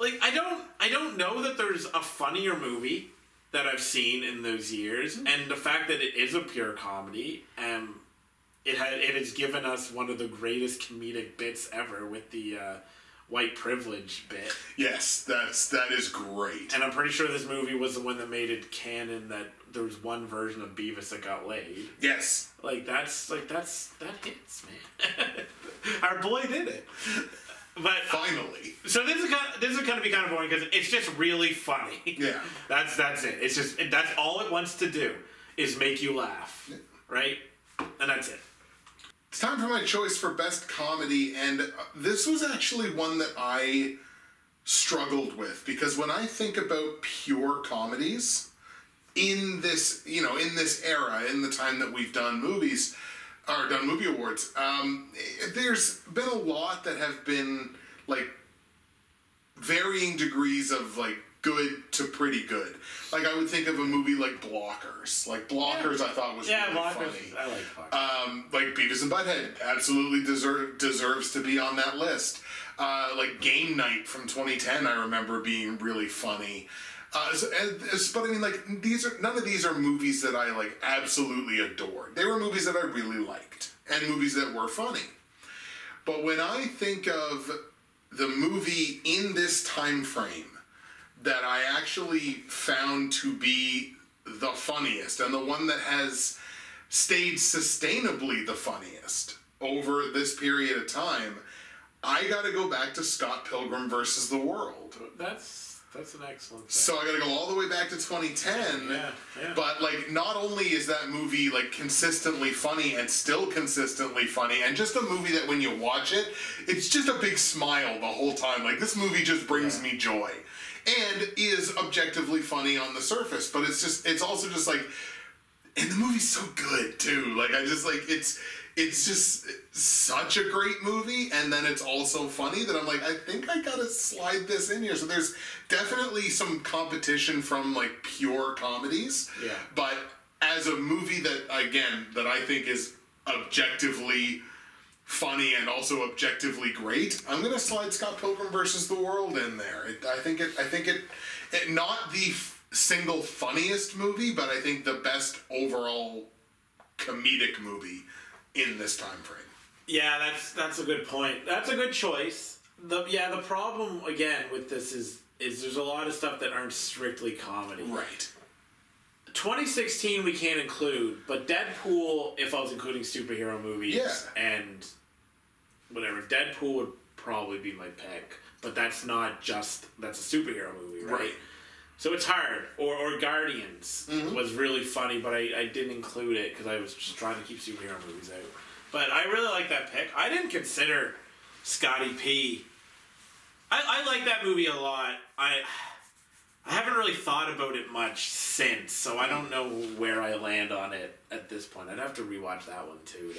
Speaker 1: Like, I don't know that there's a funnier movie that I've seen in those years, and the fact that it is a pure comedy, it has given us one of the greatest comedic bits ever with the white privilege bit.
Speaker 2: Yes, that is great.
Speaker 1: And I'm pretty sure this movie was the one that made it canon that there was one version of Beavis that got laid.
Speaker 2: Yes.
Speaker 1: That hits, man. Our boy did it. But
Speaker 2: finally,
Speaker 1: so this is going to be kind of boring because it's just really funny.
Speaker 2: Yeah,
Speaker 1: that's it. It's just that's all it wants to do is make you laugh, right? And that's it.
Speaker 2: It's time for my choice for best comedy, and this was actually one that I struggled with because when I think about pure comedies in this, in this era, in the time that we've done movies. Or done movie awards. There's been a lot that have been like varying degrees of like good to pretty good. Like I would think of a movie like Blockers. Like Blockers, I thought was really funny.
Speaker 1: I like Blockers.
Speaker 2: Like Beavis and Butthead absolutely deserves to be on that list. Like Game Night from 2010, I remember being really funny. But I mean, like none of these are movies that I like absolutely adored. They were movies that I really liked and movies that were funny. But when I think of the movie in this time frame that I actually found to be the funniest and the one that has stayed sustainably the funniest over this period of time, I got to go back to Scott Pilgrim versus the World.
Speaker 1: That's an excellent thing.
Speaker 2: So I gotta go all the way back to 2010.
Speaker 1: Yeah.
Speaker 2: But like, not only is that movie like consistently funny and still consistently funny, and just a movie that when you watch it, it's just a big smile the whole time. Like this movie just brings me joy, and is objectively funny on the surface. But it's also just like, and the movie's so good too. Like I just like it's just such a great movie, and then it's also funny that I'm like, I think I gotta slide this in here. So there's definitely some competition from like pure comedies.
Speaker 1: Yeah.
Speaker 2: But as a movie that I think is objectively funny and also objectively great, I'm gonna slide Scott Pilgrim versus the World in there. I think it not the single funniest movie, but I think the best overall comedic movie in this time frame.
Speaker 1: Yeah, that's a good point. That's a good choice. The problem again with this is there's a lot of stuff that aren't strictly comedy.
Speaker 2: Right.
Speaker 1: 2016 we can't include, but Deadpool, if I was including superhero movies, and whatever, Deadpool would probably be my pick. But that's a superhero movie, right? So it's hard. Or Guardians was really funny, but I didn't include it because I was just trying to keep superhero movies out. But I really like that pick. I didn't consider Scotty P. I like that movie a lot. I haven't really thought about it much since, so I don't know where I land on it at this point. I'd have to rewatch that one too.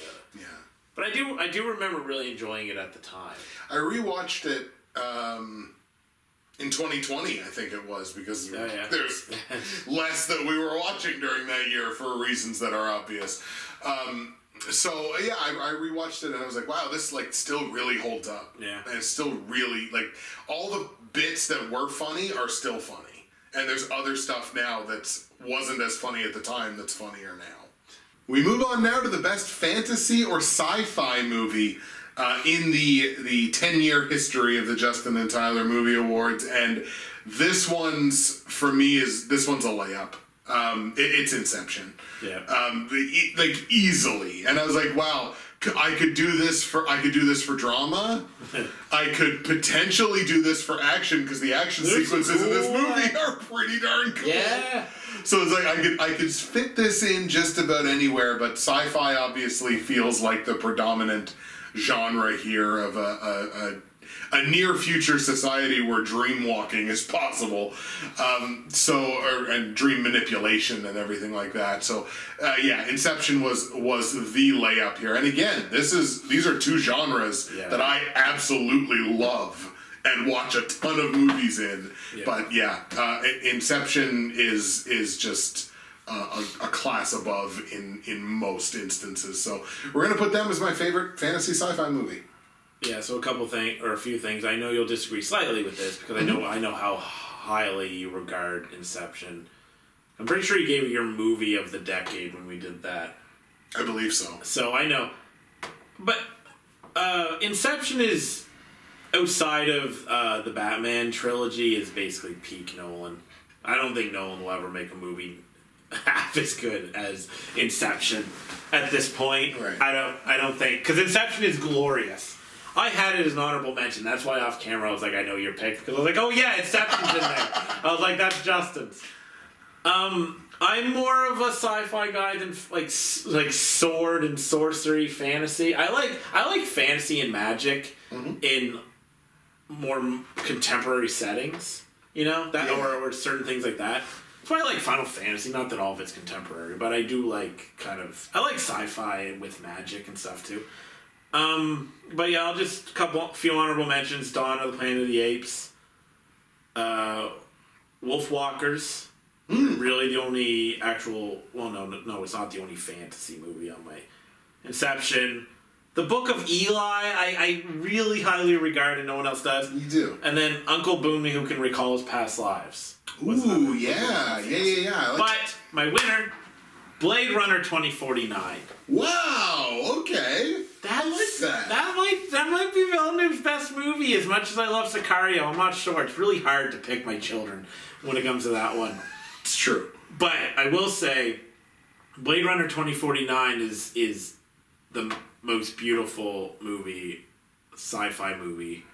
Speaker 1: But I do remember really enjoying it at the time.
Speaker 2: I rewatched it in 2020, I think it was, because there's less that we were watching during that year for reasons that are obvious. I rewatched it and I was like, wow, this like still really holds up.
Speaker 1: Yeah.
Speaker 2: And it's still really like all the bits that were funny are still funny. And there's other stuff now that wasn't as funny at the time that's funnier now. We move on now to the best fantasy or sci-fi movie in the 10-year history of the Justin and Tyler Movie Awards, and this one's a layup. It's Inception.
Speaker 1: Yeah.
Speaker 2: Like easily. And I was like, wow, I could do this for drama. I could potentially do this for action because the action sequences in this movie are pretty darn cool.
Speaker 1: Yeah.
Speaker 2: So it's like I could fit this in just about anywhere, but sci-fi obviously feels like the predominant genre here of a near future society where dream walking is possible, and dream manipulation and everything like that. So Inception was the layup here. And again, these are two genres that I absolutely love and watch a ton of movies in. Yeah. But Inception is just a class above in most instances. So we're gonna put them as my favorite fantasy sci-fi movie.
Speaker 1: Yeah, so a few things. I know you'll disagree slightly with this because I know how highly you regard Inception. I'm pretty sure you gave it your movie of the decade when we did that.
Speaker 2: I believe so.
Speaker 1: So I know, but Inception is outside of the Batman trilogy is basically peak Nolan. I don't think Nolan will ever make a movie half as good as Inception at this point.
Speaker 2: Right.
Speaker 1: I don't think, because Inception is glorious. I had it as an honorable mention. That's why off camera I was like, I know your pick. Because I was like, oh yeah, Inception's in there. I was like, that's Justin's. I'm more of a sci-fi guy than like sword and sorcery fantasy. I like fantasy and magic in more contemporary settings. You know that or certain things like that. That's why I like Final Fantasy. Not that all of it's contemporary, but I do like I like sci-fi with magic and stuff too. But yeah, I'll just few honorable mentions. Dawn of the Planet of the Apes, Wolfwalkers. Really the only actual, well, no, it's not the only fantasy movie on my Inception. The Book of Eli, I really highly regard, and no one else does.
Speaker 2: You do.
Speaker 1: And then Uncle Boonmee, who can recall his past lives.
Speaker 2: Ooh, yeah.
Speaker 1: But my winner, Blade Runner 2049.
Speaker 2: Wow, okay.
Speaker 1: That might be Villeneuve's best movie. As much as I love Sicario, I'm not sure. It's really hard to pick my children when it comes to that one.
Speaker 2: It's true.
Speaker 1: But I will say, Blade Runner 2049 is the most beautiful movie, sci-fi movie.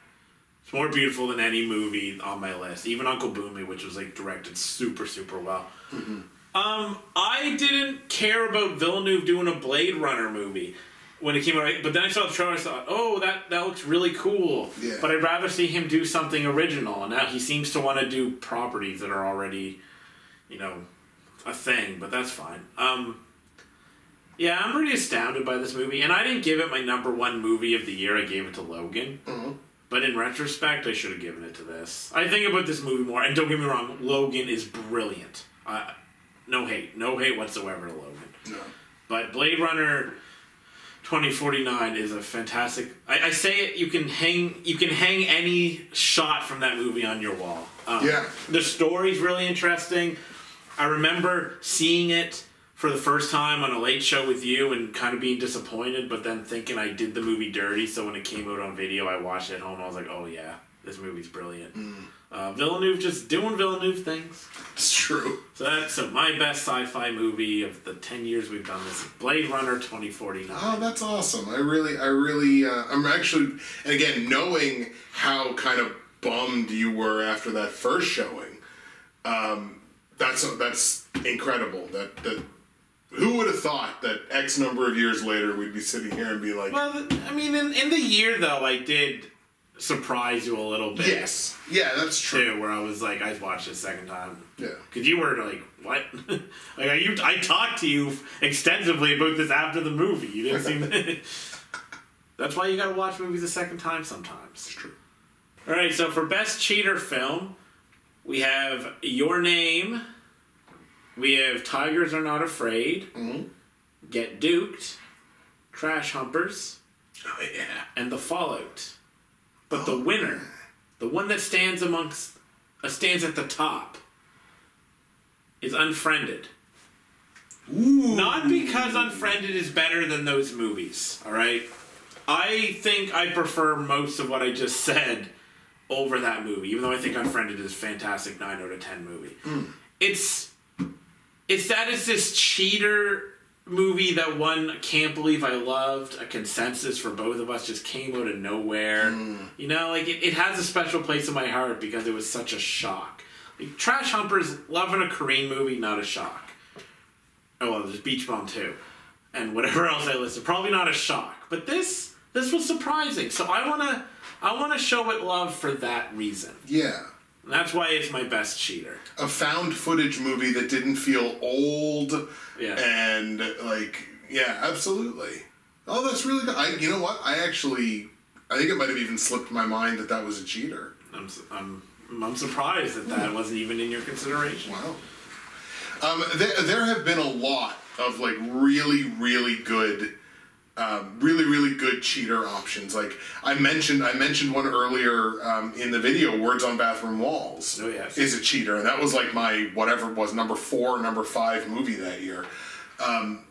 Speaker 1: It's more beautiful than any movie on my list. Even Uncle Boonmee, which was like directed super, super well. Mm-hmm. I didn't care about Villeneuve doing a Blade Runner movie when it came out, but then I saw the trailer and I thought, oh, that looks really cool. Yeah. But I'd rather see him do something original. And now he seems to want to do properties that are already, a thing, but that's fine. Yeah, I'm pretty astounded by this movie, and I didn't give it my #1 movie of the year. I gave it to Logan. Mm-hmm. But in retrospect, I should have given it to this. I think about this movie more, and don't get me wrong, Logan is brilliant. No hate whatsoever to Logan. No. But Blade Runner 2049 is a fantastic. I say it. You can hang any shot from that movie on your wall.
Speaker 2: Yeah.
Speaker 1: The story's really interesting. I remember seeing it for the first time on a late show with you and kind of being disappointed, but then thinking I did the movie dirty. So when it came out on video, I watched it at home. And I was like, oh yeah, this movie's brilliant. Villeneuve just doing Villeneuve things.
Speaker 2: It's true.
Speaker 1: So my best sci-fi movie of the 10 years we've done this is Blade Runner 2049.
Speaker 2: Oh, that's awesome. I'm actually, and again, knowing how kind of bummed you were after that first showing, that's incredible. That who would have thought that X number of years later we'd be sitting here and be like...
Speaker 1: Well, I mean, in the year, though, I did surprise you a little bit.
Speaker 2: Yes. Yeah, that's true.
Speaker 1: Too, where I was like, I watched it a second time.
Speaker 2: Yeah.
Speaker 1: Because you were like, what? I talked to you extensively about this after the movie. You didn't seem to... That's why you gotta watch movies a second time sometimes.
Speaker 2: It's true.
Speaker 1: Alright, so for Best Cheater Film, we have Your Name... We have Tigers Are Not Afraid, Get Duked, Trash Humpers, and The Fallout. But the winner, the one that stands at the top, is Unfriended.
Speaker 2: Ooh.
Speaker 1: Not because Unfriended is better than those movies, alright? I think I prefer most of what I just said over that movie, even though I think Unfriended is a fantastic 9 out of 10 movie. It's this cheater movie that one Can't Believe I Loved, a consensus for both of us, just came out of nowhere. You know, like, it has a special place in my heart because it was such a shock. Like, Trash Humpers, loving a Korean movie, not a shock. Oh, well, there's Beach Bum too. And whatever else I listed, probably not a shock. But this was surprising. So I wanna show it love for that reason.
Speaker 2: Yeah.
Speaker 1: And that's why it's my best cheater.
Speaker 2: A found footage movie that didn't feel old.
Speaker 1: Yeah.
Speaker 2: And, like, yeah, absolutely. Oh, that's really good. You know what? I think it might have even slipped my mind that was a cheater.
Speaker 1: I'm surprised that wasn't even in your consideration.
Speaker 2: Wow. There have been a lot of, like, really, really good cheater options. Like, I mentioned one earlier in the video. Words on Bathroom Walls is a cheater, and that was like my whatever it was number 4, number 5 movie that year.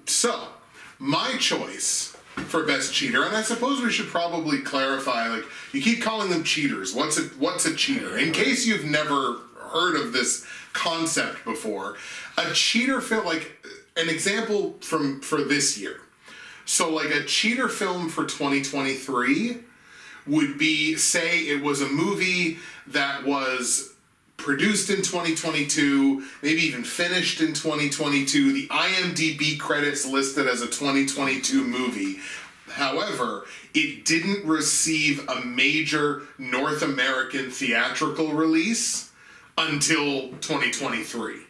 Speaker 2: So my choice for best cheater, and I suppose we should probably clarify. Like, you keep calling them cheaters. What's a cheater? In case you've never heard of this concept before, a cheater film, like an example for this year. So, like, a cheater film for 2023 would be, say, it was a movie that was produced in 2022, maybe even finished in 2022. The IMDb credits listed as a 2022 movie. However, it didn't receive a major North American theatrical release until 2023.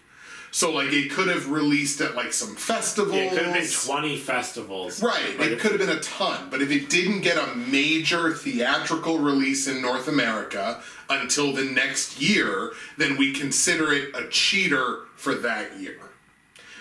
Speaker 2: So, like, it could have released at, like, some festivals.
Speaker 1: Yeah, it could have been 20 festivals.
Speaker 2: Right, it could have been a ton. But if it didn't get a major theatrical release in North America until the next year, then we consider it a cheater for that year.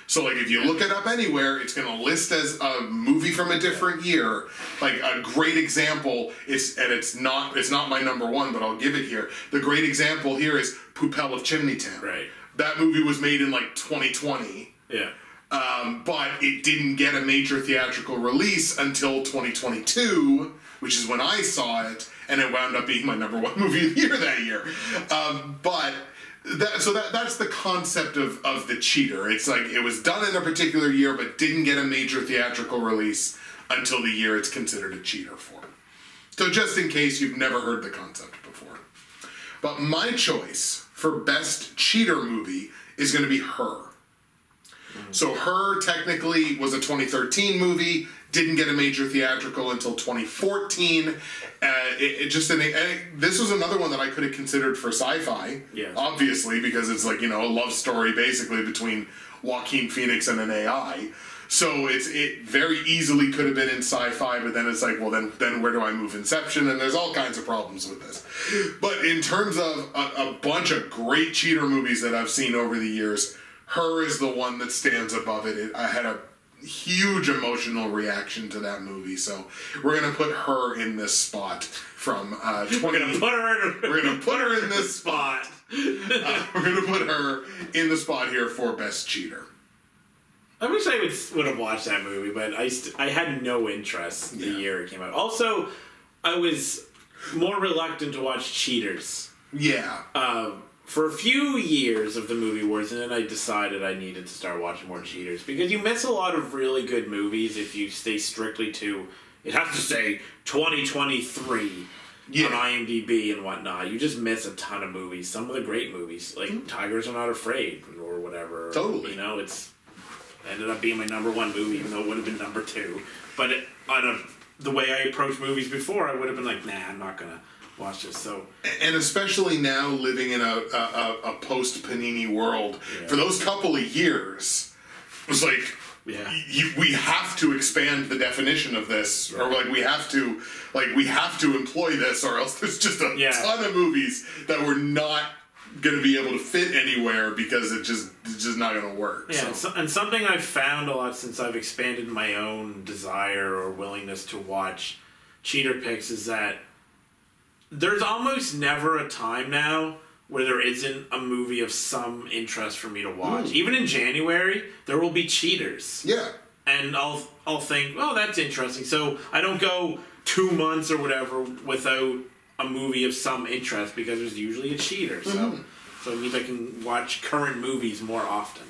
Speaker 2: So, like, if you look it up anywhere, it's going to list as a movie from a different year. Like, a great example is, and it's not my number one, but I'll give it here. The great example here is Poupelle of Chimneytown.
Speaker 1: Right.
Speaker 2: That movie was made in, like, 2020.
Speaker 1: Yeah.
Speaker 2: But it didn't get a major theatrical release until 2022, which is when I saw it, and it wound up being my number one movie of the year that year. That's the concept of the cheater. It's like it was done in a particular year, but didn't get a major theatrical release until the year it's considered a cheater for. So just in case you've never heard the concept before. But my choice for best cheater movie is going to be Her. So Her technically was a 2013 movie, didn't get a major theatrical until 2014. This was another one that I could have considered for Sci-Fi, obviously, because it's like, you know, a love story basically between Joaquin Phoenix and an AI. So it very easily could have been in Sci-Fi, but then it's like, well, then where do I move Inception? And there's all kinds of problems with this. But in terms of a bunch of great cheater movies that I've seen over the years, Her is the one that stands above it. I had a huge emotional reaction to that movie, so we're gonna put Her in this spot from 20.
Speaker 1: We're gonna
Speaker 2: put her in this spot. We're gonna put her in the spot here for best cheater.
Speaker 1: I wish I would have watched that movie, but I had no interest the year it came out. Also, I was more reluctant to watch Cheaters.
Speaker 2: Yeah.
Speaker 1: For a few years of the movie wars, and then I decided I needed to start watching more Cheaters. Because you miss a lot of really good movies if you stay strictly to, it has to say 2023 on IMDb and whatnot. You just miss a ton of movies. Some of the great movies, like Tigers Are Not Afraid or whatever.
Speaker 2: Totally.
Speaker 1: You know, it's ended up being my number one movie, even though it would have been number 2. But the way I approached movies before, I would have been like, nah, I'm not going to watch this. So,
Speaker 2: and especially now living in a post-Panini world, for those couple of years, it was like, we have to expand the definition of this, or like we have to employ this, or else there's just a ton of movies that we're not going to be able to fit anywhere because it's just not going to work.
Speaker 1: Yeah,
Speaker 2: so.
Speaker 1: And something I've found a lot since I've expanded my own desire or willingness to watch cheater picks is that there's almost never a time now where there isn't a movie of some interest for me to watch. Even in January, there will be cheaters.
Speaker 2: Yeah.
Speaker 1: And I'll think, oh, that's interesting. So I don't go 2 months or whatever without a movie of some interest because there's usually a cheater. So it means I can watch current movies more often.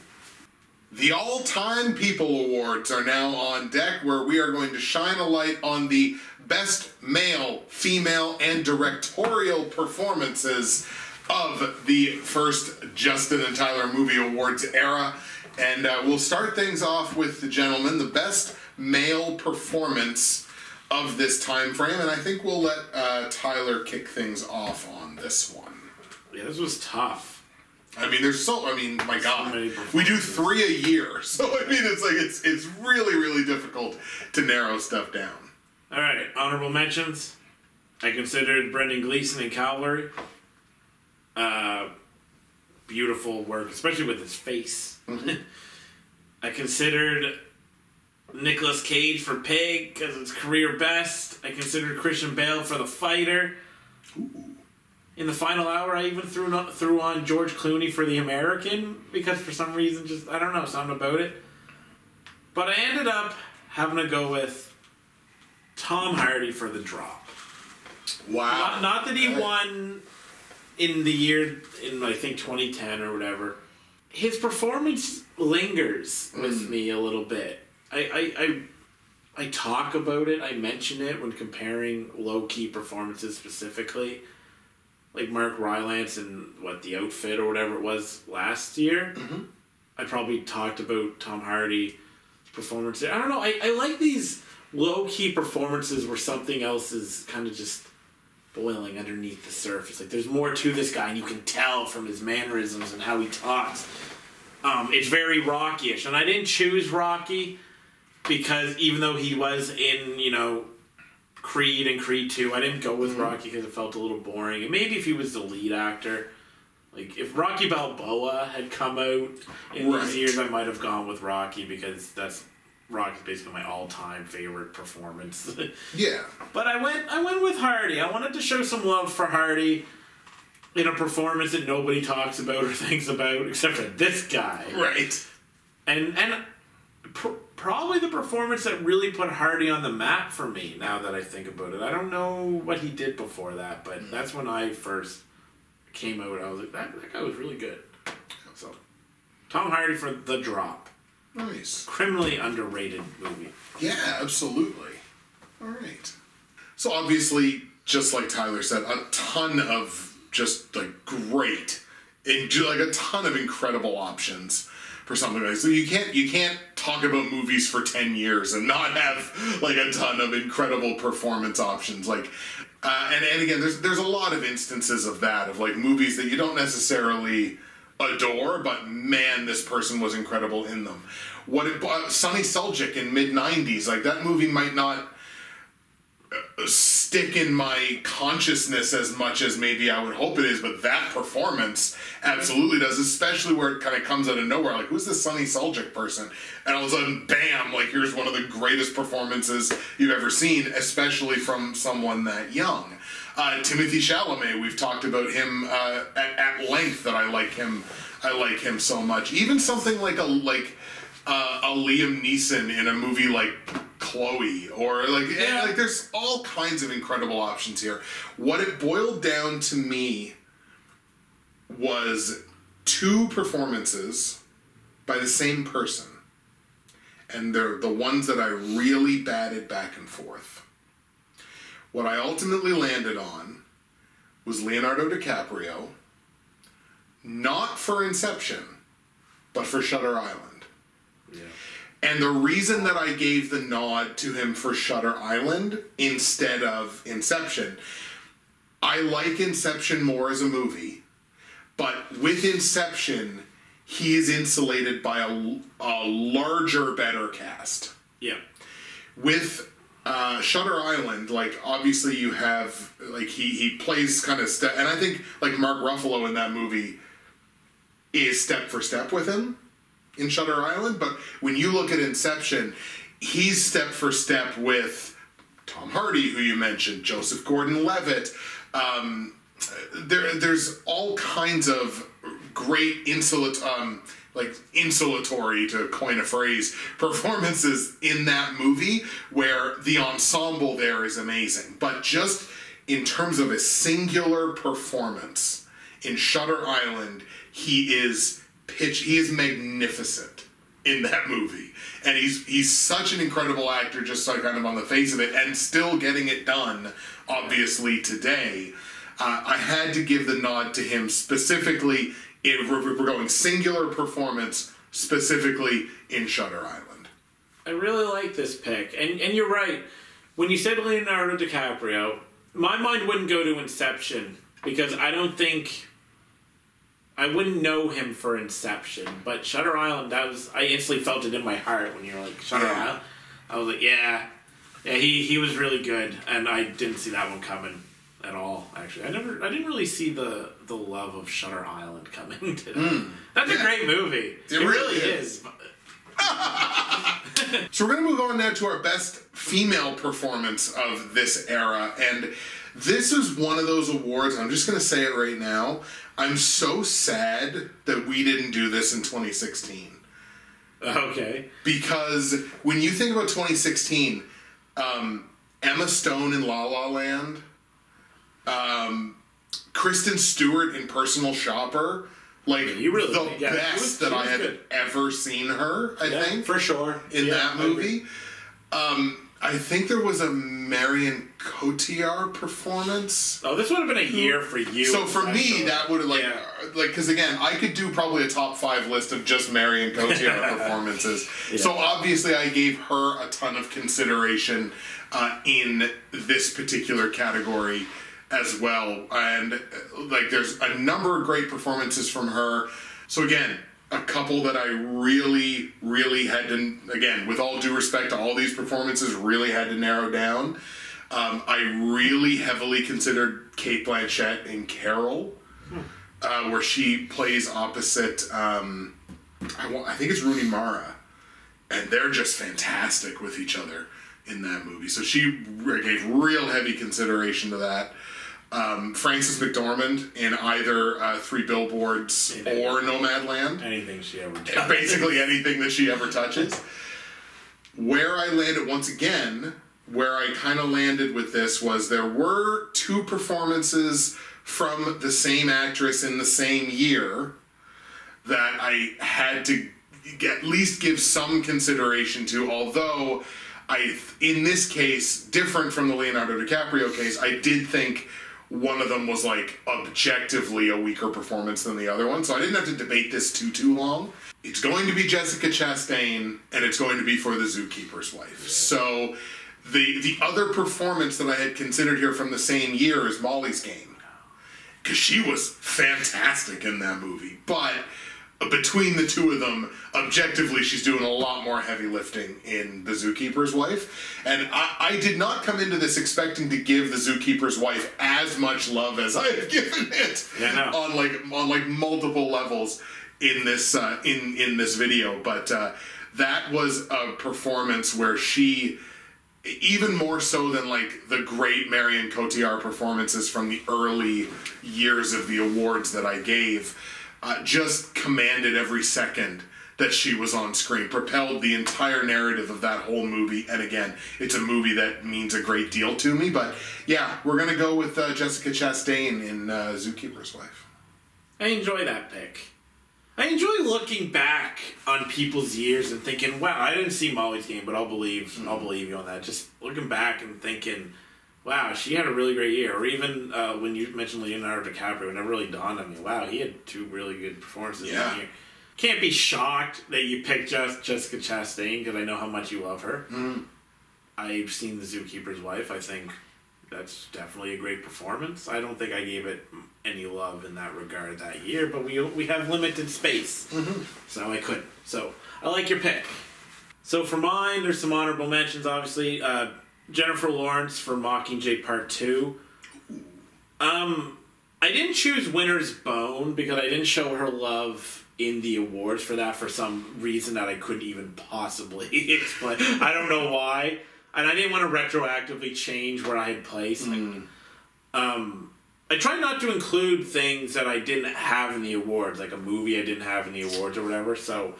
Speaker 2: The All-Time People Awards are now on deck, where we are going to shine a light on the best male, female, and directorial performances of the first Justin and Tyler Movie Awards era. And we'll start things off with the gentleman, the best male performance of this time frame, and I think we'll let Tyler kick things off on this one.
Speaker 1: Yeah, this was tough.
Speaker 2: I mean, my God,
Speaker 1: so
Speaker 2: we do 3 a year, so I mean, it's really, really difficult to narrow stuff down.
Speaker 1: All right, honorable mentions. I considered Brendan Gleeson in Cavalry. Beautiful work, especially with his face.
Speaker 2: Mm-hmm.
Speaker 1: I considered Nicolas Cage for Pig because it's career best. I considered Christian Bale for The Fighter.
Speaker 2: Ooh.
Speaker 1: In the final hour, I even threw on George Clooney for The American because for some reason, just, I don't know, something about it. But I ended up having to go with Tom Hardy for The Drop.
Speaker 2: Wow.
Speaker 1: Not that he won in the year, in I think 2010 or whatever. His performance lingers with me a little bit. I talk about it, I mention it when comparing low-key performances specifically. Like Mark Rylance and The Outfit or whatever it was last year.
Speaker 2: Mm-hmm.
Speaker 1: I probably talked about Tom Hardy's performance. I don't know, I like these low-key performances where something else is kind of just boiling underneath the surface. Like there's more to this guy and you can tell from his mannerisms and how he talks. It's very Rocky-ish. And I didn't choose Rocky because even though he was in, Creed and Creed 2, I didn't go with Rocky because it felt a little boring. And maybe if he was the lead actor, like if Rocky Balboa had come out in these years, I might have gone with Rocky because Rocky's basically my all-time favorite performance.
Speaker 2: Yeah.
Speaker 1: But I went with Hardy. I wanted to show some love for Hardy in a performance that nobody talks about or thinks about except for this guy.
Speaker 2: Right.
Speaker 1: And probably the performance that really put Hardy on the map for me, now that I think about it. I don't know what he did before that, but that's when I first came out. I was like, that guy was really good. So, Tom Hardy for The Drop.
Speaker 2: Nice.
Speaker 1: Criminally underrated movie.
Speaker 2: Yeah, absolutely. All right. So obviously, just like Tyler said, a ton of just great, a ton of incredible options for something like this. So you can't talk about movies for 10 years and not have a ton of incredible performance options. And again, there's a lot of instances of that, of movies that you don't necessarily adore, but man, this person was incredible in them. Sonny Seljuk in mid-90s, that movie might not stick in my consciousness as much as maybe I would hope it is, but that performance absolutely does, especially where it kind of comes out of nowhere. Who's this Sonny Seljuk person? And all of a sudden, bam, here's one of the greatest performances you've ever seen, especially from someone that young. Timothée Chalamet, we've talked about him at length, that I like him so much. Even something like a Liam Neeson in a movie like Chloe, or there's all kinds of incredible options here. What it boiled down to me was 2 performances by the same person, and they're the ones that I really batted back and forth. What I ultimately landed on was Leonardo DiCaprio, not for Inception, but for Shutter Island.
Speaker 1: Yeah.
Speaker 2: And the reason that I gave the nod to him for Shutter Island instead of Inception, I like Inception more as a movie, but with Inception, he is insulated by a larger, better cast.
Speaker 1: Yeah.
Speaker 2: With Shutter Island, obviously you have, he plays kind of and I think, Mark Ruffalo in that movie is step for step with him in Shutter Island, but when you look at Inception, he's step for step with Tom Hardy, who you mentioned, Joseph Gordon-Levitt. There's all kinds of great insulatory, to coin a phrase, performances in that movie where the ensemble there is amazing. But just in terms of a singular performance in Shutter Island, he is magnificent in that movie. And he's such an incredible actor, just like kind of on the face of it, and still getting it done, obviously, today. I had to give the nod to him specifically, we're going singular performance, specifically in Shutter Island.
Speaker 1: I really like this pick. And you're right. When you said Leonardo DiCaprio, my mind wouldn't go to Inception, because I don't think... I wouldn't know him for Inception, but Shutter Island, I instantly felt it in my heart when you were like, Shutter Island. I was like, yeah, he was really good, and I didn't see that one coming at all, actually. I didn't really see the love of Shutter Island coming today. That's a great movie. It really is.
Speaker 2: So we're going to move on now to our best female performance of this era, and this is one of those awards, I'm just going to say it right now, I'm so sad that we didn't do this in 2016.
Speaker 1: Okay.
Speaker 2: Because when you think about 2016, Emma Stone in La La Land, Kristen Stewart in Personal Shopper, like the best that I had ever seen her, I think.
Speaker 1: For sure.
Speaker 2: In that movie. I think there was a Marion Cotillard performance.
Speaker 1: Oh, this would have been a year for you.
Speaker 2: So for me, that would have because again, I could do probably a top 5 list of just Marion Cotillard performances. So obviously, I gave her a ton of consideration in this particular category as well, and like there's a number of great performances from her. So again, a couple that I really, really had to, again, with all due respect to all these performances, really had to narrow down. I really heavily considered Cate Blanchett in Carol, where she plays opposite, I think it's Rooney Mara, and they're just fantastic with each other in that movie. So she gave real heavy consideration to that. Frances McDormand in either 3 Billboards or Nomadland.
Speaker 1: Anything she ever does.
Speaker 2: Basically anything that she ever touches. Where I landed, once again, where I kind of landed with this was there were 2 performances from the same actress in the same year that I had to at least give some consideration to, although in this case, different from the Leonardo DiCaprio case, I did think one of them was like objectively a weaker performance than the other one, so I didn't have to debate this too long. It's going to be Jessica Chastain, and it's going to be for The Zookeeper's Wife. So the other performance that I had considered here from the same year is Molly's Game, because she was fantastic in that movie. But between the two of them, objectively, she's doing a lot more heavy lifting in The Zookeeper's Wife. And I did not come into this expecting to give The Zookeeper's Wife as much love as I have given it on like multiple levels in this in this video. But that was a performance where she, even more so than like the great Marion Cotillard performances from the early years of the awards that I gave, just commanded every second that she was on screen, propelled the entire narrative of that whole movie. And again, it's a movie that means a great deal to me. But yeah, we're going to go with Jessica Chastain in Zookeeper's Wife.
Speaker 1: I enjoy that pick. I enjoy looking back on people's years and thinking, wow, I didn't see Molly's Game, but I'll believe you on that. Just looking back and thinking, wow, she had a really great year. Or even when you mentioned Leonardo DiCaprio, it never really dawned on me, wow, he had 2 really good performances that year. Can't be shocked that you picked Jessica Chastain, because I know how much you love her. I've seen The Zookeeper's Wife. I think that's definitely a great performance. I don't think I gave it any love in that regard that year, but we have limited space, so I couldn't. So I like your pick. So for mine, there's some honorable mentions, obviously. Jennifer Lawrence for Mockingjay Part 2. I didn't choose Winter's Bone because I didn't show her love in the awards for that for some reason that I couldn't even possibly explain. I don't know why. And I didn't want to retroactively change where I had placed. I tried not to include things that I didn't have in the awards, like a movie I didn't have in the awards or whatever. So,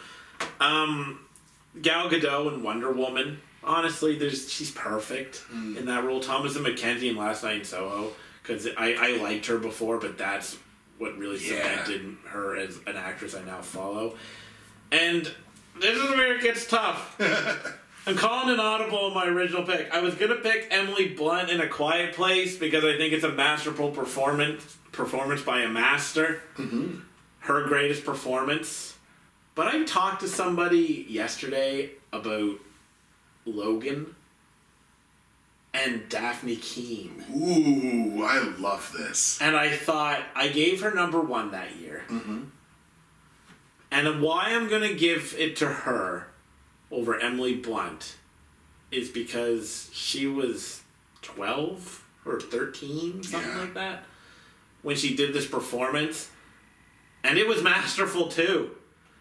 Speaker 1: Gal Gadot in Wonder Woman. Honestly, she's perfect in that role. Thomasin McKenzie in Last Night in Soho, because I liked her before, but that's what really cemented her as an actress I now follow. And This is where it gets tough. I'm calling an audible on my original pick. I was going to pick Emily Blunt in A Quiet Place because I think it's a masterful performance by a master. Mm-hmm. Her greatest performance. But I talked to somebody yesterday about Logan and Daphne Keane.
Speaker 2: Ooh, I love this.
Speaker 1: And I thought, I gave her number 1 that year. Mm-hmm. And why I'm going to give it to her over Emily Blunt is because she was 12 or 13, something like that, when she did this performance. And it was masterful, too.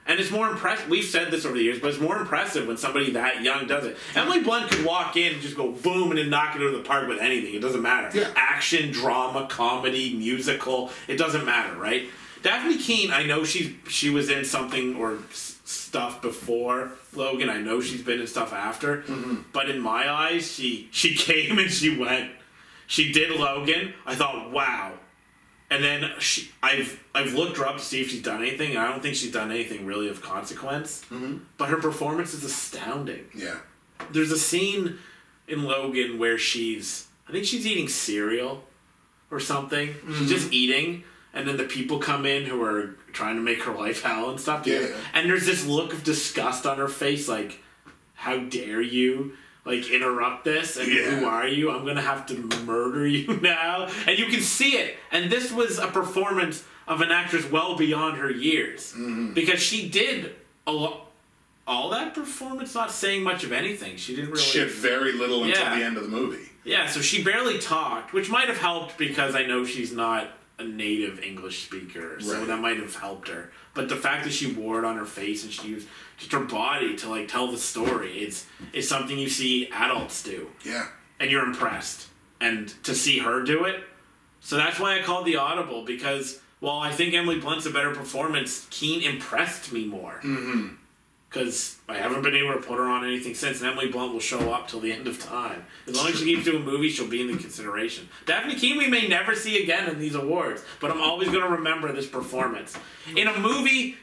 Speaker 1: And it's more impressive. We've said this over the years, but it's more impressive when somebody that young does it. Emily Blunt could walk in and just go boom and then knock it out of the park with anything. It doesn't matter. Yeah. Action, drama, comedy, musical. It doesn't matter, right? Daphne Keane, I know she was in something or stuff before Logan. I know she's been in stuff after. Mm-hmm. But in my eyes, she came and she went. She did Logan. I thought, wow. And then I've looked her up to see if she's done anything, and I don't think she's done anything really of consequence. Mm-hmm. But her performance is astounding.
Speaker 2: Yeah.
Speaker 1: There's a scene in Logan where I think she's eating cereal or something. Mm-hmm. She's just eating, and then the people come in who are trying to make her life hell and stuff. Yeah. And there's this look of disgust on her face, like, how dare you? Like, interrupt this, and who are you? I'm gonna have to murder you now. And you can see it. And this was a performance of an actress well beyond her years. Mm-hmm. Because she did all that performance not saying much of anything. She didn't really...
Speaker 2: She had very little until the end of the movie.
Speaker 1: Yeah, so she barely talked, which might have helped because I know she's not a native English speaker, so that might have helped her. But the fact that she wore it on her face and she used just her body to like tell the story, it's something you see adults do.
Speaker 2: Yeah. And
Speaker 1: you're impressed. And to see her do it, so that's why I called the audible, because while I think Emily Blunt's a better performance, Keane impressed me more. Mm-hmm. Because I haven't been able to put her on anything since, and Emily Blunt will show up till the end of time. As long as she keeps doing movies, she'll be in the consideration. Daphne Keane we may never see again in these awards, but I'm always going to remember this performance. In a movie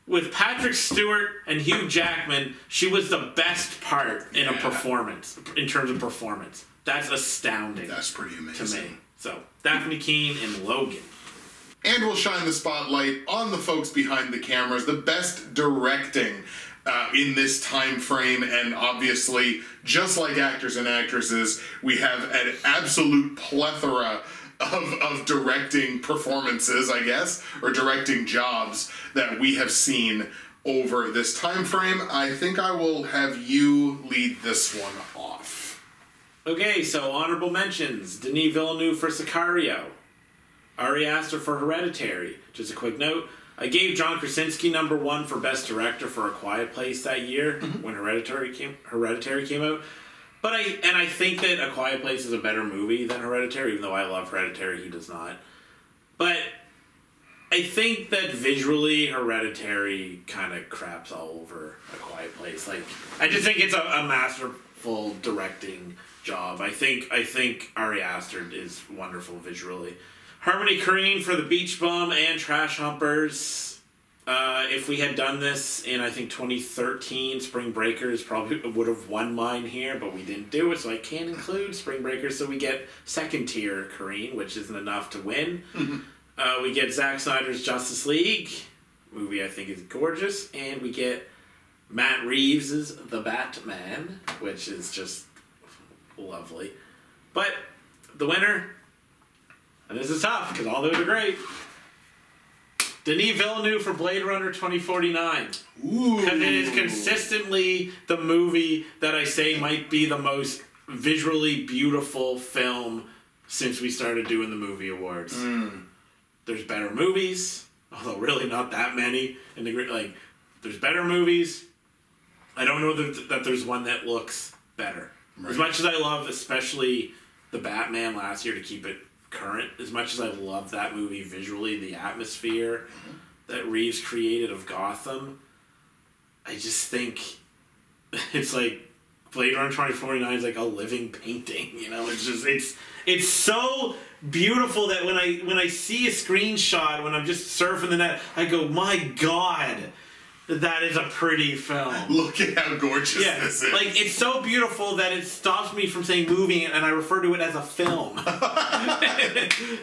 Speaker 1: with Patrick Stewart and Hugh Jackman, she was the best part in a performance, in terms of performance. That's astounding.
Speaker 2: That's pretty amazing.
Speaker 1: To me. So, Daphne Keane and Logan.
Speaker 2: And we'll shine the spotlight on the folks behind the cameras, the best directing in this time frame, and obviously, just like actors and actresses, we have an absolute plethora of directing performances, I guess, or directing jobs that we have seen over this time frame. I think I will have you lead this one off.
Speaker 1: Okay, so honorable mentions. Denis Villeneuve for Sicario. Ari Aster for Hereditary. Just a quick note, I gave John Krasinski number 1 for Best Director for A Quiet Place that year when Hereditary came out. But I think that A Quiet Place is a better movie than Hereditary, even though I love Hereditary, he does not. But I think that visually Hereditary kind of craps all over A Quiet Place. Like, I just think it's a masterful directing job. I think Ari Aster is wonderful visually. Harmony Korine for The Beach Bum and Trash Humpers. If we had done this in, I think, 2013, Spring Breakers probably would have won mine here, but we didn't do it, so I can't include Spring Breakers, so we get second-tier Korine, which isn't enough to win. Mm-hmm. We get Zack Snyder's Justice League, movie I think is gorgeous, and we get Matt Reeves' The Batman, which is just lovely. But the winner... And this is tough, because all those are great. Denis Villeneuve for Blade Runner 2049.
Speaker 2: Ooh.
Speaker 1: Because it is consistently the movie that I say might be the most visually beautiful film since we started doing the movie awards. Mm. There's better movies, although really not that many. There's better movies. I don't know that there's one that looks better. Right. As much as I love, especially the Batman last year, to keep it current, as much as I love that movie visually, the atmosphere that Reeves created of Gotham, I just think it's like Blade Runner 2049 is like a living painting, you know? It's just it's so beautiful that when I see a screenshot, when I'm just surfing the net, I go, my God, That is a pretty film.
Speaker 2: Look at how gorgeous this is.
Speaker 1: Like, it's so beautiful that it stops me from saying movie, and I refer to it as a film.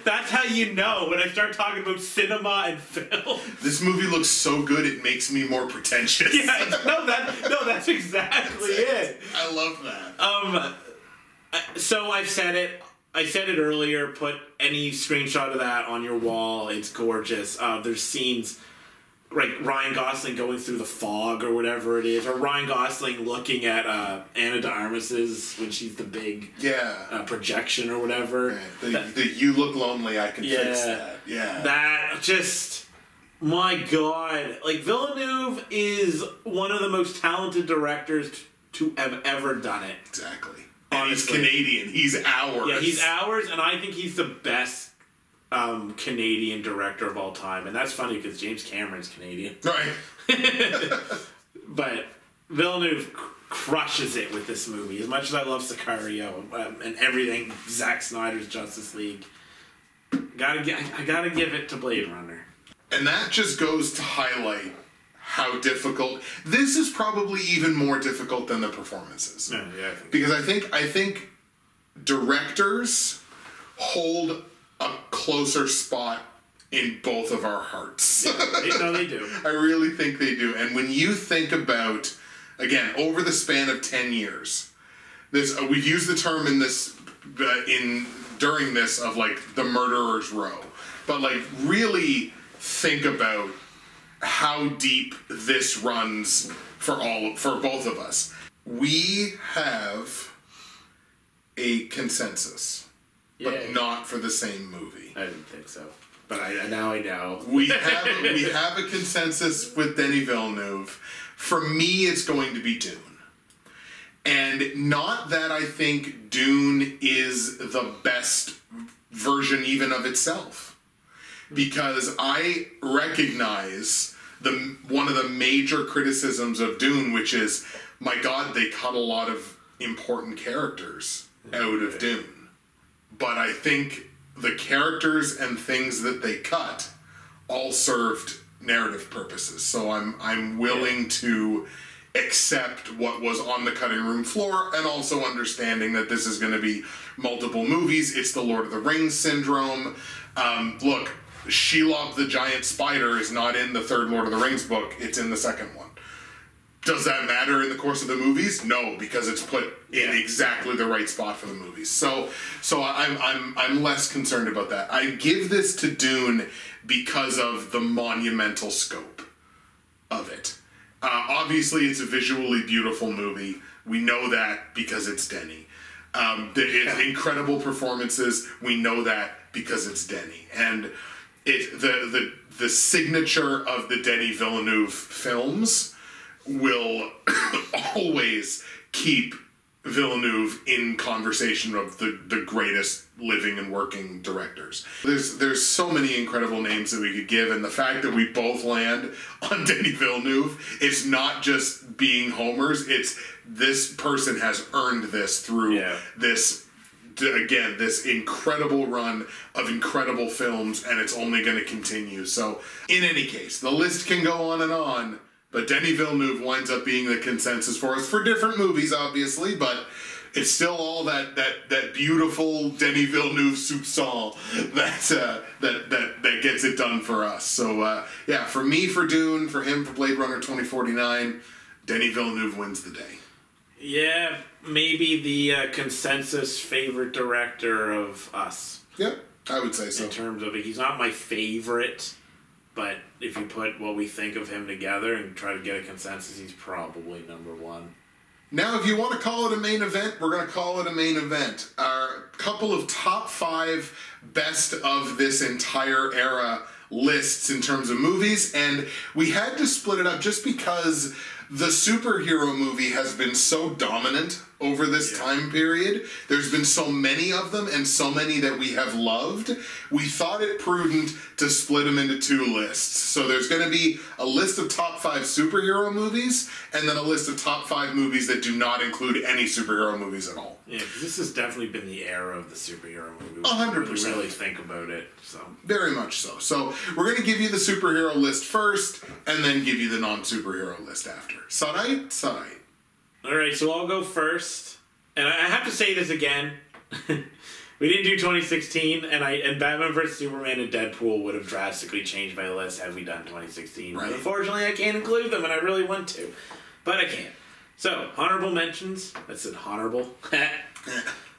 Speaker 1: That's how you know when I start talking about cinema and film.
Speaker 2: This movie looks so good it makes me more pretentious.
Speaker 1: Yeah, that's exactly it.
Speaker 2: I love that.
Speaker 1: So I've said it. I said it earlier. Put any screenshot of that on your wall. It's gorgeous. There's scenes like Ryan Gosling going through the fog or whatever it is, or Ryan Gosling looking at Ana de Armas's when she's the big projection or whatever.
Speaker 2: The "You look lonely, I can fix that." Yeah,
Speaker 1: that just, my God, like Villeneuve is one of the most talented directors to have ever done it.
Speaker 2: Exactly. And he's Canadian. He's ours.
Speaker 1: Yeah, he's ours, and I think he's the best Canadian director of all time. And that's funny because James Cameron's Canadian.
Speaker 2: Right.
Speaker 1: But Villeneuve crushes it with this movie. As much as I love Sicario and everything, Zack Snyder's Justice League, I gotta give it to Blade Runner.
Speaker 2: And that just goes to highlight how difficult this is. Probably even more difficult than the performances.
Speaker 1: Yeah, I think
Speaker 2: because I think directors hold a closer spot in both of our hearts.
Speaker 1: Yeah, they do.
Speaker 2: I really think they do. And when you think about, again, over the span of 10 years, this we've used the term in this during this of like the murderer's row, but like really think about how deep this runs for both of us. We have a consensus, but not for the same movie.
Speaker 1: I didn't think so, but now I know.
Speaker 2: We have a consensus with Denis Villeneuve. For me, it's going to be Dune. And not that I think Dune is the best version even of itself, because I recognize one of the major criticisms of Dune, which is, my God, they cut a lot of important characters out of Dune. But I think the characters and things that they cut all served narrative purposes. So I'm willing to accept what was on the cutting room floor, and also understanding that this is going to be multiple movies. It's the Lord of the Rings syndrome. Look, Shelob the giant spider is not in the third Lord of the Rings book. It's in the second one. Does that matter in the course of the movies? No, because it's put in exactly the right spot for the movies. So I'm less concerned about that. I give this to Dune because of the monumental scope of it. Obviously, it's a visually beautiful movie. We know that because it's Denis. It's incredible performances. We know that because it's Denis. And the signature of the Denis Villeneuve films will always keep Villeneuve in conversation of the greatest living and working directors. There's so many incredible names that we could give, and the fact that we both land on Denis Villeneuve, it's not just being homers, it's this person has earned this through this incredible run of incredible films, and it's only going to continue. So in any case, the list can go on, but Denis Villeneuve winds up being the consensus for us for different movies, obviously, but it's still all that beautiful Denis Villeneuve soupçon that gets it done for us. So for me, for Dune, for him, for Blade Runner 2049, Denis Villeneuve wins the day.
Speaker 1: Yeah, maybe the consensus favorite director of us.
Speaker 2: Yeah, I would say so.
Speaker 1: In terms of it, he's not my favorite, but if you put what we think of him together and try to get a consensus, he's probably number one.
Speaker 2: Now, if you want to call it a main event, we're going to call it a main event. Our couple of top 5 best of this entire era lists in terms of movies, and we had to split it up just because the superhero movie has been so dominant over this time period. There's been so many of them and so many that we have loved. We thought it prudent to split them into 2 lists. So there's going to be a list of top 5 superhero movies and then a list of top 5 movies that do not include any superhero movies at all.
Speaker 1: Yeah, because this has definitely been the era of the superhero movie.
Speaker 2: 100%.
Speaker 1: Really think about it. So
Speaker 2: very much so. So we're going to give you the superhero list first and then give you the non-superhero list after. Sarai? Sarai.
Speaker 1: Alright, so I'll go first. And I have to say this again. We didn't do 2016, and Batman vs. Superman and Deadpool would have drastically changed my list had we done 2016.
Speaker 2: Right.
Speaker 1: But unfortunately, I can't include them, and I really want to. But I can't. So, honorable mentions. I said honorable.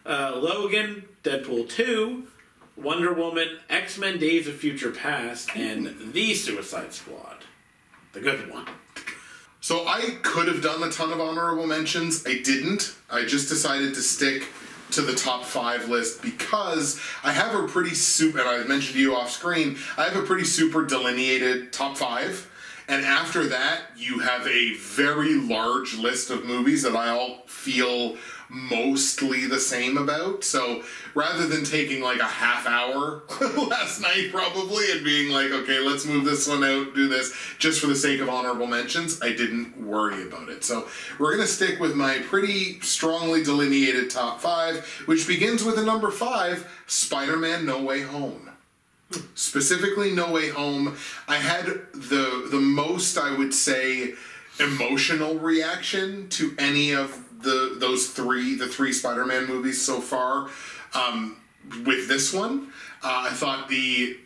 Speaker 1: Logan, Deadpool 2, Wonder Woman, X-Men Days of Future Past, and The Suicide Squad. The good one.
Speaker 2: So I could have done a ton of honorable mentions. I didn't. I just decided to stick to the top 5 list because I have a pretty super, and I mentioned to you off screen, I have a pretty super delineated top 5. And after that, you have a very large list of movies that I all feel mostly the same about. So rather than taking like a half hour last night probably and being like, okay, let's move this one out, do this, just for the sake of honorable mentions, I didn't worry about it. So we're going to stick with my pretty strongly delineated top 5, which begins with a number 5, Spider-Man No Way Home. Specifically No Way Home. I had the most, I would say, emotional reaction to any of the 3 Spider-Man movies so far. With this one, I thought the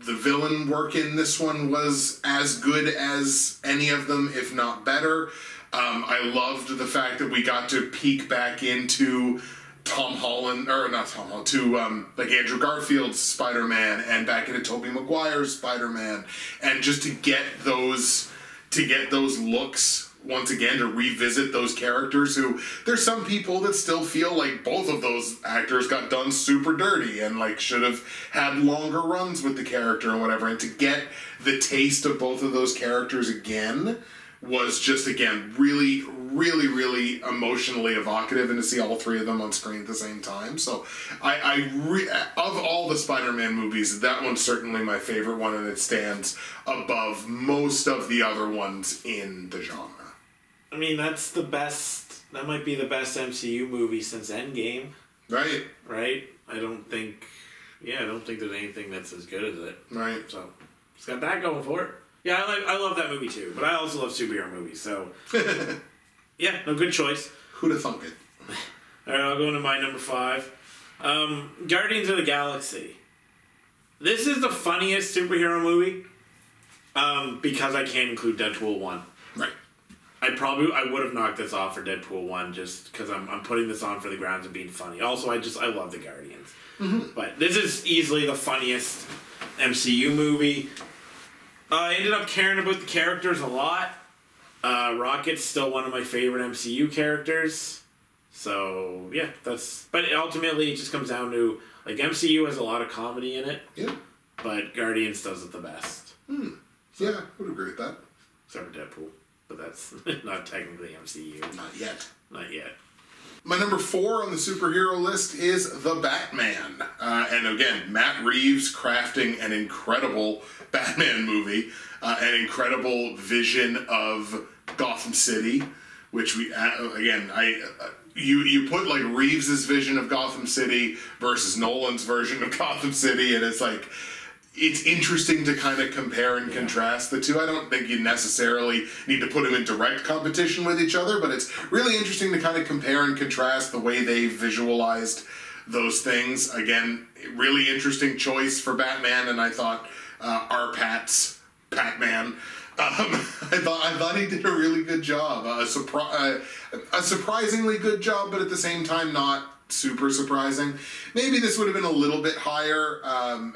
Speaker 2: villain work in this one was as good as any of them, if not better. I loved the fact that we got to peek back into Tom Holland, or not Tom Holland, to like Andrew Garfield's Spider-Man and back into Tobey Maguire's Spider-Man, and just to get those looks once again, to revisit those characters who, there's some people that still feel like both of those actors got done super dirty and like should have had longer runs with the character and whatever, and to get the taste of both of those characters again was just, again, really, really, really emotionally evocative, and to see all 3 of them on screen at the same time. So of all the Spider-Man movies, that one's certainly my favorite one, and it stands above most of the other ones in the genre.
Speaker 1: I mean, that's the best. That might be the best MCU movie since Endgame.
Speaker 2: Right.
Speaker 1: Right? I don't think there's anything that's as good as it.
Speaker 2: Right.
Speaker 1: So, it's got that going for it. Yeah, I love that movie too, but I also love superhero movies, so... yeah, no, good choice.
Speaker 2: Who'd have thunk it?
Speaker 1: Alright, I'll go into my number 5. Guardians of the Galaxy. This is the funniest superhero movie, because I can't include Deadpool 1.
Speaker 2: Right.
Speaker 1: I would have knocked this off for Deadpool 1 just because I'm putting this on for the grounds of being funny. Also, I love the Guardians. Mm-hmm. But this is easily the funniest MCU movie. I ended up caring about the characters a lot. Rocket's still one of my favorite MCU characters. So, yeah, but ultimately it just comes down to, like, MCU has a lot of comedy in it.
Speaker 2: Yeah.
Speaker 1: But Guardians does it the best.
Speaker 2: Yeah, I would agree with that.
Speaker 1: Except for Deadpool. But that's not technically MCU.
Speaker 2: Not yet.
Speaker 1: Not yet.
Speaker 2: My number 4 on the superhero list is The Batman. And again, Matt Reeves crafting an incredible Batman movie, an incredible vision of Gotham City, which we, again, you put like Reeves's vision of Gotham City versus Nolan's version of Gotham City, and it's like, it's interesting to kind of compare and contrast the two. I don't think you necessarily need to put them in direct competition with each other, but it's really interesting to kind of compare and contrast the way they visualized those things. Again, really interesting choice for Batman, and I thought our Pat's Batman. I thought he did a really good job. A surprisingly good job, but at the same time not super surprising. Maybe this would have been a little bit higher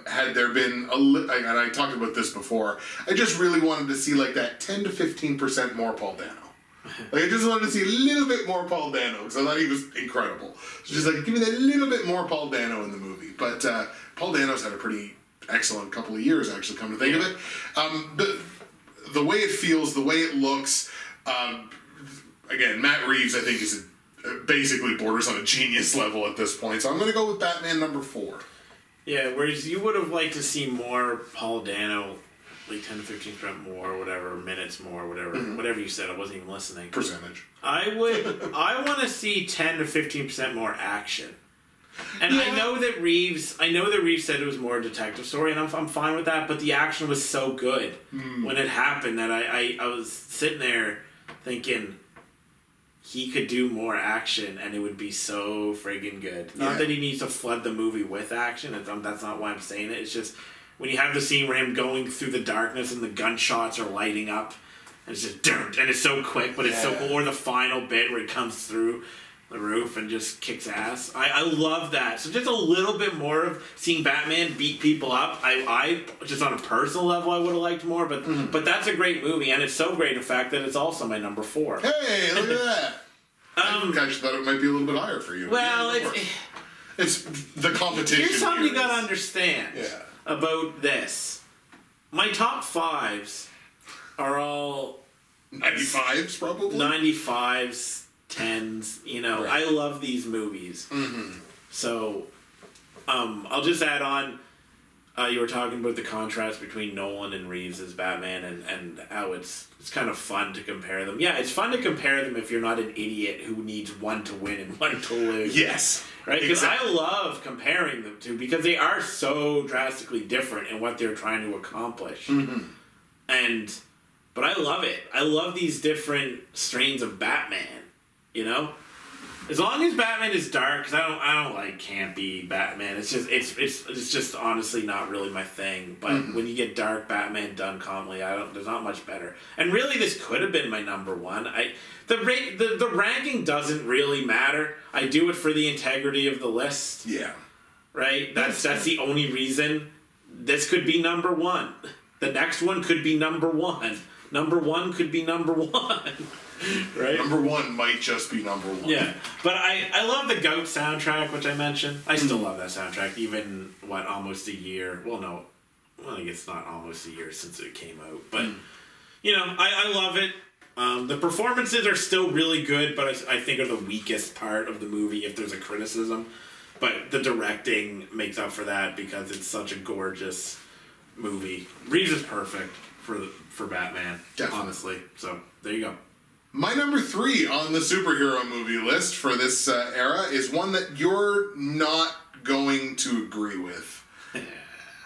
Speaker 2: had there been and I talked about this before. I just really wanted to see like that 10 to 15% more Paul Dano. Like, I just wanted to see a little bit more Paul Dano because I thought he was incredible. So just like, give me that little bit more Paul Dano in the movie. But Paul Dano's had a pretty excellent couple of years, actually, come to think of it. But the way it feels, the way it looks. Again, Matt Reeves, I think, is basically borders on a genius level at this point. So I'm going to go with Batman number 4.
Speaker 1: Yeah, whereas you would have liked to see more Paul Dano, like 10 to 15% more, whatever, minutes more, whatever, whatever you said. I wasn't even listening.
Speaker 2: Percentage.
Speaker 1: I want to see 10 to 15% more action. And
Speaker 2: Yeah.
Speaker 1: I know that Reeves said it was more a detective story, and I'm fine with that. But the action was so good when it happened that I was sitting there thinking he could do more action, and it would be so friggin' good. Not that he needs to flood the movie with action. That's not why I'm saying it. It's just when you have the scene where him going through the darkness and the gunshots are lighting up, and it's just and it's so quick, but it's so cool. Or the final bit where it comes through the roof and just kicks ass. I love that. So just a little bit more of seeing Batman beat people up. I just on a personal level I would have liked more, but that's a great movie, and it's so great in fact that it's also my number 4.
Speaker 2: Hey, look at that. I think I actually thought it might be a little bit higher for you.
Speaker 1: Well,
Speaker 2: it's the competition.
Speaker 1: Here's something you gotta understand
Speaker 2: Yeah.
Speaker 1: about this. My top 5s are all
Speaker 2: 95s, probably?
Speaker 1: 95s, 10s, you know.
Speaker 2: Right.
Speaker 1: I love these movies. So, I'll just add on, you were talking about the contrast between Nolan and Reeves as Batman and how it's kind of fun to compare them. Yeah, it's fun to compare them if you're not an idiot who needs one to win and one to lose.
Speaker 2: Yes.
Speaker 1: Right? Because I love comparing them two because they are so drastically different in what they're trying to accomplish. But I love it. I love these different strains of Batman, you know? As long as Batman is dark, because I don't like campy Batman. It's just honestly not really my thing. But when you get dark Batman done calmly, there's not much better. And really, this could have been my number 1. The ranking doesn't really matter. I do it for the integrity of the list.
Speaker 2: Yeah.
Speaker 1: Right. That's the only reason. This could be number 1. The next one could be number 1. Number 1 could be number 1. Right?
Speaker 2: Number 1 might just be number 1.
Speaker 1: Yeah. But I love the Goat soundtrack, which I mentioned. I still love that soundtrack, even, almost a year. Well, no. Well, I guess not almost a year since it came out. But, you know, I love it. The performances are still really good, but I think are the weakest part of the movie if there's a criticism. But the directing makes up for that because it's such a gorgeous movie. Reeves is perfect for Batman,
Speaker 2: Definitely.
Speaker 1: Honestly. So, there you go.
Speaker 2: My number 3 on the superhero movie list for this era is one that you're not going to agree with.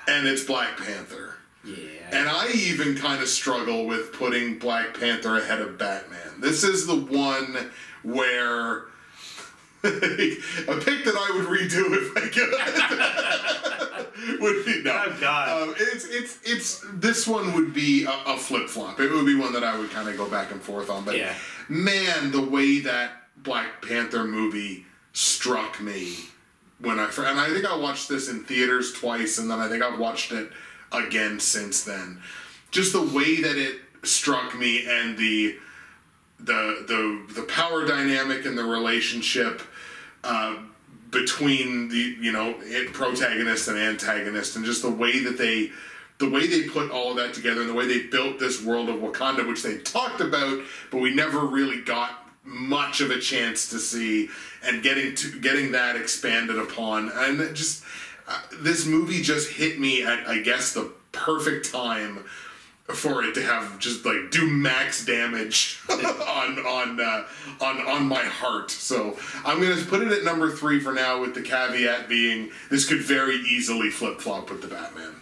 Speaker 2: And it's Black Panther.
Speaker 1: Yeah.
Speaker 2: And I even kind of struggle with putting Black Panther ahead of Batman. This is the one where a pick that I would redo if I could would be no.
Speaker 1: Oh God!
Speaker 2: It's this one would be a flip flop. It would be one that I would kind of go back and forth on. But man, the way that Black Panther movie struck me and I think I watched this in theaters twice, and then I think I've watched it again since then. Just the way that it struck me, and the power dynamic and the relationship between the protagonist and antagonist, and just the way they put all of that together, and the way they built this world of Wakanda, which they talked about, but we never really got much of a chance to see, and getting that expanded upon, and just this movie just hit me at, I guess, the perfect time for it to have just like do max damage on my heart. So I'm gonna put it at number 3 for now, with the caveat being this could very easily flip flop with the Batman.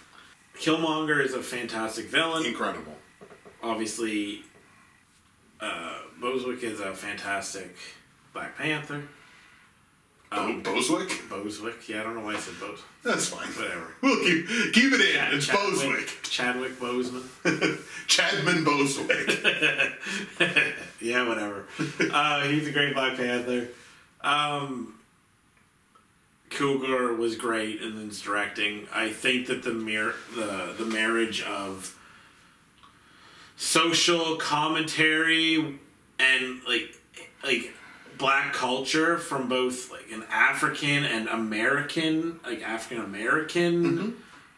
Speaker 1: Killmonger is a fantastic villain.
Speaker 2: Incredible.
Speaker 1: Obviously, Boswick is a fantastic Black Panther.
Speaker 2: Boswick?
Speaker 1: Boswick. Yeah, I don't know why I said Bos.
Speaker 2: That's fine.
Speaker 1: Whatever.
Speaker 2: We'll keep it in. It's Boswick.
Speaker 1: Chadwick Boseman.
Speaker 2: Chadman Boswick.
Speaker 1: Yeah, whatever. He's a great Black Panther. Coogler was like in his directing. I think that the marriage of social commentary and like Black culture from both like an African and American,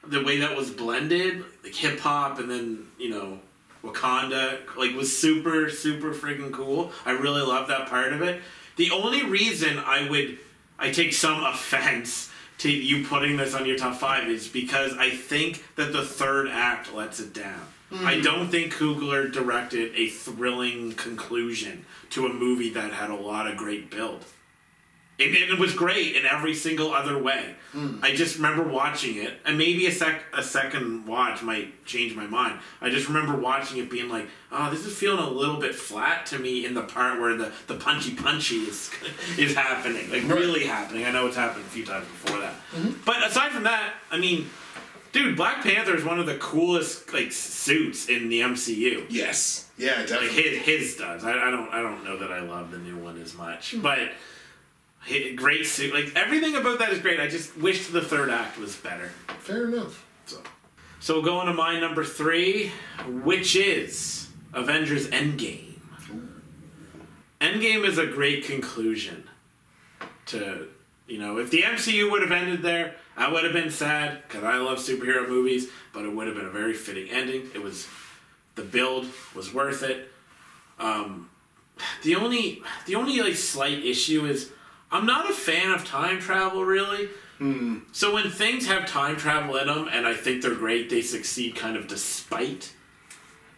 Speaker 1: the way that was blended, like hip hop, and then Wakanda, like, was super, super freaking cool. I really love that part of it. The only reason I take some offense to you putting this on your top 5 is because I think that the third act lets it down. I don't think Coogler directed a thrilling conclusion to a movie that had a lot of great build. It was great in every single other way. I just remember watching it, and maybe a second watch might change my mind. I just remember watching it being like, oh, this is feeling a little bit flat to me in the part where the punchy is happening. Like, really happening. I know it's happened a few times before that. But aside from that, I mean, dude, Black Panther is one of the coolest, like, suits in the MCU.
Speaker 2: Yes. Yeah, definitely.
Speaker 1: Like, his does. I don't know that I love the new one as much, but great suit. Like, everything about that is great. I just wish the third act was better.
Speaker 2: Fair enough.
Speaker 1: So we'll go on to my number 3, which is Avengers Endgame. Endgame is a great conclusion to, you know, if the MCU would have ended there, I would have been sad, because I love superhero movies, but it would have been a very fitting ending. The build was worth it. The only like slight issue is I'm not a fan of time travel, really. So when things have time travel in them, and I think they're great, they succeed kind of despite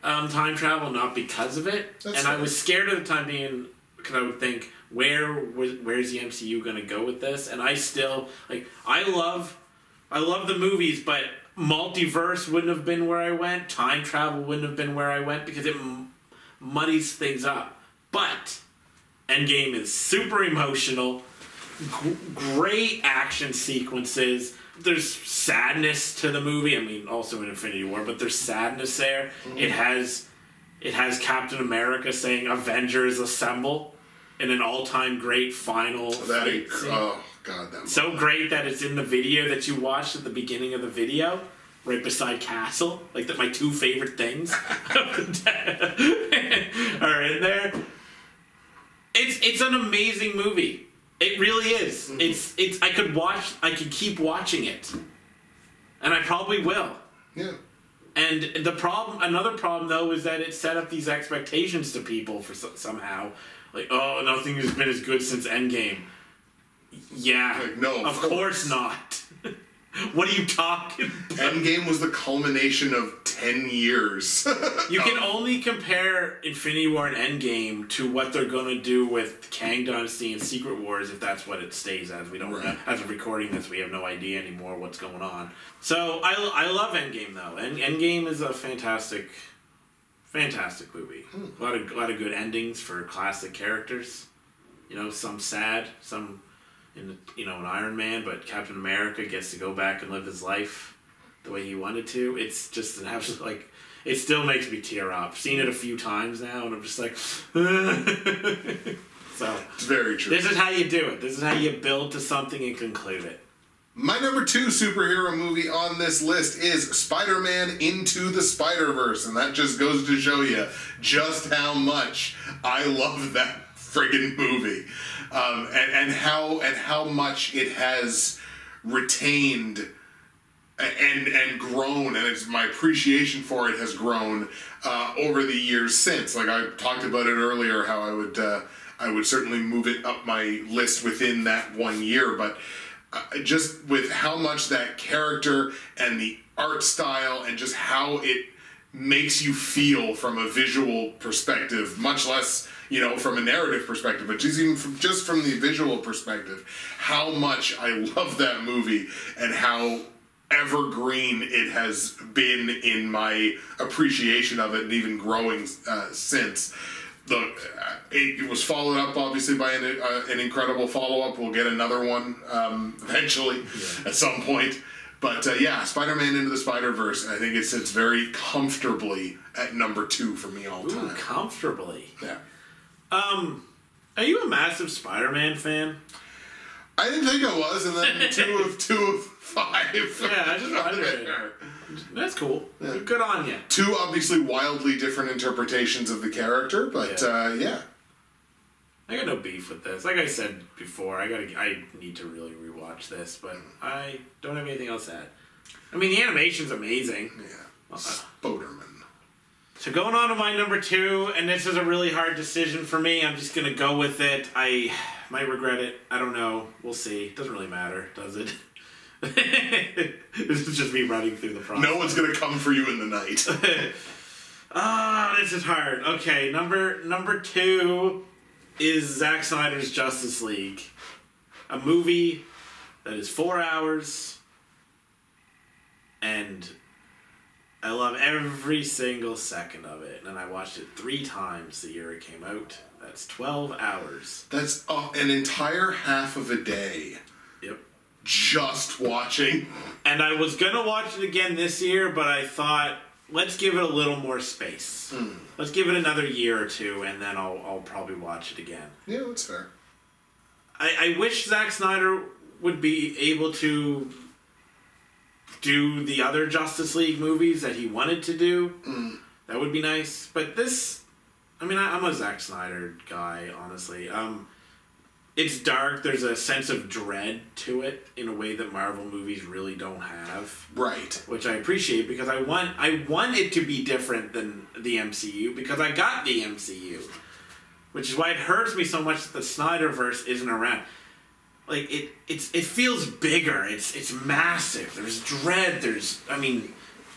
Speaker 1: time travel, not because of it. I was scared at the time being, because I would think, where's the MCU going to go with this? And I still, like, I love the movies, but multiverse wouldn't have been where I went. Time travel wouldn't have been where I went, because it muddies things up. But Endgame is super emotional, great action sequences. There's sadness to the movie. I mean, also in Infinity War, but there's sadness there. It has Captain America saying "Avengers assemble" in an all-time great final fight scene.
Speaker 2: Oh god, that
Speaker 1: so great that it's in the video that you watched at the beginning of the video, right beside Castle. Like, that, my 2 favorite things are in there. It's an amazing movie. It really is. I could keep watching it, and I probably will.
Speaker 2: Yeah.
Speaker 1: And another problem though, is that it set up these expectations to people for somehow, like, oh, nothing has been as good since Endgame. Yeah.
Speaker 2: Like, no,
Speaker 1: of course not. What are you talking about?
Speaker 2: Endgame was the culmination of 10 years.
Speaker 1: You can only compare Infinity War and Endgame to what they're going to do with Kang Dynasty and Secret Wars, if that's what it stays as. We don't know. As of recording this, we have no idea anymore what's going on. So I love Endgame, though. Endgame is a fantastic movie. A lot of good endings for classic characters. You know, some sad, some in Iron Man, but Captain America gets to go back and live his life the way he wanted to. It's just an absolute, like, it still makes me tear up. I've seen it a few times now, and I'm just like, so
Speaker 2: it's very true.
Speaker 1: This is how you do it. This is how you build to something and conclude it.
Speaker 2: My number 2 superhero movie on this list is Spider-Man Into the Spider-Verse, and that just goes to show you just how much I love that friggin' movie, and how much it has retained and grown, and my appreciation for it has grown over the years since. Like, I talked about it earlier, how I would certainly move it up my list within that 1 year, but just with how much that character and the art style and just how it makes you feel from a visual perspective, much less, from a narrative perspective, but just from the visual perspective, how much I love that movie and how evergreen it has been in my appreciation of it, and even growing since. It was followed up, obviously, by an incredible follow-up. We'll get another one eventually at some point. But Spider-Man Into the Spider-Verse, I think it sits very comfortably at number 2 for me all time.
Speaker 1: Ooh, comfortably.
Speaker 2: Yeah.
Speaker 1: Are you a massive Spider-Man fan?
Speaker 2: I didn't think I was, and then 2 of 5.
Speaker 1: Yeah, I just wondered. That's cool. Yeah. Good on you.
Speaker 2: 2 obviously wildly different interpretations of the character, but yeah.
Speaker 1: I got no beef with this. Like I said before, I need to really rewatch this, but I don't have anything else to add. I mean, the animation's amazing.
Speaker 2: Yeah. Spoderman.
Speaker 1: So going on to my number 2, and this is a really hard decision for me. I'm just going to go with it. I might regret it. I don't know. We'll see. Doesn't really matter, does it? This is just me running through the process.
Speaker 2: No one's going to come for you in the night.
Speaker 1: This is hard. Okay, number 2 is Zack Snyder's Justice League. A movie that is 4 hours, and I love every single second of it. And I watched it 3 times the year it came out. That's 12 hours.
Speaker 2: That's an entire half of a day.
Speaker 1: Yep.
Speaker 2: Just watching.
Speaker 1: And I was going to watch it again this year, but I thought, let's give it a little more space. Let's give it another year or 2, and then I'll probably watch it again.
Speaker 2: Yeah, that's fair.
Speaker 1: I wish Zack Snyder would be able to do the other Justice League movies that he wanted to do. That would be nice. But this, I mean, I'm a Zack Snyder guy, honestly. It's dark. There's a sense of dread to it in a way that Marvel movies really don't have.
Speaker 2: Right.
Speaker 1: Which I appreciate, because I want it to be different than the MCU, because I got the MCU. Which is why it hurts me so much that the Snyderverse isn't around. Like, it feels bigger. It's massive. There's dread.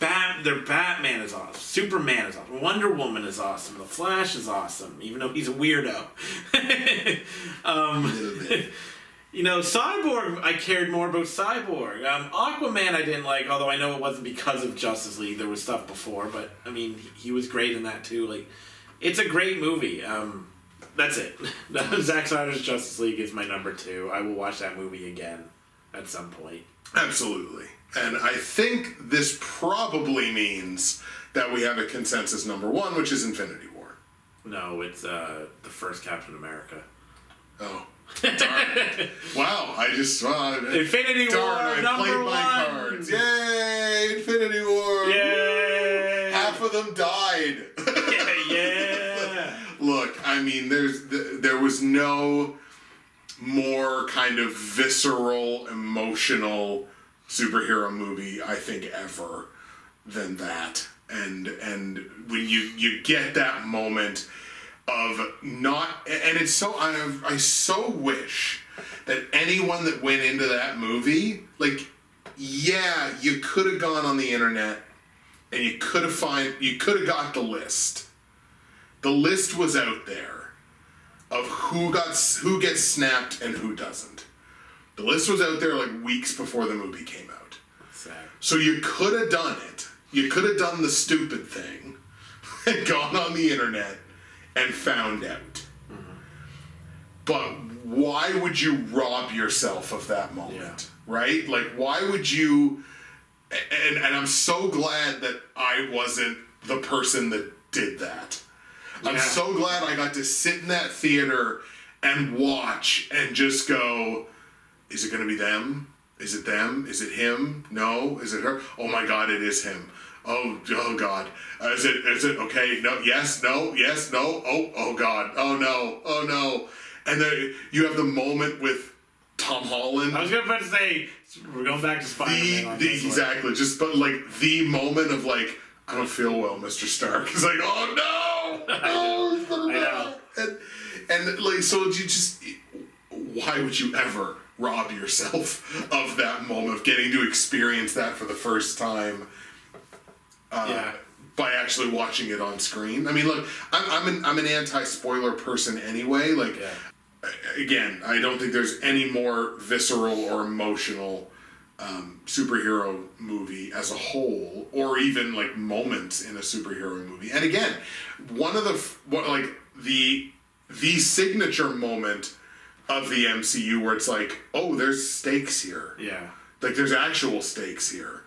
Speaker 1: Batman is awesome. Superman is awesome. Wonder Woman is awesome. The Flash is awesome, even though he's a weirdo. You know, Cyborg, I cared more about Cyborg. Aquaman I didn't like, although I know it wasn't because of Justice League. There was stuff before, but, I mean, he was great in that, too. Like, it's a great movie. That's it. Zack Snyder's Justice League is my number 2. I will watch that movie again at some point.
Speaker 2: Absolutely. And I think this probably means that we have a consensus number 1, which is Infinity War.
Speaker 1: No, it's the first Captain America.
Speaker 2: Oh. Darn. Wow,
Speaker 1: Infinity War, number 1!
Speaker 2: My cards. Yay! Infinity War!
Speaker 1: Yay!
Speaker 2: Half of them died.
Speaker 1: Yeah.
Speaker 2: Look, I mean, there was no more kind of visceral, emotional superhero movie, I think, ever than that. And when you get that moment of not, and it's so, I so wish that anyone that went into that movie, like, yeah, you could have gone on the internet and you could have got the list. The list was out there of who gets snapped and who doesn't. The list was out there like weeks before the movie came out.
Speaker 1: Sad.
Speaker 2: So you could have done it. You could have done the stupid thing and gone on the internet and found out. But why would you rob yourself of that moment? Yeah. Right? Like, why would you... And I'm so glad that I wasn't the person that did that. Yeah. I'm so glad I got to sit in that theater and watch and just go, is it going to be them? Is it them? Is it him? No? Is it her? Oh my God, it is him. Oh God. Is it okay? No, yes, no, yes, no. Oh God. Oh no. And then you have the moment with Tom Holland.
Speaker 1: I was about to say, we're going back to Spider-Man.
Speaker 2: Exactly. Just, but like the moment of like, I don't feel well, Mr. Stark. It's like, oh no! I know. And like, so you just, why would you ever rob yourself of that moment, of getting to experience that for the first time by actually watching it on screen? I mean, look, I'm an anti-spoiler person anyway. Like, again, I don't think there's any more visceral or emotional superhero movie as a whole, or even like moments in a superhero movie. And again, one of the signature moment of the MCU where it's like, oh, there's stakes here.
Speaker 1: Yeah.
Speaker 2: Like, there's actual stakes here.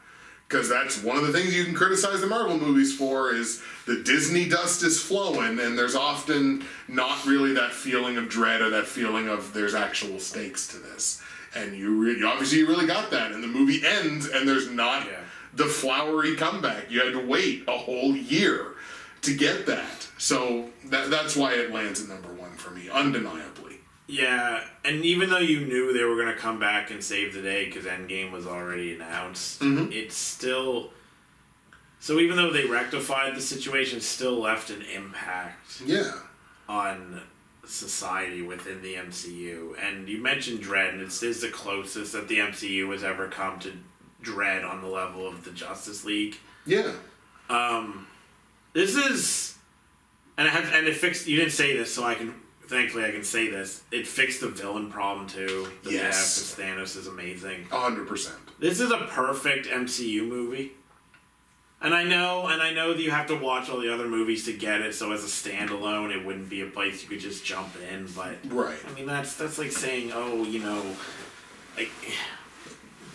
Speaker 2: Because that's one of the things you can criticize the Marvel movies for, is the Disney dust is flowing, and there's often not really that feeling of dread or that feeling of there's actual stakes to this. And you obviously really got that, and the movie ends, and there's not the flowery comeback. You had to wait a whole year to get that. So that's why it lands at number 1 for me, undeniably.
Speaker 1: Yeah, and even though you knew they were going to come back and save the day because Endgame was already announced, it's still... So even though they rectified the situation, it still left an impact on society within the MCU. And you mentioned Dredd, and it is the closest that the MCU has ever come to Dredd on the level of the Justice League.
Speaker 2: Yeah.
Speaker 1: This is... And it fixed... You didn't say this, so thankfully I can say this. It fixed the villain problem, too. The yes. Thanos is amazing.
Speaker 2: 100%.
Speaker 1: This is a perfect MCU movie. And I know that you have to watch all the other movies to get it, so as a standalone, it wouldn't be a place you could just jump in, but...
Speaker 2: Right.
Speaker 1: I mean, that's like saying, like,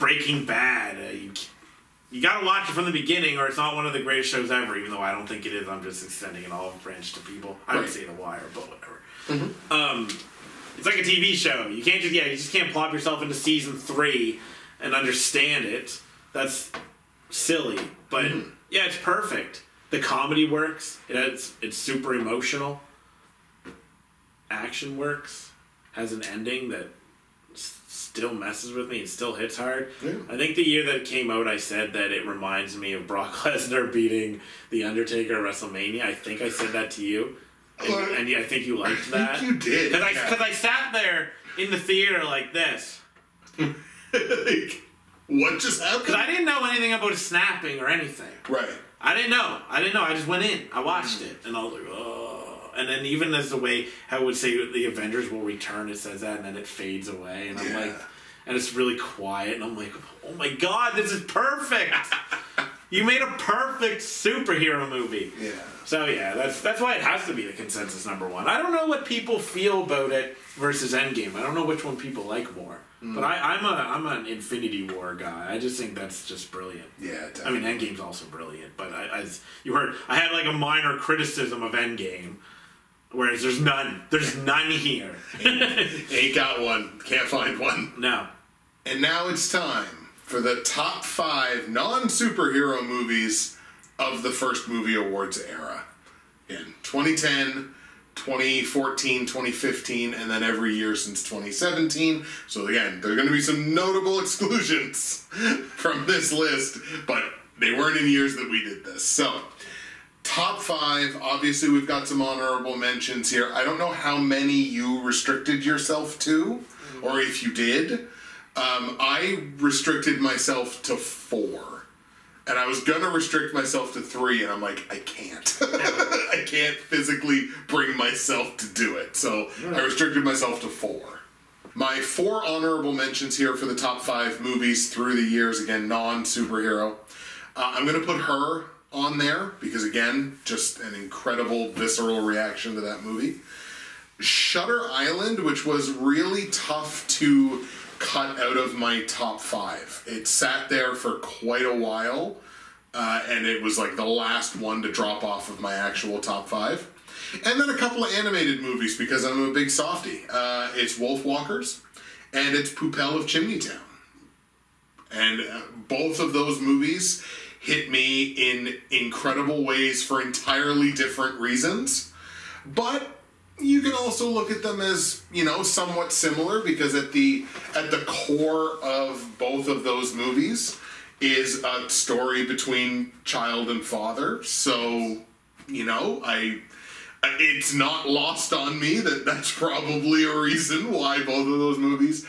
Speaker 1: Breaking Bad, you gotta watch it from the beginning, or it's not one of the greatest shows ever, even though I don't think it is. I'm just extending an olive branch to people. I would say The Wire, but whatever. Mm-hmm. It's like a TV show. You just can't plop yourself into season 3 and understand it. That's silly, but... Mm-hmm. Yeah, it's perfect. The comedy works. It's super emotional. Action works. Has an ending that still messes with me and still hits hard. Yeah. I think the year that it came out, I said that it reminds me of Brock Lesnar beating The Undertaker at WrestleMania. I think I said that to you. And I think you liked that.
Speaker 2: I think you did.
Speaker 1: Because I sat there in the theater like this.
Speaker 2: What just happened?
Speaker 1: Because I didn't know anything about snapping or anything.
Speaker 2: Right.
Speaker 1: I didn't know. I just went in. I watched it. And I was like, oh. And then even as the way how it would say the Avengers will return, it says that, and then it fades away. And I'm like, and it's really quiet. And I'm like, oh my God, this is perfect. You made a perfect superhero movie. Yeah. So yeah, that's why it has to be the consensus number one. I don't know what people feel about it versus Endgame. I don't know which one people like more. But I'm an Infinity War guy. I just think that's just brilliant.
Speaker 2: Yeah, definitely.
Speaker 1: I mean, Endgame's also brilliant, but as you heard, I had like a minor criticism of Endgame, whereas there's none. There's none here.
Speaker 2: Ain't got one. Can't find one.
Speaker 1: No.
Speaker 2: And now it's time for the top 5 non-superhero movies of the first movie awards era. In 2010... 2014, 2015, and then every year since 2017. So again, there are going to be some notable exclusions from this list, but they weren't in years that we did this. So, top 5, obviously we've got some honorable mentions here. I don't know how many you restricted yourself to, or if you did. I restricted myself to 4. And I was going to restrict myself to 3, and I'm like, I can't. I can't physically bring myself to do it. So I restricted myself to 4. My 4 honorable mentions here for the top 5 movies through the years, again, non-superhero. I'm going to put Her on there, because again, just an incredible visceral reaction to that movie. Shutter Island, which was really tough to cut out of my top 5. It sat there for quite a while, and it was like the last one to drop off of my actual top 5. And then a couple of animated movies, because I'm a big softie. It's Wolfwalkers, and it's Poupelle of Chimneytown. And both of those movies hit me in incredible ways for entirely different reasons. But you can also look at them as, somewhat similar, because at the core of both of those movies is a story between child and father. So, it's not lost on me that that's probably a reason why both of those movies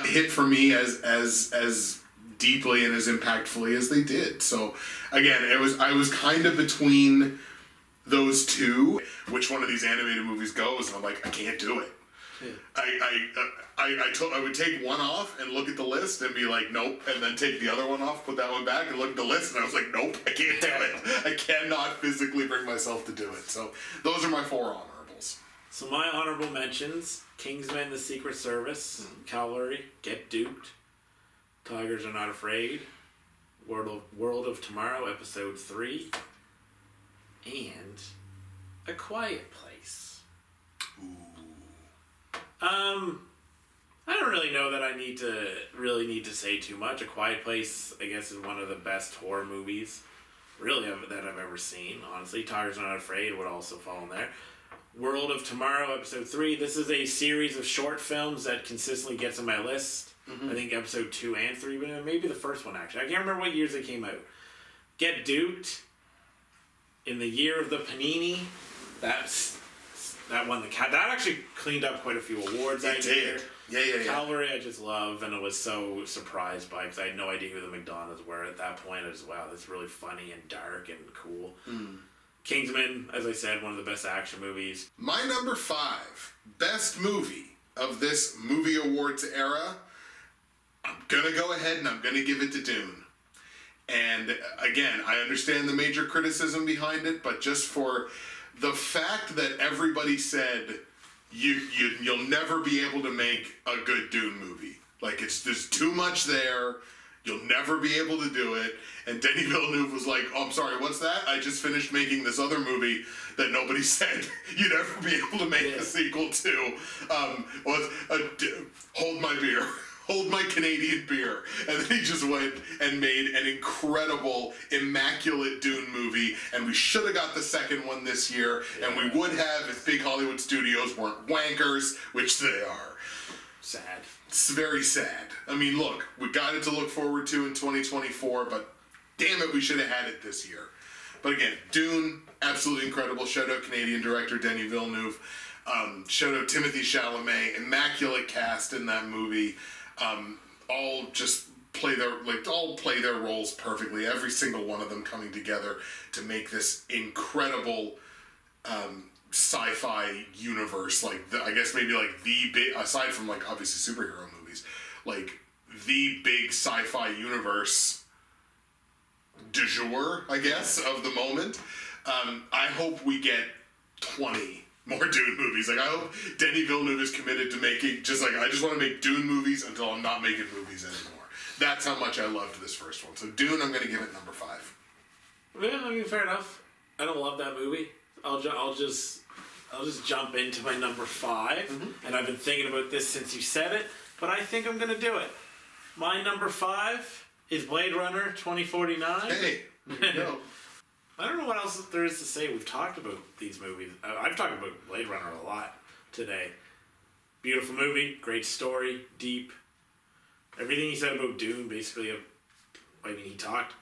Speaker 2: hit for me as deeply and as impactfully as they did. So, again, I was kind of between those two, which one of these animated movies goes, and I'm like, I can't do it. Yeah. I would take one off and look at the list and be like, nope, and then take the other one off, put that one back, and look at the list, and I was like, nope, I can't do it. I cannot physically bring myself to do it. So those are my 4 honorables.
Speaker 1: So my honorable mentions: Kingsman: The Secret Service, Cavalry, Get Duped, Tigers Are Not Afraid, World of Tomorrow, Episode 3, and A Quiet Place.
Speaker 2: Ooh.
Speaker 1: I don't really know that I need to say too much. A Quiet Place, I guess, is one of the best horror movies, really, that I've ever seen. Honestly, Tigers Are Not Afraid would also fall in there. World of Tomorrow, Episode 3. This is a series of short films that consistently gets on my list. Mm-hmm. I think Episode 2 and 3, but maybe the first one, actually. I can't remember what years they came out. Get Duped. In the Year of the Panini, that won the cat. That actually cleaned up quite a few awards that year.
Speaker 2: Yeah.
Speaker 1: Cavalry, I just love, and I was so surprised by because I had no idea who the McDonoughs were at that point. I was wow, that's really funny and dark and cool. Kingsman, as I said, one of the best action movies.
Speaker 2: My number 5 best movie of this movie awards era. I'm gonna go ahead and I'm gonna give it to Dune. And again, I understand the major criticism behind it, but just for the fact that everybody said you'll never be able to make a good Dune movie. Like, there's too much there. You'll never be able to do it. And Denis Villeneuve was like, oh, I'm sorry, what's that? I just finished making this other movie that nobody said you'd ever be able to make a sequel to. Hold my beer. Hold my Canadian beer. And then he just went and made an incredible, immaculate Dune movie. And we should have got the second one this year. Yeah. And we would have if big Hollywood studios weren't wankers, which they are.
Speaker 1: Sad.
Speaker 2: It's very sad. I mean, look, we got it to look forward to in 2024, but damn it, we should have had it this year. But again, Dune, absolutely incredible. Shout out Canadian director Denis Villeneuve. Shout out Timothée Chalamet. Immaculate cast in that movie. All just play their roles perfectly. Every single one of them coming together to make this incredible sci-fi universe. I guess maybe like the big, aside from like obviously superhero movies, like the big sci-fi universe du jour, I guess, of the moment. I hope we get 20 more Dune movies. Like, I hope Denis Villeneuve is committed to making I just want to make Dune movies until I'm not making movies anymore. That's how much I loved this first one. So Dune, I'm going to give it number 5.
Speaker 1: Yeah, I mean, fair enough. I don't love that movie. I'll just jump into my number 5, and I've been thinking about this since you said it, but I think I'm going to do it. My number 5 is Blade Runner 2049.
Speaker 2: Hey, there you go.
Speaker 1: I don't know what else there is to say. We've talked about these movies. I've talked about Blade Runner a lot today. Beautiful movie, great story, deep. Everything he said about Dune, basically,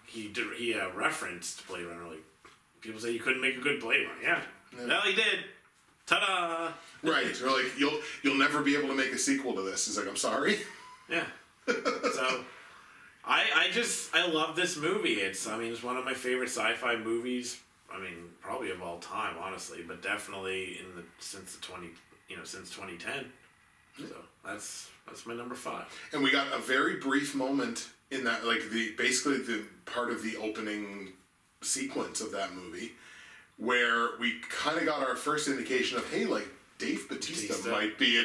Speaker 1: he referenced Blade Runner. Like, people say you couldn't make a good Blade Runner. Yeah. Well, he did. Ta-da!
Speaker 2: Right. Or like, you'll never be able to make a sequel to this. He's like, I'm sorry.
Speaker 1: Yeah. So, I love this movie. It's one of my favorite sci-fi movies. I mean, probably of all time, honestly, but definitely since 2010. So that's my number 5.
Speaker 2: And we got a very brief moment in that, like basically the part of the opening sequence of that movie, where we kind of got our first indication of, hey, like, Dave Bautista might be a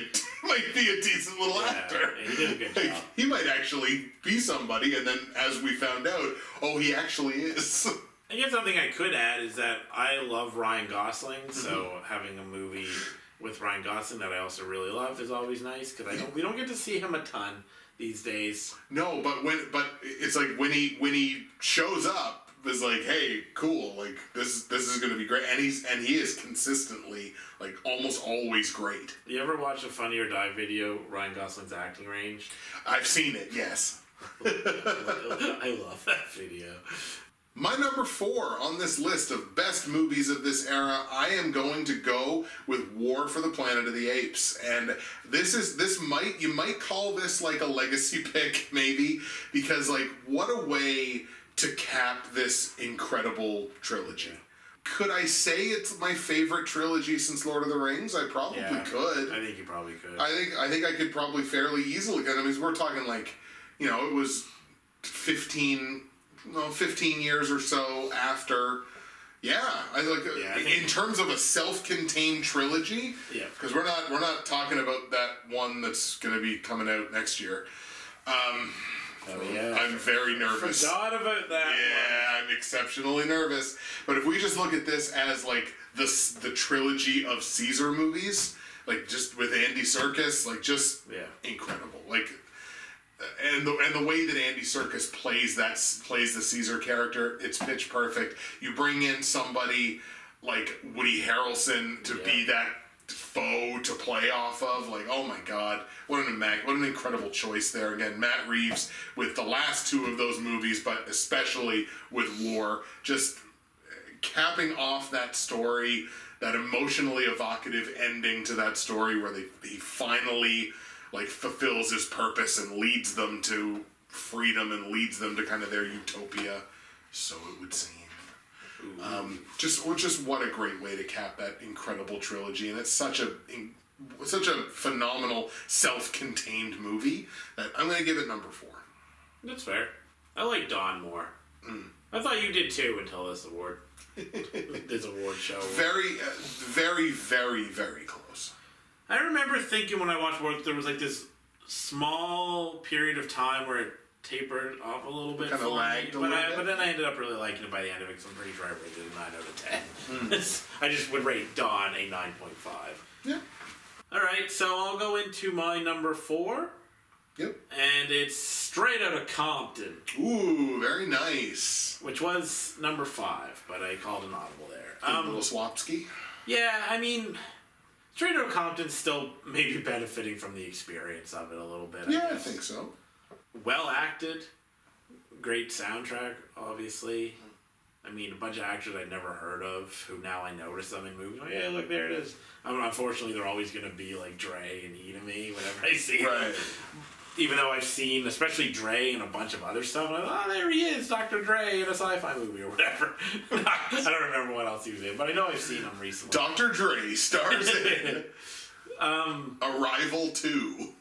Speaker 2: decent little actor.
Speaker 1: He did a good job.
Speaker 2: He might actually be somebody, and then as we found out, oh, he actually is.
Speaker 1: I guess something I could add is that I love Ryan Gosling, so having a movie with Ryan Gosling that I also really love is always nice, because we don't get to see him a ton these days.
Speaker 2: No, but it's like when he shows up, is like, hey, cool, like this is gonna be great, and he is consistently, like, almost always great.
Speaker 1: You ever watch a Funny or Die video, Ryan Gosling's acting range?
Speaker 2: I've seen it, yes.
Speaker 1: I love that video.
Speaker 2: My number 4 on this list of best movies of this era, I am going to go with War for the Planet of the Apes. And you might call this like a legacy pick, maybe, because, like, what a way to cap this incredible trilogy. Could I say it's my favorite trilogy since Lord of the Rings? I probably could.
Speaker 1: I think you probably could.
Speaker 2: I think I could probably fairly easily. I mean, we're talking like, it was 15 years or so after. Yeah, in terms of a self-contained trilogy. Yeah. Because we're not talking about that one that's going to be coming out next year. I'm very nervous.
Speaker 1: Forgot about that.
Speaker 2: Yeah, I'm exceptionally nervous. But if we just look at this as like the trilogy of Caesar movies, like just with Andy Serkis, like just incredible. Like, and the way that Andy Serkis plays the Caesar character, it's pitch perfect. You bring in somebody like Woody Harrelson to be that foe to play off of, like, oh my god, what an incredible choice there. Again, Matt Reeves with the last 2 of those movies, but especially with War, just capping off that story, that emotionally evocative ending to that story where he finally like fulfills his purpose and leads them to freedom and leads them to kind of their utopia, so it would seem. Just what a great way to cap that incredible trilogy, and it's such a phenomenal self-contained movie that I'm going to give it number 4.
Speaker 1: That's fair. I like Dawn more. I thought you did too until this award show.
Speaker 2: Very, very, very, very close.
Speaker 1: I remember thinking when I watched World, there was like this small period of time where it tapered off a little bit.
Speaker 2: Kind of lagged a little bit.
Speaker 1: But then I ended up really liking it by the end of it, because I'm pretty sure I rated it a 9 out of 10. I just would rate Dawn a 9.5.
Speaker 2: Yeah.
Speaker 1: Alright, so I'll go into my number 4.
Speaker 2: Yep.
Speaker 1: And it's Straight Outta Compton.
Speaker 2: Ooh, very nice.
Speaker 1: Which was number 5, but I called an audible there.
Speaker 2: A little Swapski.
Speaker 1: Yeah, I mean, Straight Outta Compton's still maybe benefiting from the experience of it a little bit.
Speaker 2: I think so.
Speaker 1: Well acted, great soundtrack, obviously. I mean, a bunch of actors I'd never heard of, who now I notice them in movies. Like, yeah, look, there it is. I mean, unfortunately, they're always going to be like Dre and E to me whenever I see them. Even though I've seen, especially Dre and a bunch of other stuff, I'm like, oh, there he is, Dr. Dre in a sci-fi movie or whatever. I don't remember what else he was in, but I know I've seen him recently.
Speaker 2: Dr. Dre stars in Arrival 2.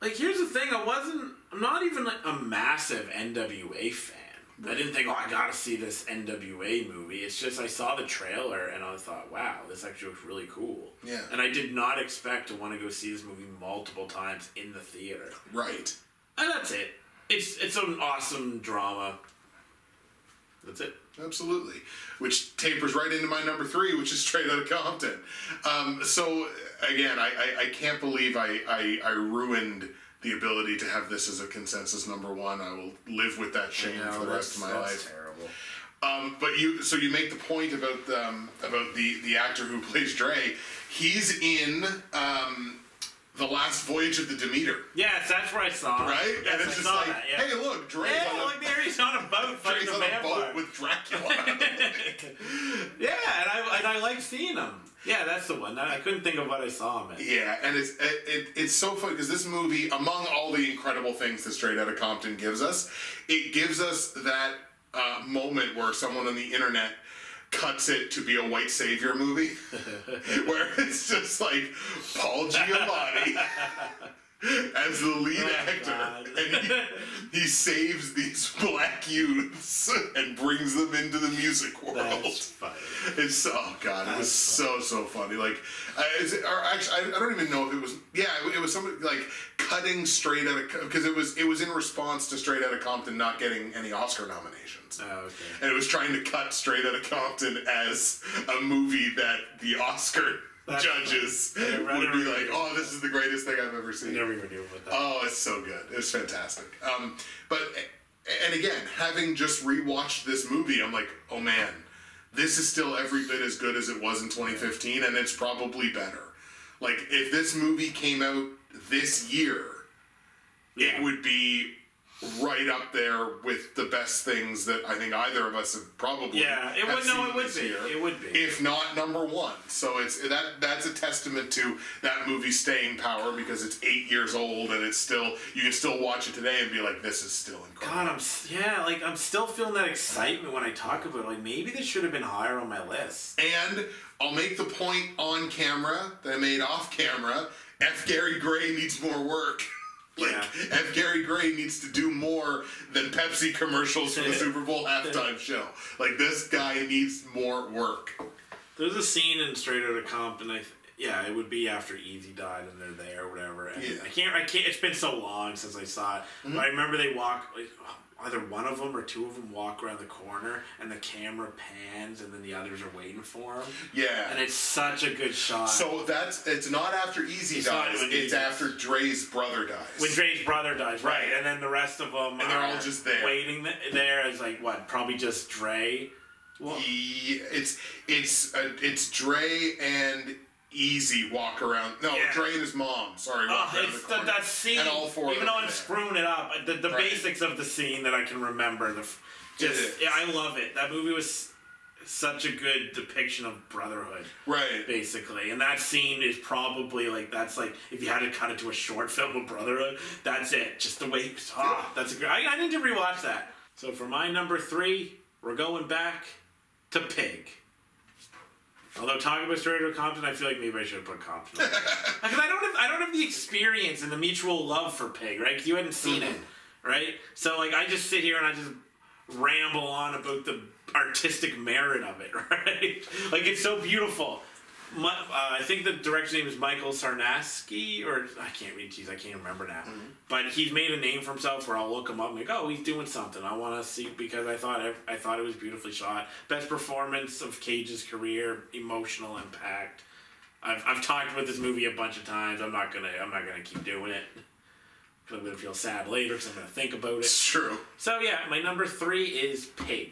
Speaker 1: Like, here's the thing, I'm not even like a massive NWA fan. I didn't think, I gotta see this NWA movie. It's just I saw the trailer and I thought, wow, this actually looks really cool.
Speaker 2: Yeah.
Speaker 1: And I did not expect to want to go see this movie multiple times in the theater.
Speaker 2: Right.
Speaker 1: And that's it. It's an awesome drama. That's it.
Speaker 2: Absolutely. Which tapers right into my number 3, which is Straight Outta Compton. So, again, I can't believe I ruined the ability to have this as a consensus number 1. I will live with that shame for the rest of my life.
Speaker 1: Terrible.
Speaker 2: But you make the point about the actor who plays Dre. He's in The Last Voyage of the Demeter.
Speaker 1: Yes, that's where I saw it.
Speaker 2: Right?
Speaker 1: Yes,
Speaker 2: and it's just like, hey, look, Dre's
Speaker 1: he's on a boat fighting a vampire.
Speaker 2: Boat with Dracula.
Speaker 1: Yeah, and I like seeing him. Yeah, that's the one. I couldn't think of what I saw him in.
Speaker 2: Yeah, and it's so funny because this movie, among all the incredible things that Straight Outta Compton gives us, it gives us that moment where someone on the internet cuts it to be a white savior movie, where it's just like Paul Giamatti as the lead actor, and he saves these black youths and brings them into the music world.
Speaker 1: That's funny.
Speaker 2: It's it was so funny. Like, I don't even know if it was. Yeah, it was somebody like cutting Straight Outta, because it was in response to Straight Outta Compton not getting any Oscar nominations.
Speaker 1: Oh, okay.
Speaker 2: And it was trying to cut Straight Outta Compton as a movie that the Oscar judges would be like, oh, this is the greatest thing I've ever seen.
Speaker 1: I never even knew about that.
Speaker 2: Oh, it's so good. It's fantastic. And again, having just rewatched this movie, I'm like, oh man, this is still every bit as good as it was in 2015, and it's probably better. Like, if this movie came out this year, it would be right up there with the best things that I think either of us have probably
Speaker 1: it would be.
Speaker 2: If not number 1. So that's a testament to that movie's staying power, because it's 8 years old and it's still, you can still watch it today and be like, this is still incredible.
Speaker 1: God, I'm still feeling that excitement when I talk about it. Like, maybe this should have been higher on my list.
Speaker 2: And I'll make the point on camera that I made off camera. F. Gary Gray needs more work. F. Gary Gray needs to do more than Pepsi commercials for the Super Bowl halftime show. Like, this guy needs more work.
Speaker 1: There's a scene in Straight Outta Compton. It would be after Easy died and they're there or whatever. And I can't. It's been so long since I saw it. Mm-hmm. But I remember they walk. Either one of them or two of them walk around the corner and the camera pans and then the others are waiting for him.
Speaker 2: Yeah.
Speaker 1: And it's such a good shot.
Speaker 2: So it's not after Easy dies, it's after Dre's brother dies.
Speaker 1: When Dre's brother dies, right. And then the rest of them
Speaker 2: and they're all just there.
Speaker 1: Waiting there as probably just Dre.
Speaker 2: Well, it's Dre and Easy walk around. No, Dre and his mom. Sorry, walk around the corner.
Speaker 1: That scene.
Speaker 2: And all four.
Speaker 1: Even though I'm screwing it up, the basics of the scene that I can remember. I love it. That movie was such a good depiction of brotherhood.
Speaker 2: Right.
Speaker 1: Basically. And that scene is probably like, that's like, if you had to cut it to a short film of brotherhood, that's it. Just the way, that's a great, I need to rewatch that. So for my number 3, we're going back to Pig. Although talking about Straight Outta Compton, I feel like maybe I should have put Compton on there. Because I don't have the experience and the mutual love for Pig, right? Because you hadn't seen it, right? So like I just sit here and I just ramble on about the artistic merit of it, right? Like it's so beautiful. I think the director's name is Michael Sarnaski, or I can't remember now. But he's made a name for himself where I'll look him up and go, oh, he's doing something. I want to see, because I thought it was beautifully shot. Best performance of Cage's career, emotional impact. I've talked about this movie a bunch of times. I'm not gonna keep doing it. I'm gonna feel sad later because I'm gonna think about it.
Speaker 2: It's true.
Speaker 1: So yeah, my number 3 is Pig.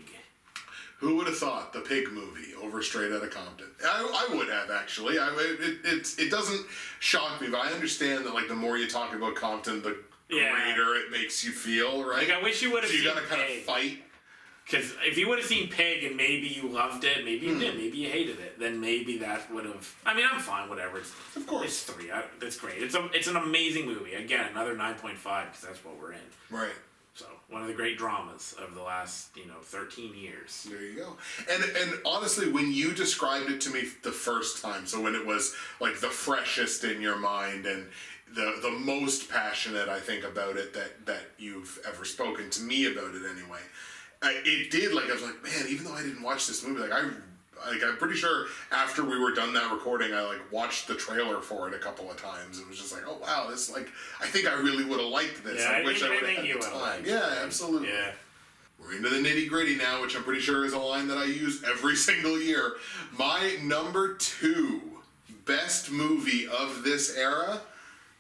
Speaker 2: Who would have thought the Pig movie over Straight Outta Compton? I would have, actually. It doesn't shock me, but I understand that like the more you talk about Compton, the greater it makes you feel, right?
Speaker 1: Like I wish you would have. So
Speaker 2: you gotta kind of fight.
Speaker 1: Because if you would have seen Pig and maybe you loved it, maybe you did, maybe you hated it, then maybe that would have. I mean, I'm fine, whatever.
Speaker 2: Of course,
Speaker 1: it's 3. That's great. It's an amazing movie. Again, another 9.5 because that's what we're in.
Speaker 2: Right.
Speaker 1: So, one of the great dramas of the last, 13 years.
Speaker 2: There you go. And honestly, when you described it to me the first time, so when it was like the freshest in your mind and the most passionate, I think, about it that you've ever spoken to me about it anyway, it did, like, I was like, man, even though I didn't watch this movie, like, I'm pretty sure after we were done that recording, I watched the trailer for it a couple of times. It was just like, oh wow, this I think I really would have liked this.
Speaker 1: Yeah,
Speaker 2: I wish I would have had the time. Yeah, absolutely. Yeah. We're into the nitty gritty now, which I'm pretty sure is a line that I use every single year. My number 2 best movie of this era,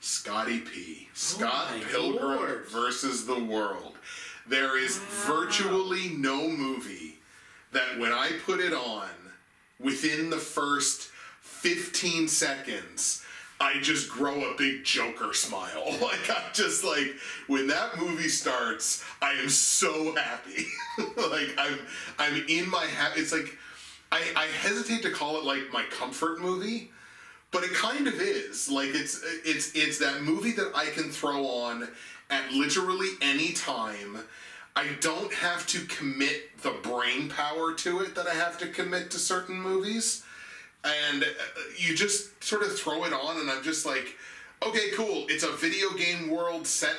Speaker 2: Scotty P. Scott Pilgrim versus the World. There is virtually no movie that when I put it on, within the first 15 seconds, I just grow a big Joker smile. When that movie starts, I am so happy. I'm in my it's like, I hesitate to call it my comfort movie, but it kind of is. It's that movie that I can throw on at literally any time. I don't have to commit the brain power to it that I have to commit to certain movies. And you just sort of throw it on and I'm just like, okay, cool. It's a video game world set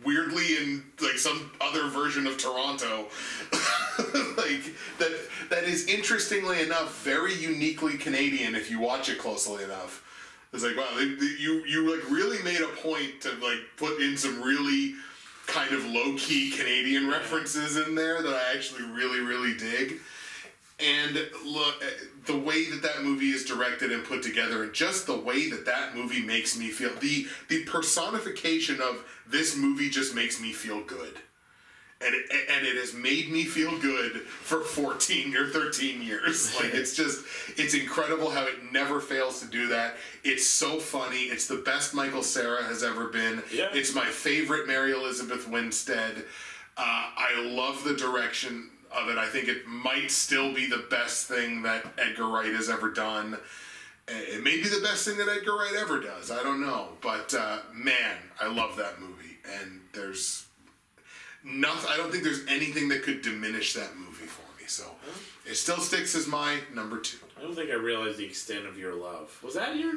Speaker 2: weirdly in some other version of Toronto. That is, interestingly enough, very uniquely Canadian if you watch it closely enough. It's like, wow, you really made a point to put in some really kind of low-key Canadian references in there that I actually really, really dig. And look, the way that movie is directed and put together, and just the way that movie makes me feel, the personification of this movie just makes me feel good. And it has made me feel good for 14 or 13 years. It's incredible how it never fails to do that. It's so funny. It's the best Michael Cera has ever been. Yeah. It's my favorite Mary Elizabeth Winstead. I love the direction of it. I think it might still be the best thing that Edgar Wright has ever done. It may be the best thing that Edgar Wright ever does. I don't know. But, man, I love that movie. And there's nothing. I don't think there's anything that could diminish that movie for me. So it still sticks as my number 2.
Speaker 1: I don't think I realized the extent of your love. Was that your?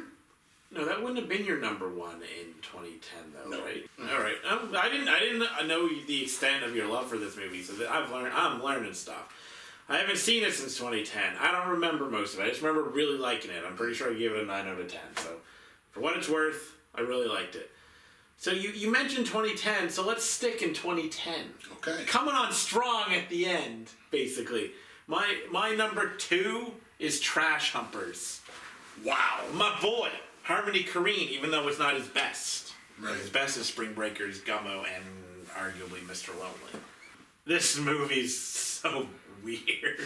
Speaker 1: No, that wouldn't have been your number 1 in 2010, though, no. Right? Mm-hmm. All right. I didn't know the extent of your love for this movie, so I'm learning stuff. I haven't seen it since 2010. I don't remember most of it. I just remember really liking it. I'm pretty sure I gave it a 9 out of 10. So, for what it's worth, I really liked it. So you mentioned 2010, so let's stick in 2010.
Speaker 2: Okay.
Speaker 1: Coming on strong at the end, basically. My number 2 is Trash Humpers.
Speaker 2: Wow.
Speaker 1: My boy, Harmony Korine, even though it's not his best.
Speaker 2: Right.
Speaker 1: His best is Spring Breakers, Gummo, and arguably Mr. Lonely. This movie's so weird.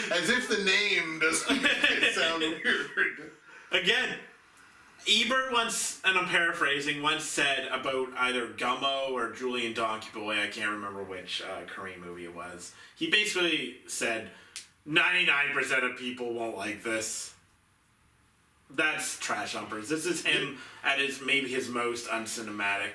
Speaker 2: As if the name doesn't make it sound weird.
Speaker 1: Again, Ebert once, and I'm paraphrasing, once said about either Gummo or Julian Donkey Boy, I can't remember which Korean movie it was. He basically said, 99% of people won't like this. That's Trash Humpers. This is him at maybe his most uncinematic,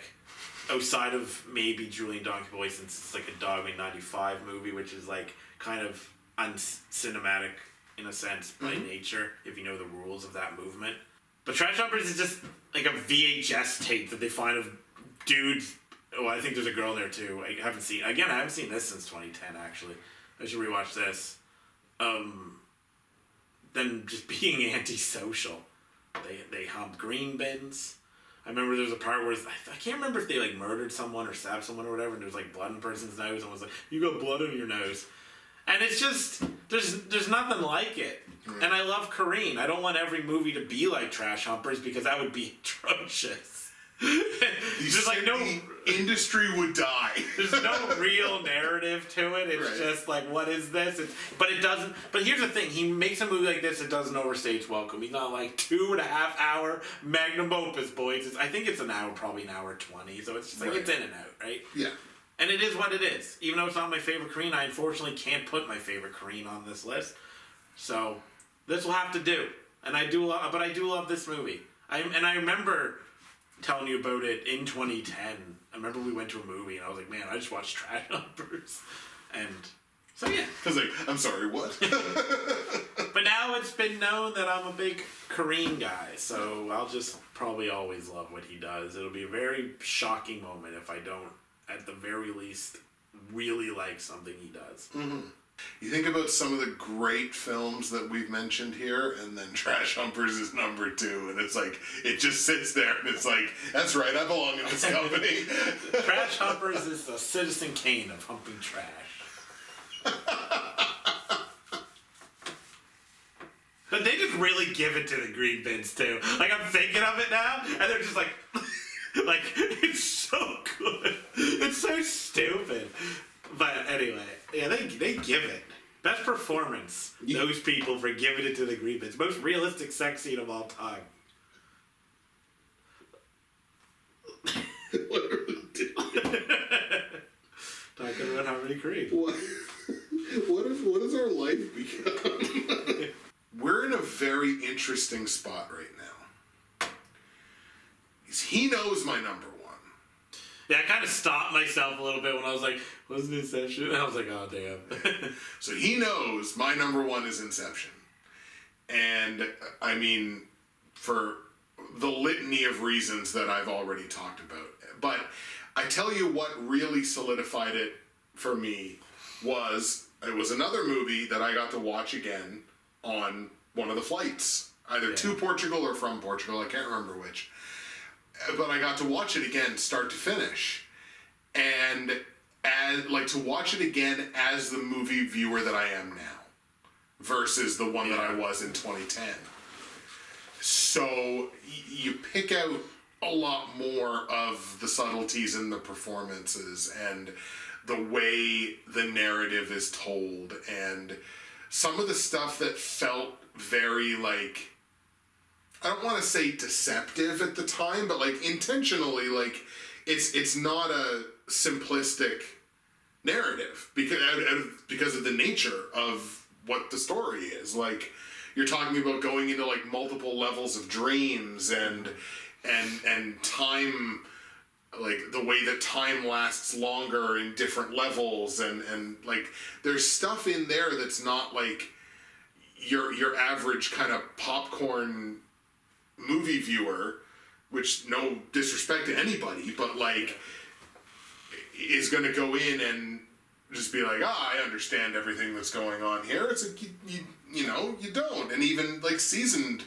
Speaker 1: outside of maybe Julian Donkey Boy, since it's like a Dogma 95 movie, which is like kind of uncinematic in a sense by nature, if you know the rules of that movement. But Trash Humpers is just like a VHS tape that they find of dudes. Oh, I think there's a girl in there too. I haven't seen this since 2010, actually. I should rewatch this. Them just being antisocial. They hump green bins. I remember there was a part where I can't remember if they like murdered someone or stabbed someone or whatever, and there was like blood in the person's nose, and was like, "You got blood in your nose," and it's just there's nothing like it. And I love Careen. I don't want every movie to be like Trash Humpers because that would be atrocious. There's like no
Speaker 2: industry would die.
Speaker 1: There's no real narrative to it. It's just like, what is this? But it doesn't. But here's the thing: he makes a movie like this. It doesn't overstay its welcome. He's not like 2.5 hour magnum opus, boys. I think it's an hour, probably an hour 20. So it's just like it's in and out, right?
Speaker 2: Yeah.
Speaker 1: And it is what it is. Even though it's not my favorite Korean, I unfortunately can't put my favorite Korean on this list. So this will have to do. And I do love this movie. I remember telling you about it in 2010. I remember we went to a movie and I was like, man, I just watched Trash Humpers. And so yeah.
Speaker 2: I was like, I'm sorry, what?
Speaker 1: But now it's been known that I'm a big Korean guy, so I'll just probably always love what he does. It'll be a very shocking moment if I don't, at the very least, really like something he does.
Speaker 2: Mm-hmm. You think about some of the great films that we've mentioned here, and then Trash Humpers is number 2, and it's like, it just sits there, and it's like, that's right, I belong in this company.
Speaker 1: Trash Humpers is the Citizen Kane of humping trash. But they just really give it to the green bins, too. Like, I'm thinking of it now, and they're just like, like, it's so good. It's so stupid. But anyway, yeah, they give it. Best performance, those people, for giving it to the green bins. Most realistic sex scene of all time.
Speaker 2: What are we doing?
Speaker 1: Talking about how many cream.
Speaker 2: What has our life become? We're in a very interesting spot right now. He knows my number 1.
Speaker 1: Yeah, I kind of stopped myself a little bit when I was like, wasn't it Inception? And I was like, oh, damn.
Speaker 2: So he knows my number 1 is Inception. And, I mean, for the litany of reasons that I've already talked about. But I tell you what really solidified it for me it was another movie that I got to watch again on one of the flights. Either to Portugal or from Portugal. I can't remember which. But I got to watch it again, start to finish, and to watch it again as the movie viewer that I am now, versus the one that I was in 2010. So you pick out a lot more of the subtleties in the performances and the way the narrative is told, and some of the stuff that felt very like, I don't want to say deceptive at the time, but like intentionally, like it's not a simplistic narrative because of the nature of what the story is. Like, you're talking about going into like multiple levels of dreams and time, like the way that time lasts longer in different levels, and like there's stuff in there that's not like your average kind of popcorn movie viewer, which no disrespect to anybody, but like is going to go in and just be like, I understand everything that's going on here. It's like you don't. And even like seasoned,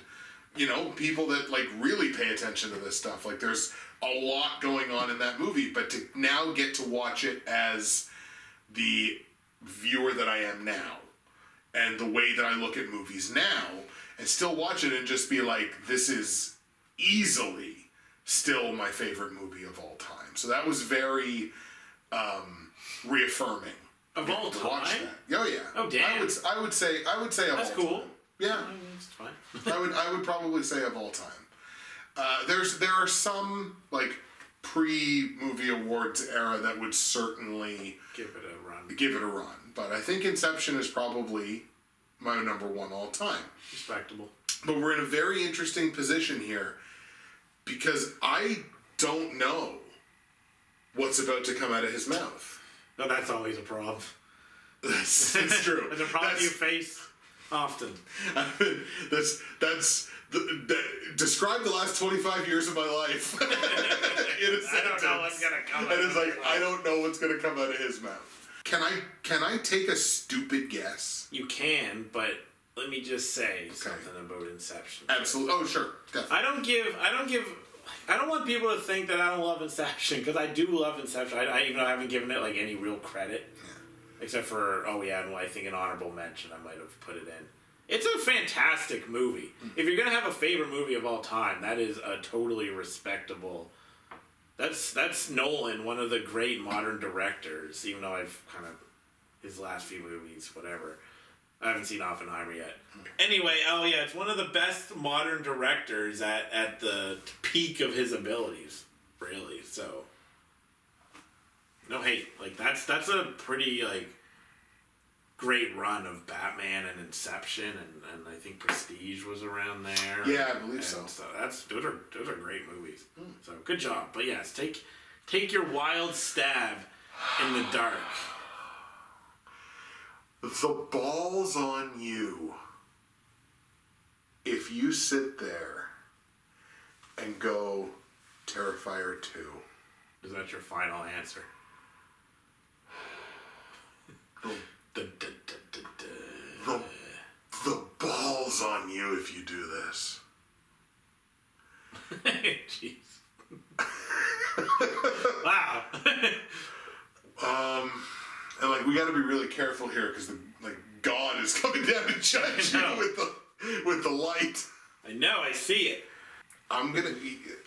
Speaker 2: people that like really pay attention to this stuff, like there's a lot going on in that movie, but to now get to watch it as the viewer that I am now, and the way that I look at movies now, and still watch it and just be like, this is easily still my favorite movie of all time. So that was very reaffirming.
Speaker 1: Of all time?
Speaker 2: Watch that. Oh yeah.
Speaker 1: Oh damn.
Speaker 2: I would say of
Speaker 1: That's
Speaker 2: all
Speaker 1: cool.
Speaker 2: time. Yeah.
Speaker 1: That's fine.
Speaker 2: I would probably say of all time. There are some, like, pre-movie awards era that would certainly
Speaker 1: give it a run.
Speaker 2: But I think Inception is probably my number one all time.
Speaker 1: Respectable.
Speaker 2: But we're in a very interesting position here because I don't know what's about to come out of his mouth.
Speaker 1: No, that's always a problem.
Speaker 2: That's true.
Speaker 1: It's a problem you face often.
Speaker 2: Describe the last 25 years of my life in a sentence.
Speaker 1: I don't know what's gonna come out.
Speaker 2: And it's like, I don't know what's gonna come out of his mouth. Can I take a stupid guess?
Speaker 1: You can, but let me just say something about Inception.
Speaker 2: Absolutely. Oh, sure. Definitely.
Speaker 1: I don't want people to think that I don't love Inception, because I do love Inception. I even though I haven't given it like any real credit. Yeah. Except for, I think an honorable mention, I might have put it in. It's a fantastic movie. If you're going to have a favorite movie of all time, that is a totally respectable... That's Nolan, one of the great modern directors, even though I've kind of... his last few movies, whatever. I haven't seen Oppenheimer yet. Anyway, it's one of the best modern directors at the peak of his abilities, really, so... No hate. Like, that's a pretty, like... great run of Batman and Inception, and I think Prestige was around there.
Speaker 2: Yeah, I believe so.
Speaker 1: So those are great movies. So good job. But yes, take your wild stab in the dark.
Speaker 2: The ball's on you if you sit there and go Terrifier 2.
Speaker 1: Is that your final answer?
Speaker 2: The ball's on you if you do this.
Speaker 1: Jeez. Wow.
Speaker 2: And like we got to be really careful here because God is coming down to judge you with the light.
Speaker 1: I know. I see it.
Speaker 2: I'm gonna.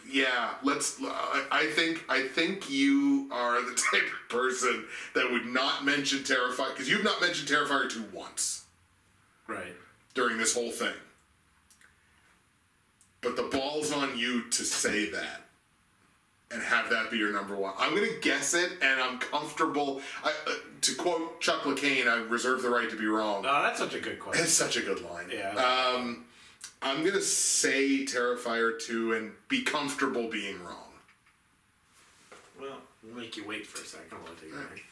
Speaker 2: Yeah. Let's. I think you are the type of person that would not mention Terrifier because you've not mentioned Terrifier 2 once.
Speaker 1: Right.
Speaker 2: During this whole thing. But the ball's on you to say that. And have that be your number one. I'm going to guess it, and I'm comfortable. To quote Chuck LaCaine, I reserve the right to be wrong.
Speaker 1: Oh, that's such a good question.
Speaker 2: It's such a good line.
Speaker 1: Yeah.
Speaker 2: I'm going to say Terrifier 2 and be comfortable being wrong.
Speaker 1: Well, we'll make you wait for a second. I'll take it.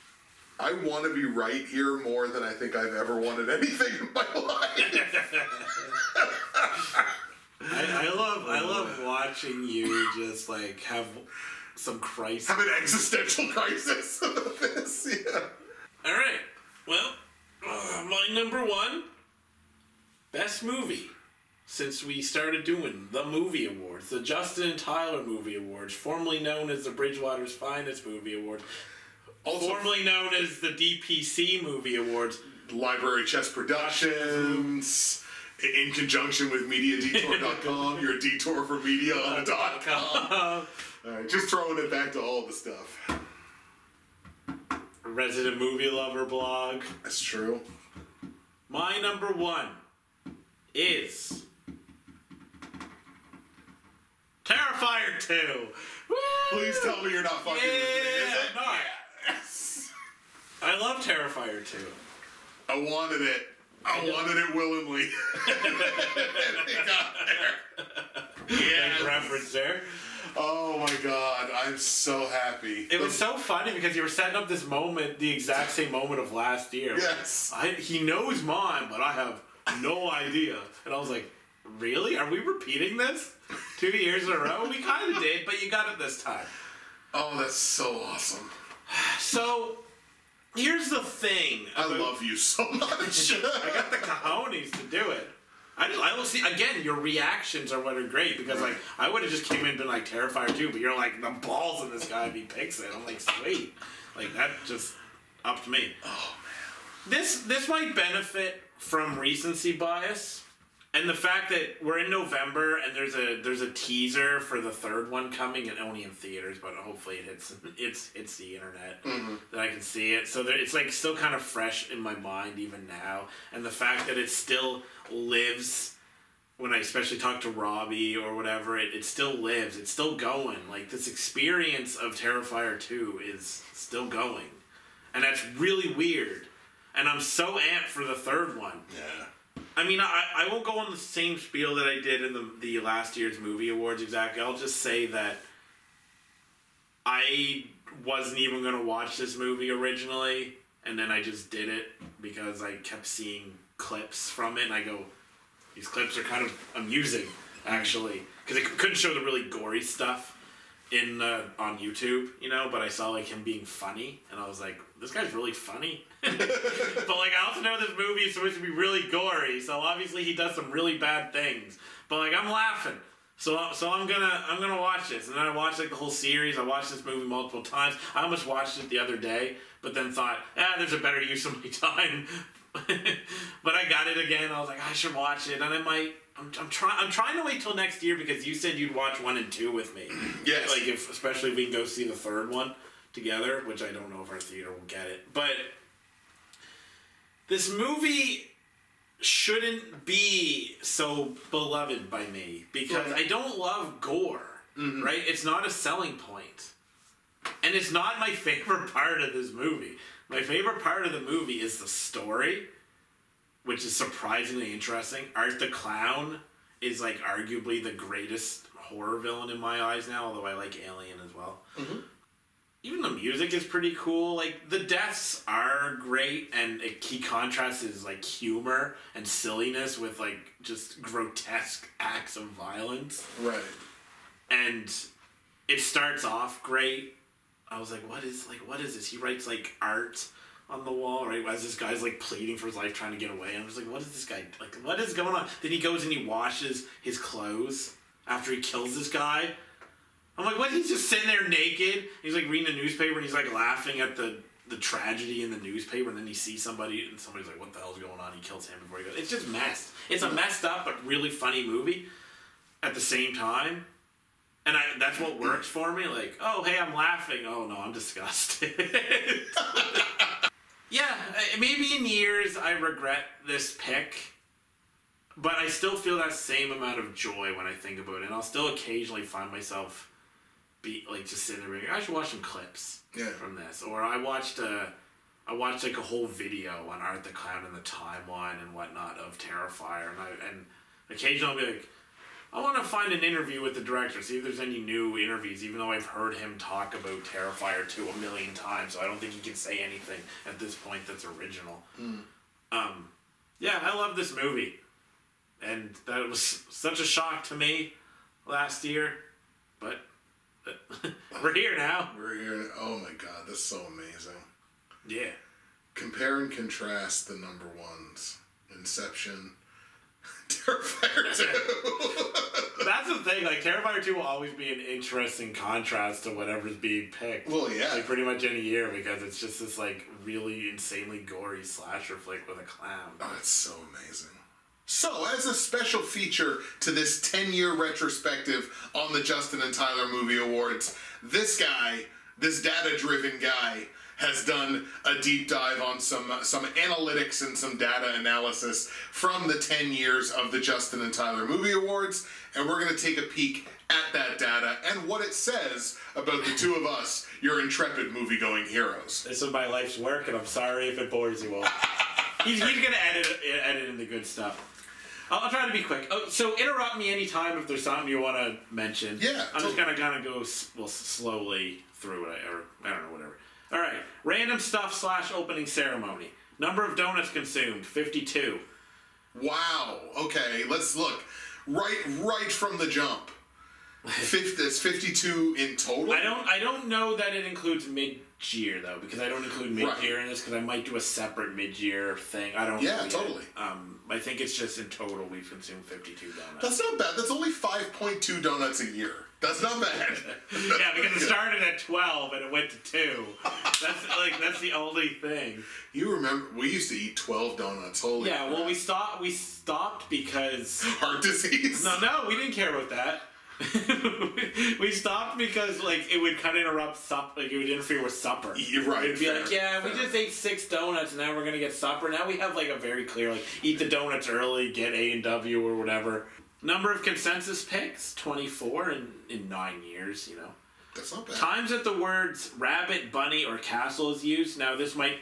Speaker 2: I want to be right here more than I think I've ever wanted anything in my life.
Speaker 1: I love watching you just like have some crisis.
Speaker 2: Have an existential crisis about this, yeah.
Speaker 1: All right. Well, my number one best movie since we started doing the movie awards, the Justin and Tyler movie awards, formerly known as the Bridgewater's Finest movie awards, also formerly known as the DPC movie awards,
Speaker 2: Library Chess Productions. In conjunction with MediaDetour.com, your detour for media on .com. Alright, just throwing it back to all the stuff.
Speaker 1: Resident Movie Lover blog.
Speaker 2: That's true.
Speaker 1: My number one is Terrifier 2. Woo!
Speaker 2: Please tell me you're not fucking with me. Is it?
Speaker 1: I'm not. Yes. I love Terrifier 2.
Speaker 2: I wanted it. I wanted it willingly. It got there.
Speaker 1: Yeah, reference there.
Speaker 2: Oh my god, I'm so happy.
Speaker 1: It was so funny because you were setting up this moment, the exact same moment of last year.
Speaker 2: Yes.
Speaker 1: He knows mine, but I have no idea. And I was like, really? Are we repeating this 2 years in a row? We kind of did, but you got it this time.
Speaker 2: Oh, that's so awesome.
Speaker 1: So... here's the thing.
Speaker 2: I love you so much.
Speaker 1: I got the cojones to do it. I will see again. Your reactions are what are great because like I would have just came in and been like Terrifier 2, but you're like the balls in this guy if he picks it. I'm like sweet, like that just up to me.
Speaker 2: Oh man,
Speaker 1: this might benefit from recency bias. And the fact that we're in November and there's a teaser for the third one coming and only in theaters, but hopefully it hits the internet that I can see it. So it's like still kind of fresh in my mind even now. And the fact that it still lives when I especially talk to Robbie or whatever, it still lives. It's still going. Like, this experience of Terrifier 2 is still going. And that's really weird. And I'm so amped for the third one.
Speaker 2: Yeah.
Speaker 1: I mean, I won't go on the same spiel that I did in the last year's movie awards exactly. I'll just say that I wasn't even going to watch this movie originally, and then I just did it because I kept seeing clips from it, and I go, these clips are kind of amusing, actually. Because they couldn't show the really gory stuff on YouTube, you know, but I saw, like, him being funny, and I was like, this guy's really funny. But, like, I also know this movie is supposed to be really gory, so obviously he does some really bad things. But, like, I'm laughing. So I'm gonna watch this. And then I watched, like, the whole series. I watched this movie multiple times. I almost watched it the other day, but then thought, there's a better use of my time. But I got it again. I was like, I should watch it, and I might. I'm trying to wait till next year because you said you'd watch 1 and 2 with me.
Speaker 2: Yes.
Speaker 1: Like, especially if we can go see the third one together, which I don't know if our theater will get it. But this movie shouldn't be so beloved by me because I don't love gore, right? It's not a selling point. And it's not my favorite part of this movie. My favorite part of the movie is the story, which is surprisingly interesting. Art the Clown is, like, arguably the greatest horror villain in my eyes now, although I like Alien as well. Mm-hmm. Even the music is pretty cool. Like, the deaths are great, and a key contrast is, like, humor and silliness with, like, just grotesque acts of violence.
Speaker 2: Right.
Speaker 1: And it starts off great. I was like, what is this? He writes, like, art on the wall, right? As this guy's, like, pleading for his life, trying to get away. And I was like, what is this guy, like, what is going on? Then he goes and he washes his clothes after he kills this guy. I'm like, what? He's just sitting there naked. He's, like, reading the newspaper, and he's, like, laughing at the tragedy in the newspaper, and then he sees somebody, and somebody's like, what the hell's going on? He kills him before he goes. It's just messed. It's a messed up but really funny movie at the same time. And that's what works for me. Like, oh, hey, I'm laughing. Oh, no, I'm disgusted. Yeah, maybe in years I regret this pick, but I still feel that same amount of joy when I think about it. And I'll still occasionally find myself just sitting there, I should watch some clips from this. Or I watched like a whole video on Art the Clown and the timeline and whatnot of Terrifier, and occasionally I'll be like, I want to find an interview with the director, see if there's any new interviews, even though I've heard him talk about Terrifier 2 a million times, so I don't think he can say anything at this point that's original. Yeah, I love this movie. And that was such a shock to me last year, but we're here now.
Speaker 2: We're here. Oh my god, that's so amazing.
Speaker 1: Yeah.
Speaker 2: Compare and contrast the number ones. Inception, Terrifier 2.
Speaker 1: That's the thing, like, Terrifier 2 will always be an interesting contrast to whatever's being picked.
Speaker 2: Well, yeah.
Speaker 1: Like, pretty much any year, because it's just this, like, really insanely gory slasher flick with a clown.
Speaker 2: Oh, it's so amazing. So, as a special feature to this 10-year retrospective on the Justin and Tyler Movie Awards, this data-driven guy, has done a deep dive on some analytics and some data analysis from the 10 years of the Justin and Tyler Movie Awards, and we're going to take a peek at that data and what it says about the two of us, your intrepid movie-going heroes.
Speaker 1: This is my life's work, and I'm sorry if it bores you all. He's going to edit in the good stuff. I'll try to be quick. Oh, so interrupt me anytime if there's something you want to mention.
Speaker 2: Yeah.
Speaker 1: I'm just going to kind of go slowly through it, or I don't know, whatever. All right, random stuff / opening ceremony. Number of donuts consumed, 52.
Speaker 2: Wow. Okay, let's look. Right from the jump. That's 52 in total?
Speaker 1: I don't know that it includes mid-year, though, because I don't include mid-year in this, because I might do a separate mid-year thing. I don't know.
Speaker 2: Yeah, totally.
Speaker 1: I think it's just in total we've consumed 52 donuts.
Speaker 2: That's not bad. That's only 5.2 donuts a year. That's not bad.
Speaker 1: Yeah, because it started at 12 and it went to 2. That's the only thing.
Speaker 2: You remember we used to eat 12 donuts. Holy crap.
Speaker 1: Well, we stopped because
Speaker 2: heart disease.
Speaker 1: No, we didn't care about that. We stopped because, like, it would kind of interrupt supper. Like, it would interfere with supper.
Speaker 2: You're right.
Speaker 1: It'd be we just ate 6 donuts and now we're gonna get supper. Now we have, like, a very clear, like, eat the donuts early, get A&W or whatever. Number of consensus picks, 24 in 9 years,
Speaker 2: That's not bad.
Speaker 1: Times that the words rabbit, bunny, or castle is used. Now, this might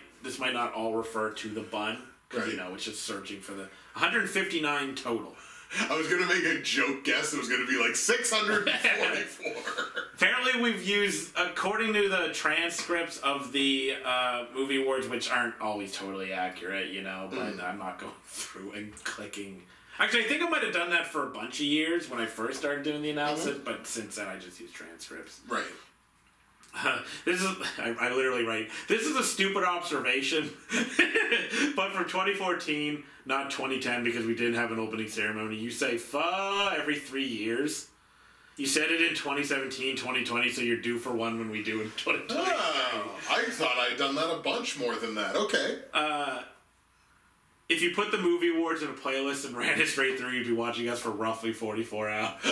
Speaker 1: not all refer to the bun, because,
Speaker 2: Right.
Speaker 1: it's just searching for the 159 total.
Speaker 2: I was going to make a joke guess. It was going to be like 644.
Speaker 1: Apparently, we've used, according to the transcripts of the movie awards, which aren't always totally accurate, but I'm not going through and clicking. Actually, I think I might have done that for a bunch of years when I first started doing the analysis, but since then I just use transcripts.
Speaker 2: Right.
Speaker 1: I literally write, this is a stupid observation, but from 2014, not 2010, because we didn't have an opening ceremony, you say "fuh" every 3 years. You said it in 2017, 2020, so you're due for one when we do in 2020.
Speaker 2: Oh, I thought I'd done that a bunch more than that. Okay.
Speaker 1: If you put the movie awards in a playlist and ran it straight through, you'd be watching us for roughly 44 hours.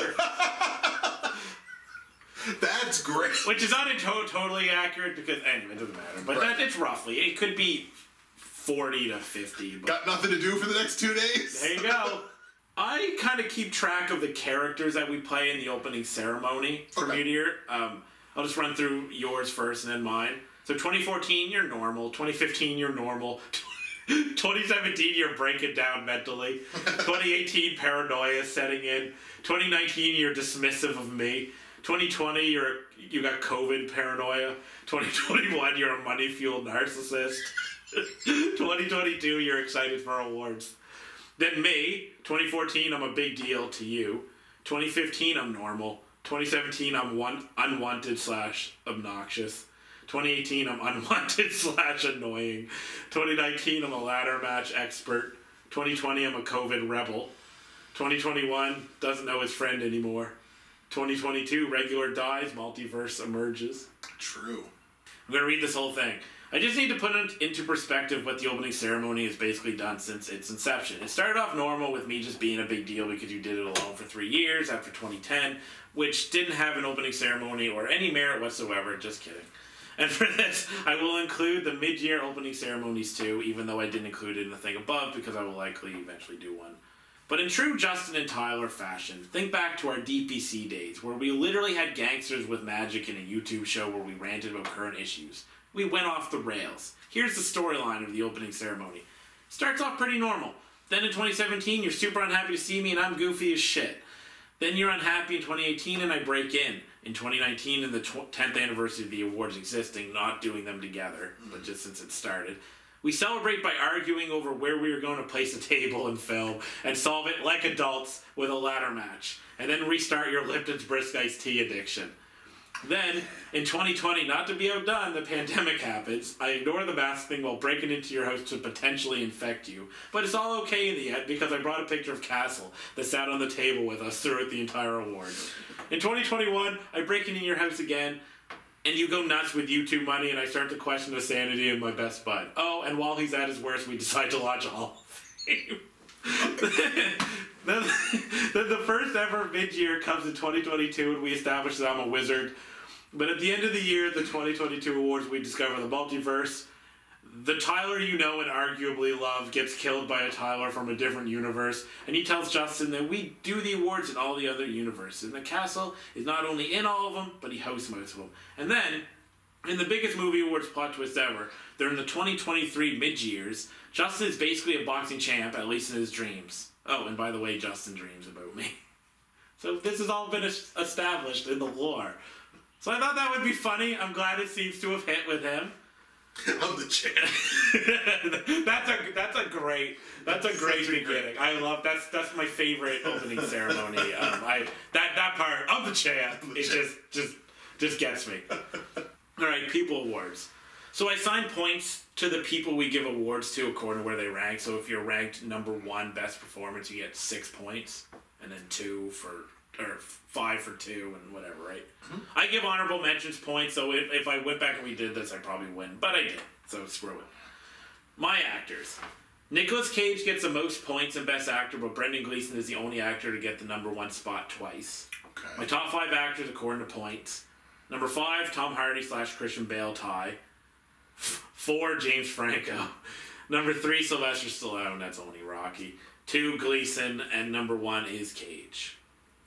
Speaker 2: That's great.
Speaker 1: Which is not totally accurate because, anyway, it doesn't matter. But
Speaker 2: Right.
Speaker 1: it's roughly. It could be 40 to 50. But
Speaker 2: Got nothing to do for the next 2 days?
Speaker 1: there you go. I kind of keep track of the characters that we play in the opening ceremony for
Speaker 2: Okay.
Speaker 1: Meteor. I'll just run through yours first and then mine. So 2014, you're normal. 2015, you're normal. 2017, you're breaking down mentally. 2018, paranoia setting in. 2019, you're dismissive of me. 2020, you got COVID paranoia. 2021, you're a money-fueled narcissist. 2022, you're excited for awards. Then me, 2014, I'm a big deal to you. 2015, I'm normal. 2017, I'm unwanted / obnoxious. 2018, I'm unwanted / annoying. 2019, I'm a ladder match expert. 2020, I'm a COVID rebel. 2021, doesn't know his friend anymore. 2022, regular dies, multiverse emerges.
Speaker 2: True.
Speaker 1: I'm going to read this whole thing. I just need to put it into perspective what the opening ceremony has basically done since its inception. It started off normal with me just being a big deal because you did it alone for 3 years after 2010, which didn't have an opening ceremony or any merit whatsoever. Just kidding. And for this, I will include the mid-year opening ceremonies too, even though I didn't include it in the thing above because I will likely eventually do one. But in true Justin and Tyler fashion, think back to our DPC days, where we literally had gangsters with magic in a YouTube show where we ranted about current issues. We went off the rails. Here's the storyline of the opening ceremony. Starts off pretty normal. Then in 2017, you're super unhappy to see me and I'm goofy as shit. Then you're unhappy in 2018 and I break in. In 2019, in the 10th anniversary of the awards existing, not doing them together, but just since it started. We celebrate by arguing over where we are going to place a table and film, and solve it like adults with a ladder match, and then restart your Lipton's brisk iced tea addiction. Then, in 2020, not to be outdone, the pandemic happens. I ignore the mask thing while breaking into your house to potentially infect you. But it's all okay in the end because I brought a picture of Castle that sat on the table with us throughout the entire award. In 2021, I break into your house again, and you go nuts with YouTube money, and I start to question the sanity of my best bud. Oh, and while he's at his worst, we decide to launch a Hall of Fame. Then the first ever mid-year comes in 2022, and we establish that I'm a wizard. But at the end of the year, the 2022 awards, we discover the multiverse. The Tyler you know and arguably love gets killed by a Tyler from a different universe, and he tells Justin that we do the awards in all the other universes. And the Castle is not only in all of them, but he hosts most of them. And then, in the biggest movie awards plot twist ever, they're in the 2023 mid-years. Justin is basically a boxing champ, at least in his dreams. Oh, and by the way, Justin dreams about me. So this has all been established in the lore. So I thought that would be funny. I'm glad it seems to have hit with him.
Speaker 2: I'm the champ.
Speaker 1: that's a great beginning. I love that's my favorite opening ceremony. That part I'm the champ. Just gets me. All right, people awards. So I assign points to the people we give awards to according to where they rank. So if you're ranked number 1 best performance, you get 6 points, and then 5 for 2 and whatever, right? Mm-hmm. I give honorable mentions points, so if I went back and we did this, I'd probably win. But I did, so screw it. My actors. Nicolas Cage gets the most points in Best Actor, but Brendan Gleeson is the only actor to get the number 1 spot twice.
Speaker 2: Okay.
Speaker 1: My top 5 actors according to points. Number 5, Tom Hardy / Christian Bale tie. 4, James Franco. Number 3, Sylvester Stallone, that's only Rocky. 2, Gleason, and number 1 is Cage.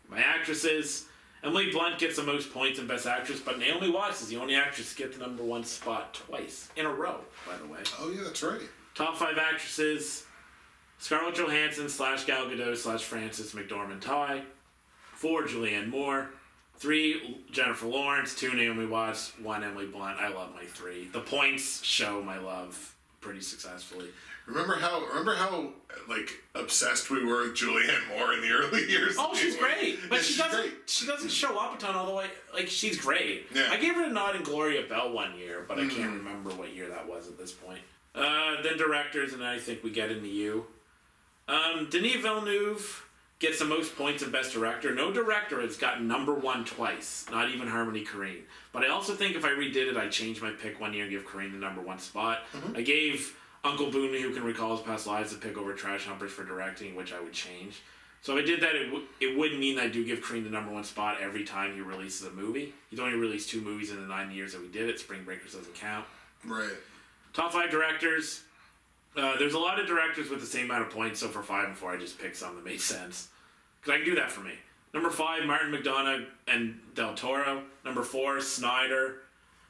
Speaker 1: My actresses, Emily Blunt gets the most points in Best Actress, but Naomi Watts is the only actress to get the number 1 spot twice in a row, by the way.
Speaker 2: Oh, yeah, that's right.
Speaker 1: Top 5 actresses, Scarlett Johansson / Gal Gadot / Frances McDormand tie. 4, Julianne Moore. 3, Jennifer Lawrence. 2, Naomi Watts. 1, Emily Blunt. I love my 3. The points show my love pretty successfully.
Speaker 2: Remember how like obsessed we were with Julianne Moore in the early years?
Speaker 1: Oh, she's great, but she doesn't show up a ton. Although she's great.
Speaker 2: Yeah.
Speaker 1: I gave her a nod in Gloria Bell one year, but I can't remember what year that was at this point. Then directors, and I think we get into you. Denis Villeneuve gets the most points in Best Director. No director has gotten number 1 twice, not even Harmony Korine. But I also think if I redid it, I'd change my pick one year and give Korine the number 1 spot. I gave Uncle Boone, Who Can Recall His Past Lives, the pick over Trash Humpers for directing, which I would change. So if I did that, it would mean I do give Korine the number 1 spot every time he releases a movie. He's only released 2 movies in the 9 years that we did it. Spring Breakers doesn't count.
Speaker 2: Right.
Speaker 1: Top 5 directors. There's a lot of directors with the same amount of points, so for 5 and 4, I just picked some that made sense. Because I can do that for me. Number 5, Martin McDonagh and Del Toro. Number 4, Snyder,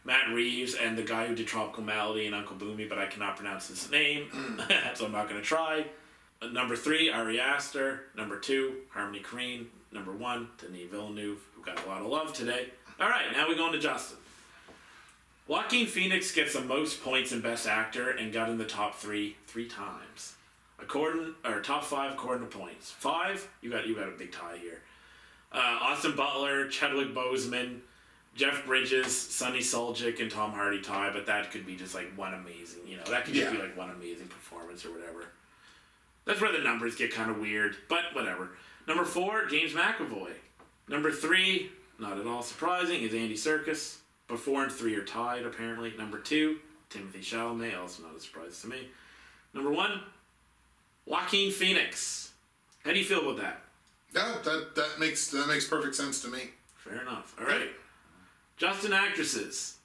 Speaker 1: Matt Reeves, and the guy who did Tropical Malady and Uncle Boomy, but I cannot pronounce his name, so I'm not going to try. Number 3, Ari Aster. Number 2, Harmony Korine. Number 1, Denis Villeneuve, who got a lot of love today. All right, now we go into Justin. Joaquin Phoenix gets the most points in Best Actor and got in the top 3 times. Top 5 according to points. 5, you got a big tie here. Austin Butler, Chadwick Boseman, Jeff Bridges, Sonny Suljic, and Tom Hardy tie, but that could be just like one amazing, that could just be like one amazing performance or whatever. That's where the numbers get kind of weird, but whatever. Number 4, James McAvoy. Number 3, not at all surprising, is Andy Serkis. But 4 and 3 are tied, apparently. Number 2, Timothée Chalamet, also not a surprise to me. Number 1, Joaquin Phoenix. How do you feel about that?
Speaker 2: No, that makes perfect sense to me.
Speaker 1: Fair enough. All right. Justin actresses.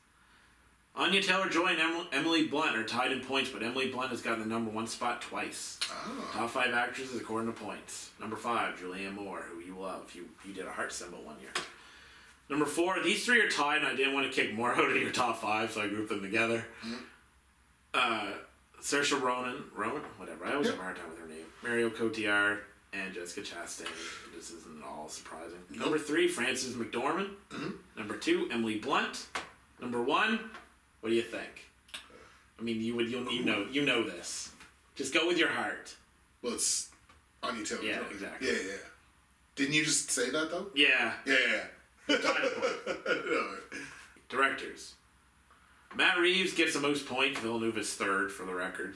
Speaker 1: Anya Taylor-Joy and Emily Blunt are tied in points, but Emily Blunt has gotten the number 1 spot twice.
Speaker 2: Oh.
Speaker 1: Top 5 actresses according to points. Number 5, Julianne Moore, who you love. You did a heart symbol one year. Number 4, these 3 are tied, and I didn't want to kick more out of your top 5, so I grouped them together. Saoirse Ronan, whatever. I always have a hard time with her name. Mario Cotillard and Jessica Chastain. This isn't at all surprising. Nope. Number 3, Frances McDormand. Number 2, Emily Blunt. Number 1, what do you think? I mean, you know this. Just go with your heart.
Speaker 2: Well, it's Anya Taylor-Joy.
Speaker 1: Yeah, exactly.
Speaker 2: Yeah. Didn't you just say that though?
Speaker 1: Yeah.
Speaker 2: Yeah.
Speaker 1: Directors. Matt Reeves gets the most points. Villeneuve is 3rd for the record.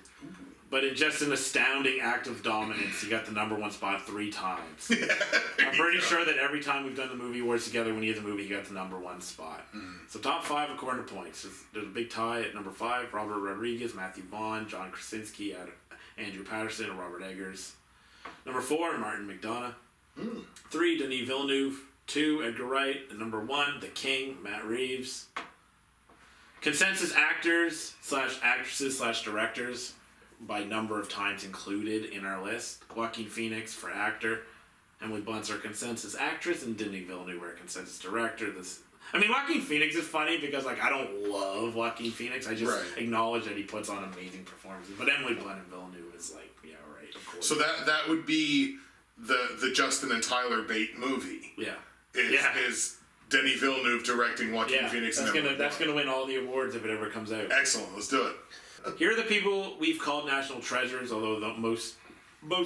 Speaker 1: But in just an astounding act of dominance, he got the number 1 spot 3 times. I'm pretty sure that every time we've done the movie awards together, when he had the movie, he got the number 1 spot. So top 5 according to points. There's a big tie at number 5. Robert Rodriguez, Matthew Vaughn, John Krasinski, Andrew Patterson, and Robert Eggers. Number 4, Martin McDonagh. 3, Denis Villeneuve. 2, Edgar Wright. And number 1, The King, Matt Reeves. Consensus actors / actresses / directors by number of times included in our list. Joaquin Phoenix for actor. Emily Blunt's our consensus actress, and Denis Villeneuve our consensus director. Joaquin Phoenix is funny because I don't love Joaquin Phoenix. I just acknowledge that he puts on amazing performances. But Emily Blunt and Villeneuve is of course.
Speaker 2: So that would be the Justin and Tyler Bate movie.
Speaker 1: Yeah.
Speaker 2: Is Denis Villeneuve directing Joaquin Phoenix?
Speaker 1: That's gonna win all the awards if it ever comes out.
Speaker 2: Excellent, let's do it.
Speaker 1: Here are the people we've called national treasures, although most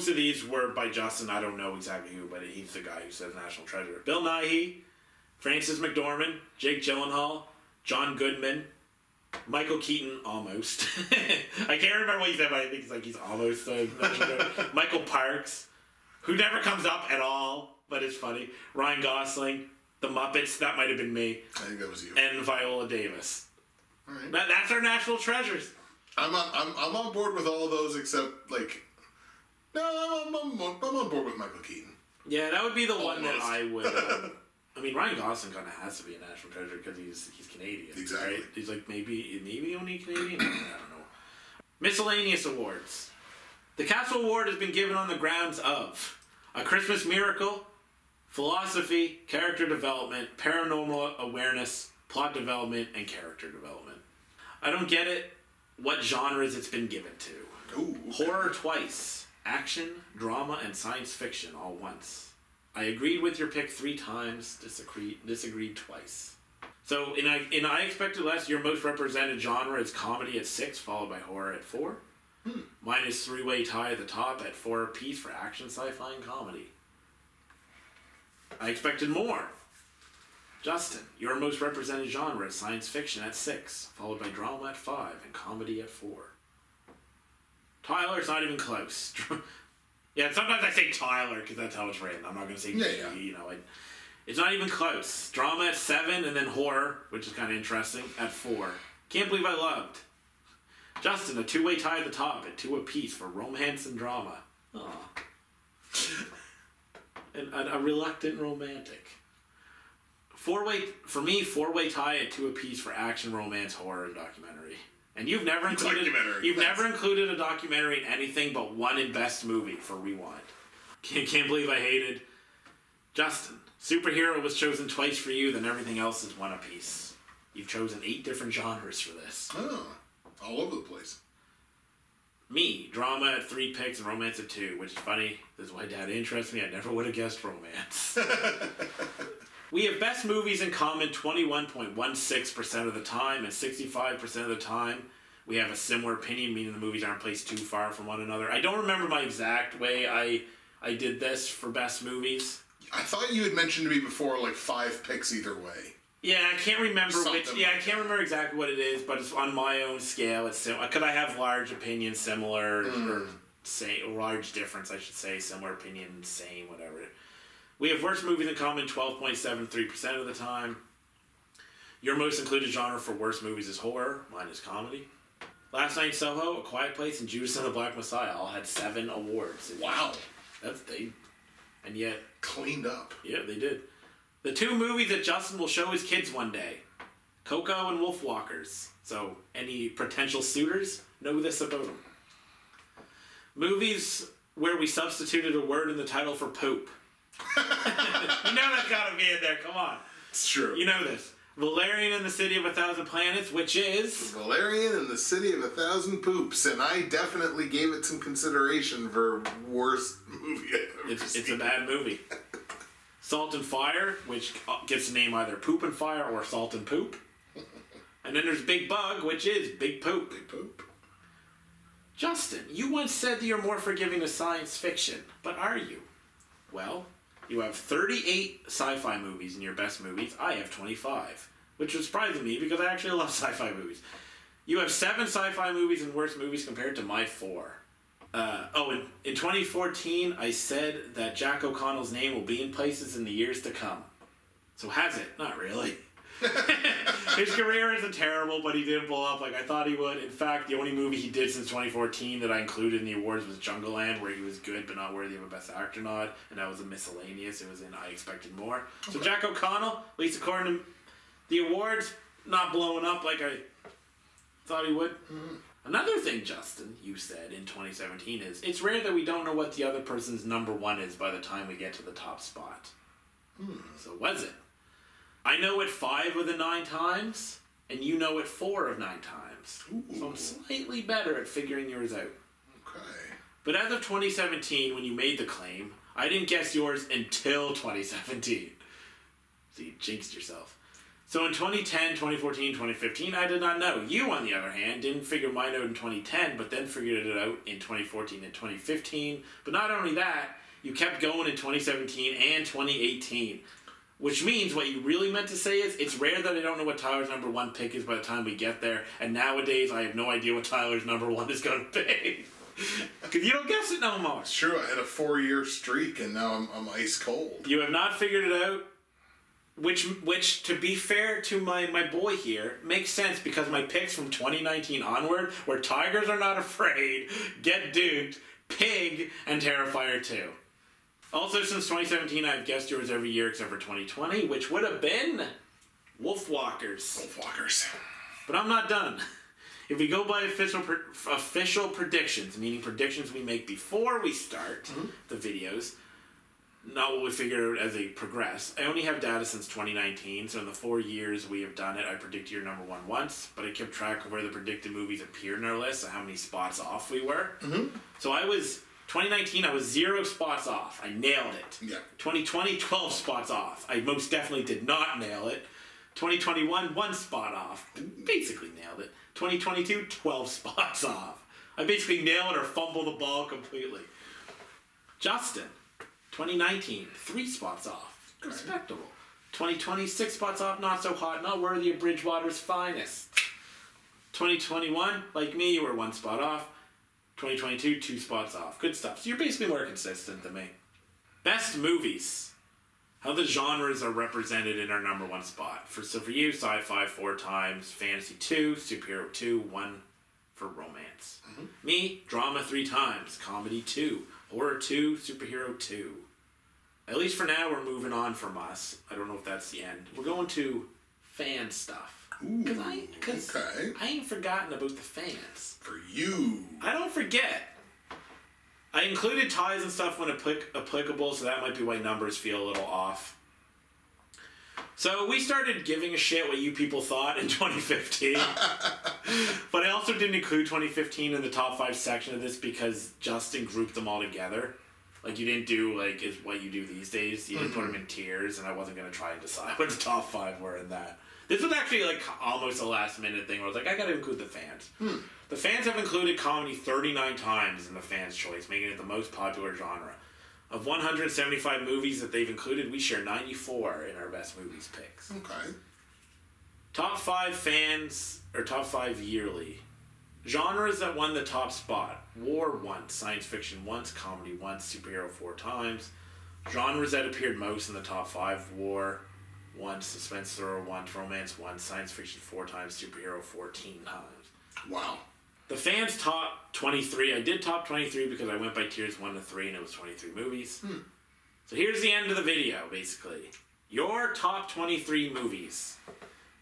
Speaker 1: of these were by Justin. I don't know exactly who, but he's the guy who says national treasure. Bill Nighy, Frances McDormand, Jake Gyllenhaal, John Goodman, Michael Keaton, almost. I can't remember what he said, but I think he's almost. Michael Parks, who never comes up at all, but it's funny. Ryan Gosling, The Muppets, that might have been me.
Speaker 2: I think that was you.
Speaker 1: And Viola Davis.
Speaker 2: All right.
Speaker 1: That's our national treasures.
Speaker 2: I'm on board with all of those except I'm on board with Michael Keaton.
Speaker 1: Yeah, that would be the one that I would. Ryan Gosling kind of has to be a national treasure because he's Canadian.
Speaker 2: Exactly.
Speaker 1: Right? He's maybe only Canadian. I don't know. Miscellaneous awards. The Castle Award has been given on the grounds of A Christmas Miracle, philosophy, character development, paranormal awareness, plot development, and character development. I don't get it what genres it's been given to.
Speaker 2: Ooh.
Speaker 1: Horror twice, action, drama, and science fiction all once. I agreed with your pick 3 times, disagreed twice. So in I Expected Less, your most represented genre is comedy at 6, followed by horror at 4. Mine is 3-way tie at the top at 4 apiece for action, sci-fi, and comedy. I expected more. Justin, your most represented genre is science fiction at 6, followed by drama at 5, and comedy at 4. Tyler's not even close. Yeah, sometimes I say Tyler because that's how it's written. I'm not going to say you know. It's not even close. Drama at 7, and then horror, which is kind of interesting, at 4. Can't believe I loved. Justin, a 2-way tie at the top at 2 apiece for romance and drama. Aw. And a reluctant romantic. 4-way tie at 2 apiece for action, romance, horror, and documentary. And you've never included a documentary in anything but one in best movie for Rewind. Can't believe I hated. Justin, superhero was chosen twice for you, then everything else is 1 apiece. You've chosen 8 different genres for this.
Speaker 2: Oh, all over the place.
Speaker 1: Me, drama at 3 picks and romance at 2, which is funny. This is why Dad interests me. I never would have guessed romance. We have best movies in common 21.16% of the time, and 65% of the time we have a similar opinion, meaning the movies aren't placed too far from one another. I don't remember my exact way I did this for best movies.
Speaker 2: I thought you had mentioned to me before, like 5 picks either way.
Speaker 1: Yeah, I can't remember I can't remember exactly what it is, but it's on my own scale. It's similar. Could I have large opinions similar, or say large difference? I should say similar opinion, same, whatever. We have worst movies in common 12.73% of the time. Your most included genre for worst movies is horror. Mine is comedy. Last Night in Soho, A Quiet Place, and Judas and the Black Messiah all had 7 awards.
Speaker 2: Wow.
Speaker 1: And yet...
Speaker 2: Cleaned up.
Speaker 1: Yeah, they did. The 2 movies that Justin will show his kids one day. Coco and Wolfwalkers. So, any potential suitors know this about them. Movies where we substituted a word in the title for poop. You know that's gotta be in there, come on.
Speaker 2: It's true.
Speaker 1: You know this. Valerian and the City of a Thousand Planets, which is...
Speaker 2: Valerian and the City of a Thousand Poops, and I definitely gave it some consideration for worst movie I've ever seen.
Speaker 1: It's a bad movie. Salt and Fire, which gets the name either Poop and Fire or Salt and Poop. And then there's Big Bug, which is Big Poop.
Speaker 2: Big Poop.
Speaker 1: Justin, you once said that you're more forgiving to science fiction, but are you? Well... You have 38 sci-fi movies in your best movies. I have 25, which was surprising me because I actually love sci-fi movies. You have 7 sci-fi movies and worst movies compared to my 4. In 2014, I said that Jack O'Connell's name will be in places in the years to come. So has it? Not really. His career isn't terrible, but he didn't blow up like I thought he would. In fact, the only movie he did since 2014 that I included in the awards was Jungleland, where he was good but not worthy of a Best Actor nod, and that was a miscellaneous. It was in I Expected More. Okay. So Jack O'Connell, at least according to the awards, not blowing up like I thought he would. Mm-hmm. Another thing, Justin, you said in 2017 is, it's rare that we don't know what the other person's number 1 is by the time we get to the top spot. So was it? I know it 5 of the 9 times, and you know it 4 of 9 times. Ooh. So I'm slightly better at figuring yours out.
Speaker 2: Okay.
Speaker 1: But as of 2017, when you made the claim, I didn't guess yours until 2017. So you jinxed yourself. So in 2010, 2014, 2015, I did not know. You, on the other hand, didn't figure mine out in 2010, but then figured it out in 2014 and 2015. But not only that, you kept going in 2017 and 2018. Which means what you really meant to say is, it's rare that I don't know what Tyler's number 1 pick is by the time we get there, and nowadays I have no idea what Tyler's number 1 is going to be. Because you don't guess it no more.
Speaker 2: It's true, I had a 4-year streak, and now I'm ice cold.
Speaker 1: You have not figured it out, which to be fair to my boy here, makes sense because my picks from 2019 onward were Tigers Are Not Afraid, Get Duped, Pig, and Terrifier 2. Also, since 2017, I've guessed yours every year except for 2020, which would have been Wolfwalkers.
Speaker 2: Wolfwalkers.
Speaker 1: But I'm not done. If we go by official predictions, meaning predictions we make before we start the videos, not what we figure out as they progress. I only have data since 2019, so in the 4 years we have done it, I predicted your number one once, but I kept track of where the predicted movies appeared in our list, and how many spots off we were. So 2019, I was 0 spots off. I nailed it.
Speaker 2: Yeah.
Speaker 1: 2020, 12 spots off. I most definitely did not nail it. 2021, 1 spot off. Basically nailed it. 2022, 12 spots off. I basically nailed or fumbled the ball completely. Justin, 2019, 3 spots off. Respectable. 2020, 6 spots off. Not so hot. Not worthy of Bridgewater's finest. 2021, like me, you were 1 spot off. 2022, 2 spots off. Good stuff. So you're basically more consistent than me. Best movies. How the genres are represented in our number 1 spot. So for you, sci-fi 4 times, fantasy 2, superhero 2, 1 for romance. Me, drama 3 times, comedy 2, horror 2, superhero 2. At least for now, we're moving on from us. I don't know if that's the end. We're going to fan stuff. Because I ain't forgotten about the fans.
Speaker 2: For you.
Speaker 1: I don't forget. I included ties and stuff when applicable, so that might be why numbers feel a little off. So we started giving a shit what you people thought in 2015. But I also didn't include 2015 in the top 5 section of this because Justin grouped them all together. Like, you didn't do, like, is what you do these days. You didn't put them in tiers, and I wasn't going to try and decide what the top 5 were in that. This was actually, like, almost a last-minute thing where I was like, I got to include the fans. The fans have included comedy 39 times in the fans' choice, making it the most popular genre. Of 175 movies that they've included, we share 94 in our best movies picks.
Speaker 2: Okay.
Speaker 1: Top 5 fans, or top 5 yearly. Genres that won the top spot. War once, science fiction once, comedy once, superhero 4 times. Genres that appeared most in the top 5. War once, suspense thriller once, romance once, science fiction 4 times, superhero 14 times.
Speaker 2: Wow.
Speaker 1: The fans top 23. I did top 23 because I went by tiers 1 to 3 and it was 23 movies. So here's the end of the video, basically. Your top 23 movies.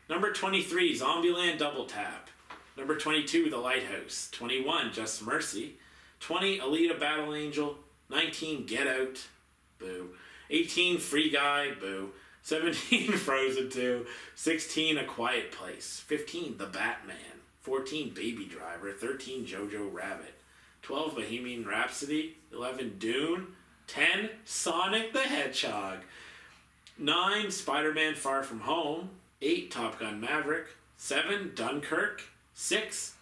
Speaker 1: Number 23, Zombieland Double Tap. Number 22, The Lighthouse. 21, Just Mercy. 20, Alita Battle Angel. 19, Get Out. Boo. 18, Free Guy. Boo. 17, Frozen 2. 16, A Quiet Place. 15, The Batman. 14, Baby Driver. 13, Jojo Rabbit. 12, Bohemian Rhapsody. 11, Dune. 10, Sonic the Hedgehog. 9, Spider-Man Far From Home. 8, Top Gun Maverick. 7, Dunkirk. 6,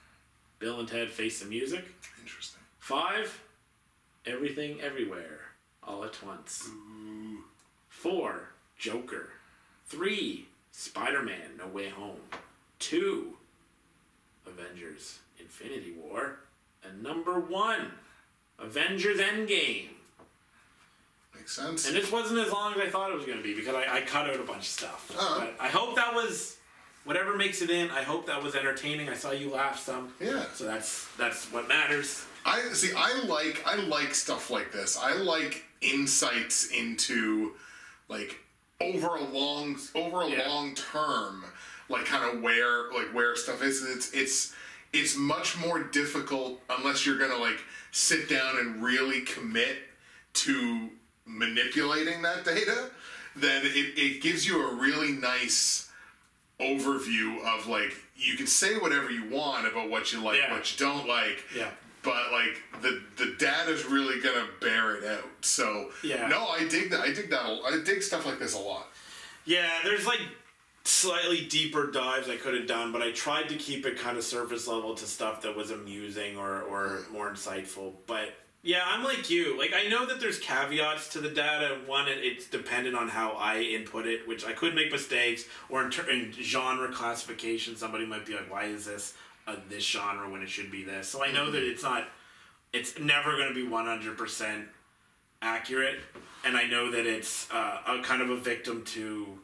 Speaker 1: Bill and Ted Face the Music.
Speaker 2: Interesting.
Speaker 1: 5, Everything Everywhere All at Once.
Speaker 2: Ooh.
Speaker 1: 4, Joker. 3, Spider-Man No Way Home. 2, Avengers Infinity War. And number 1, Avengers Endgame.
Speaker 2: Makes sense.
Speaker 1: And this wasn't as long as I thought it was going to be because I cut out a bunch of stuff. But I hope that was... Whatever makes it in, I hope that was entertaining. I saw you laugh some. Yeah. So that's what matters.
Speaker 2: I like stuff like this. I like insights into, like, over a long term, like, kind of where stuff is. It's much more difficult unless you're gonna, like, sit down and really commit to manipulating that data. Then it gives you a really nice overview of, like, you can say whatever you want about what you like, what you don't like, but, like, the data's really gonna bear it out. So no, I dig that. I dig stuff like this a lot.
Speaker 1: Yeah, there's, like, slightly deeper dives I could have done, but I tried to keep it kind of surface level to stuff that was amusing or more insightful. But yeah, I'm like you. Like, I know that there's caveats to the data. One, it's dependent on how I input it, which I could make mistakes, or in genre classification, somebody might be like, why is this this genre when it should be this? So I know that it's never going to be 100% accurate, and I know that it's a kind of a victim to,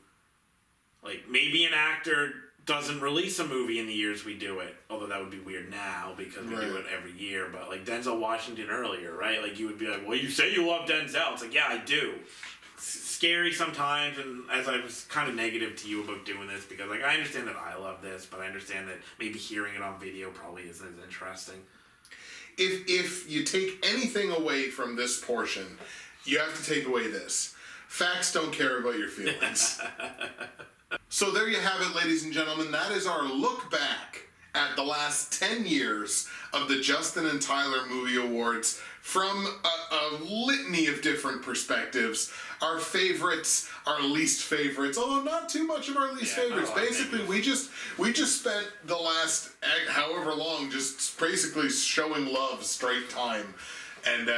Speaker 1: like, maybe an actor doesn't release a movie in the years we do it, although that would be weird now because we do it every year. But, like, Denzel Washington earlier, right? Like, you would be like, well, you say you love Denzel. It's like, yeah, I do. scary sometimes, and as I was kind of negative to you about doing this, because like I understand that I love this, but I understand that maybe hearing it on video probably isn't as interesting.
Speaker 2: If you take anything away from this portion, you have to take away this. Facts don't care about your feelings. So there you have it, ladies and gentlemen. That is our look back at the last 10 years of the Justin and Tyler Movie Awards from a litany of different perspectives. Our favorites, our least favorites, although not too much of our least favorites. Basically, we just spent the last however long just basically showing love straight time. And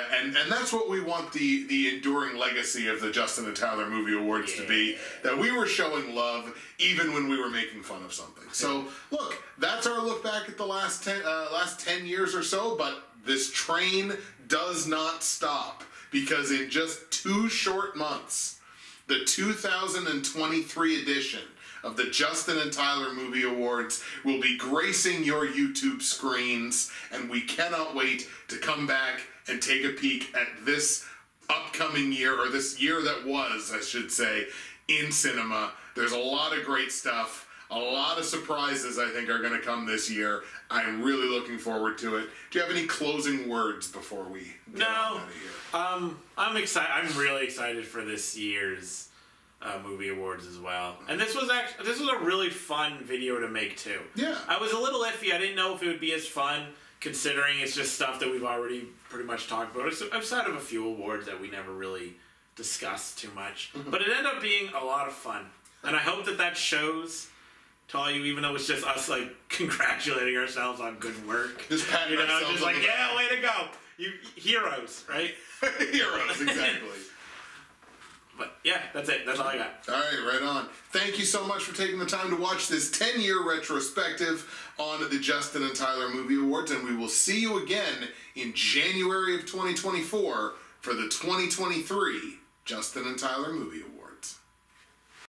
Speaker 2: that's what we want the enduring legacy of the Justin and Tyler Movie Awards to be, that we were showing love even when we were making fun of something. So, look, that's our look back at the last 10 years or so, but this train does not stop, because in just 2 short months, the 2023 edition of the Justin and Tyler Movie Awards will be gracing your YouTube screens, and we cannot wait to come back and take a peek at this upcoming year, or this year that was, I should say, in cinema. There's a lot of great stuff. A lot of surprises, I think, are going to come this year. I'm really looking forward to it. Do you have any closing words before we get out of here?
Speaker 1: I'm excited. I'm really excited for this year's movie awards as well. And this was a really fun video to make too.
Speaker 2: Yeah.
Speaker 1: I was a little iffy. I didn't know if it would be as fun, considering it's just stuff that we've already pretty much talked about. Outside of a few awards that we never really discussed too much. Mm-hmm. But it ended up being a lot of fun. And I hope that shows to all you, even though it's just us like congratulating ourselves on good work.
Speaker 2: Just patting ourselves
Speaker 1: just like, yeah, way to go. You heroes, right?
Speaker 2: Heroes, exactly.
Speaker 1: But yeah, that's it. That's all I got.
Speaker 2: All right, right on. Thank you so much for taking the time to watch this 10-year retrospective on the Justin and Tyler Movie Awards, and we will see you again in January of 2024 for the 2023 Justin and Tyler Movie Awards.